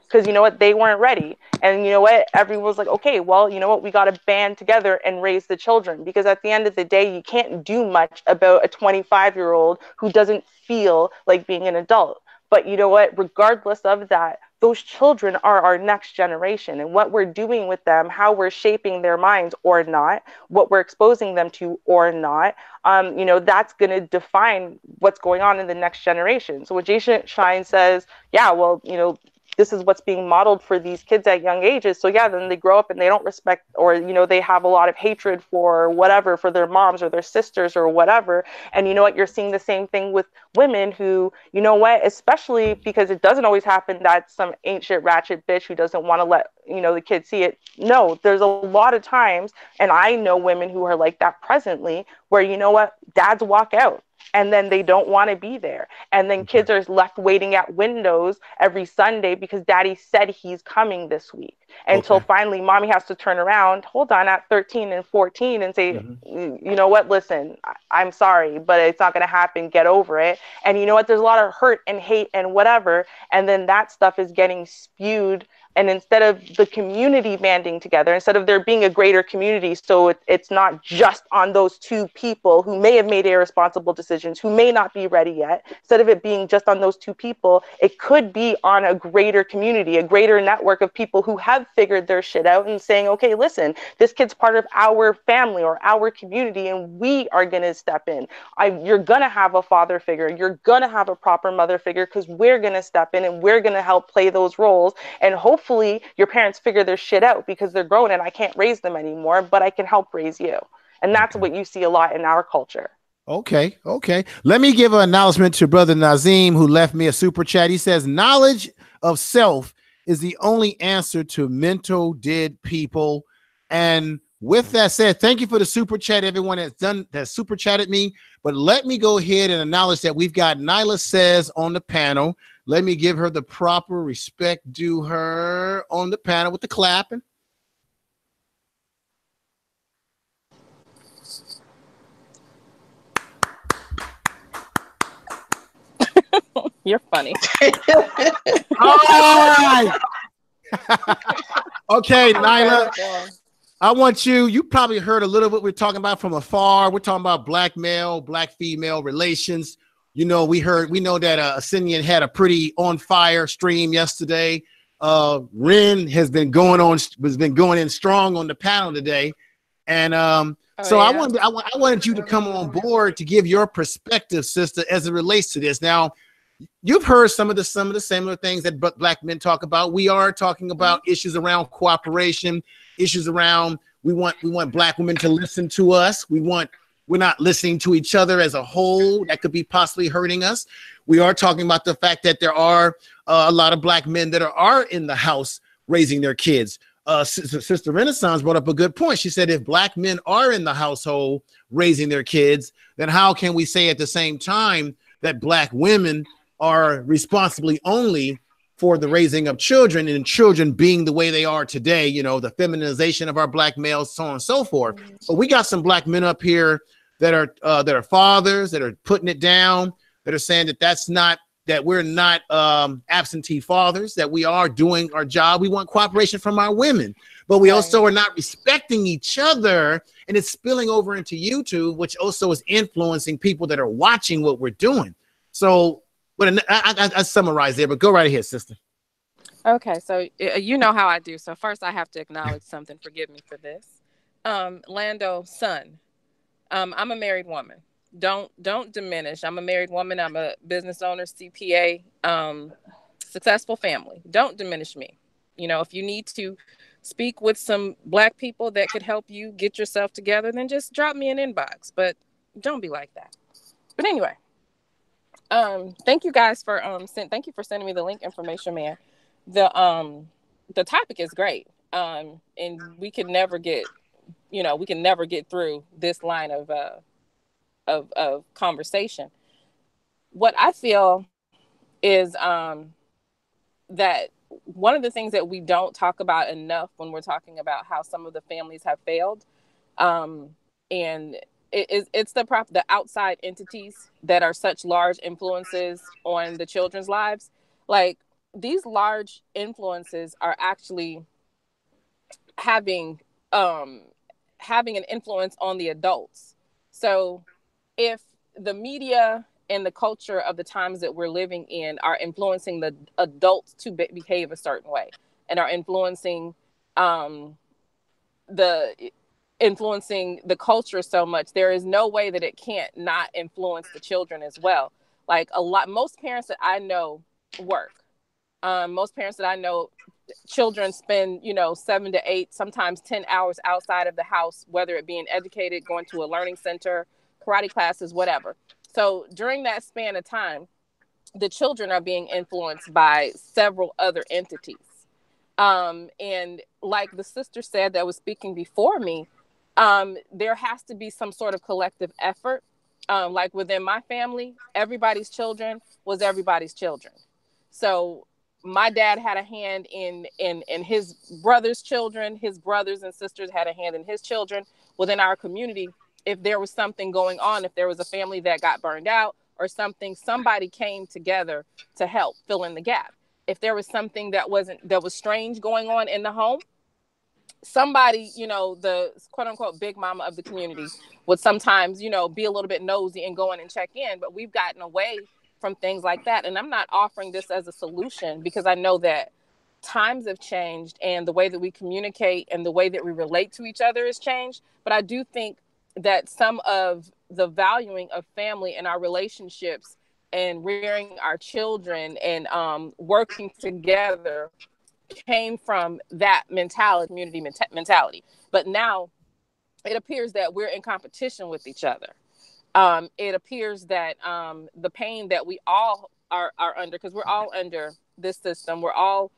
because you know what, they weren't ready. And you know what, everyone was like, okay, well, you know what, we got to band together and raise the children, because at the end of the day, you can't do much about a 25-year-old who doesn't feel like being an adult. But you know what, regardless of that, those children are our next generation, and what we're doing with them, how we're shaping their minds or not, what we're exposing them to or not, you know, that's going to define what's going on in the next generation. So when Jason Shine says, yeah, well, you know, this is what's being modeled for these kids at young ages. So yeah, then they grow up and they don't respect, or, you know, they have a lot of hatred for whatever, for their moms or their sisters or whatever. And you know what, you're seeing the same thing with women who, you know what, especially because it doesn't always happen that some ancient ratchet bitch who doesn't want to let, you know, the kids see it. No, there's a lot of times, and I know women who are like that presently, where, you know what, dads walk out and then they don't want to be there. And then kids are left waiting at windows every Sunday because daddy said he's coming this week. Until finally mommy has to turn around, hold on, at 13 and 14 and say, you know what, listen, I'm sorry, but it's not going to happen. Get over it. And you know what, there's a lot of hurt and hate and whatever. And then that stuff is getting spewed. And instead of the community banding together, instead of there being a greater community, so it's not just on those two people who may have made irresponsible decisions, who may not be ready yet, instead of it being just on those two people, it could be on a greater community, a greater network of people who have figured their shit out and saying, okay, listen, this kid's part of our family or our community, and we are going to step in. You're going to have a father figure. You're going to have a proper mother figure, because we're going to step in and we're going to help play those roles. And hopefully your parents figure their shit out because they're grown and I can't raise them anymore, but I can help raise you. And that's what you see a lot in our culture. Okay. Let me give an acknowledgement to Brother Nazim, who left me a super chat. He says, knowledge of self is the only answer to mental dead people. And with that said, thank you for the super chat, everyone that super chatted me. But let me go ahead and acknowledge that we've got Nyla Says on the panel. Let me give her the proper respect due her on the panel with the clapping. You're funny. All right. Okay, Nyla, I want you probably heard a little bit we're talking about from afar. We're talking about black male, black female relations. You know, we know that Ascension had a pretty on fire stream yesterday. Ren has been going in strong on the panel today. And I wanted you to come on board to give your perspective, sister, as it relates to this. Now, you've heard some of the similar things that black men talk about. We are talking about issues around cooperation, issues around we want black women to listen to us. We're not listening to each other as a whole. That could be possibly hurting us. We are talking about the fact that there are a lot of black men that are in the house raising their kids. Sister Renaissance brought up a good point. She said, if black men are in the household raising their kids, then how can we say at the same time that black women are responsibly only for the raising of children, and children being the way they are today, you know, the feminization of our black males, so on and so forth. But we got some black men up here that are fathers, that are putting it down, that are saying that we're not absentee fathers, that we are doing our job. We want cooperation from our women, but we also are not respecting each other, and it's spilling over into YouTube, which also is influencing people that are watching what we're doing. So Well, I summarized there, but go right ahead, sister. Okay, so you know how I do. So first, I have to acknowledge something. Forgive me for this. Lando, son, I'm a married woman. Don't diminish. I'm a married woman. I'm a business owner, CPA, successful family. Don't diminish me. You know, if you need to speak with some Black people that could help you get yourself together, then just drop me an inbox. But don't be like that. But anyway, thank you guys for thank you for sending me the link information, man. The topic is great. And we can never get, we can never get through this line of conversation. What I feel is that one of the things that we don't talk about enough when we're talking about how some of the families have failed, and it's the outside entities that are such large influences on the children's lives. Like, these large influences are actually having having an influence on the adults. So if the media and the culture of the times that we're living in are influencing the adults to behave a certain way, and are the influencing the culture so much, there is no way that it can't not influence the children as well. Like, most parents that I know work. Most parents that I know, children spend 7 to 8, sometimes 10 hours outside of the house, whether it being educated, going to a learning center, karate classes, whatever. So during that span of time, the children are being influenced by several other entities. And like the sister said that was speaking before me, there has to be some sort of collective effort. Like within my family, everybody's children was everybody's children. So my dad had a hand in his brother's children. His brothers and sisters had a hand in his children. Within our community, if there was something going on, if there was a family that got burned out or something, somebody came together to help fill in the gap. If there was something that was strange going on in the home, somebody, the quote unquote big mama of the community would sometimes, be a little bit nosy and go in and check in. But we've gotten away from things like that. And I'm not offering this as a solution, because I know that times have changed and the way that we communicate and the way that we relate to each other has changed. But I do think that some of the valuing of family and our relationships and rearing our children and working together came from that mentality, community mentality. But now it appears that we're in competition with each other. It appears that the pain that we all are under, because we're all under this system, we're all,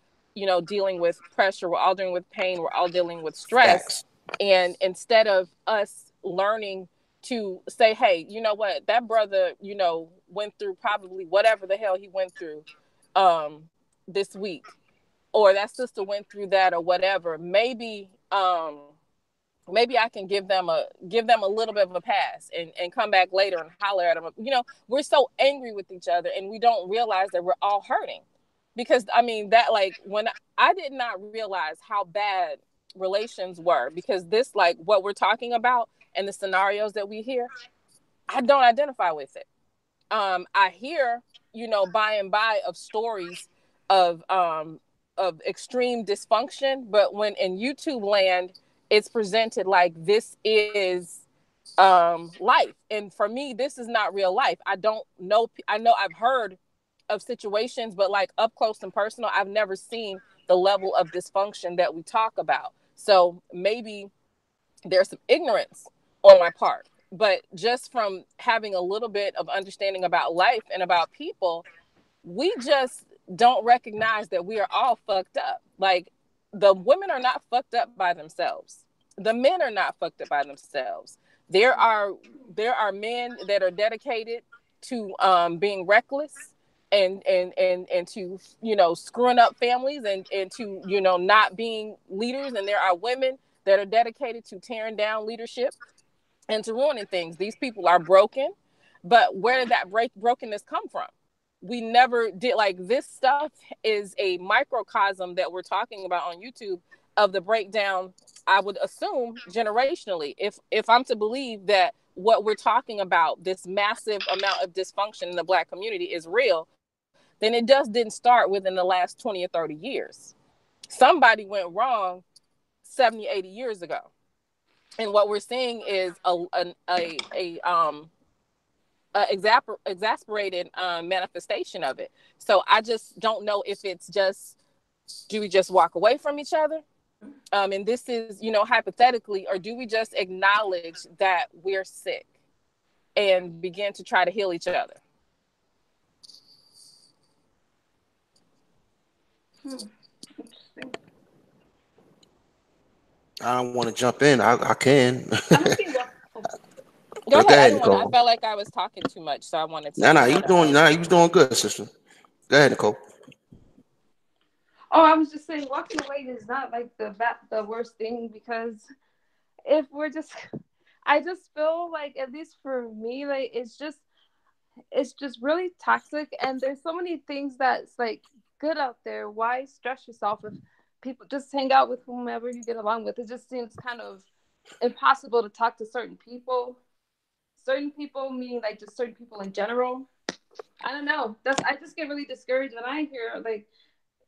dealing with pressure, we're all dealing with pain, we're all dealing with stress. Facts. And instead of us learning to say, hey, you know what, that brother, went through probably whatever the hell he went through this week, or that sister went through that, or whatever, maybe I can give them a little bit of a pass and come back later and holler at them. We're so angry with each other and we don't realize that we're all hurting. Because that, like, when I did not realize how bad relations were, because this, like, what we're talking about and the scenarios that we hear, I don't identify with it. I hear, by and by of stories of extreme dysfunction, but when in YouTube land, it's presented like this is life. And for me, this is not real life. I don't know. I know I've heard of situations, but like up close and personal, I've never seen the level of dysfunction that we talk about. So maybe there's some ignorance on my part, but just from having a little bit of understanding about life and about people, we just don't recognize that we are all fucked up. Like, the women are not fucked up by themselves. The men are not fucked up by themselves. There are men that are dedicated to being reckless and to, screwing up families and to, not being leaders. And there are women that are dedicated to tearing down leadership and to ruining things. These people are broken, but where did that brokenness come from? We never did. Like, this stuff is a microcosm that we're talking about on YouTube of the breakdown, I would assume, generationally. If I'm to believe that what we're talking about, this massive amount of dysfunction in the Black community, is real, then it just didn't start within the last 20 or 30 years. Somebody went wrong 70, 80 years ago. And what we're seeing is exasperated manifestation of it. So I just don't know if it's just, do we just walk away from each other? And this is, hypothetically, or do we just acknowledge that we're sick and begin to try to heal each other? Interesting. I don't want to jump in. I can. Go ahead. I felt like I was talking too much, so I wanted to. You was doing good, sister. Go ahead, Nicole. Oh, I was just saying, walking away is not like the worst thing, because if we're just, I just feel like, at least for me, like it's just really toxic, and there's so many things that's like good out there. Why stress yourself if people just hang out with whomever you get along with? It just seems kind of impossible to talk to certain people. Certain people, meaning like just certain people in general. I don't know. I just get really discouraged when I hear like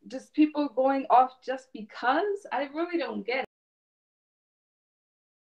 just people going off just because. I really don't get it.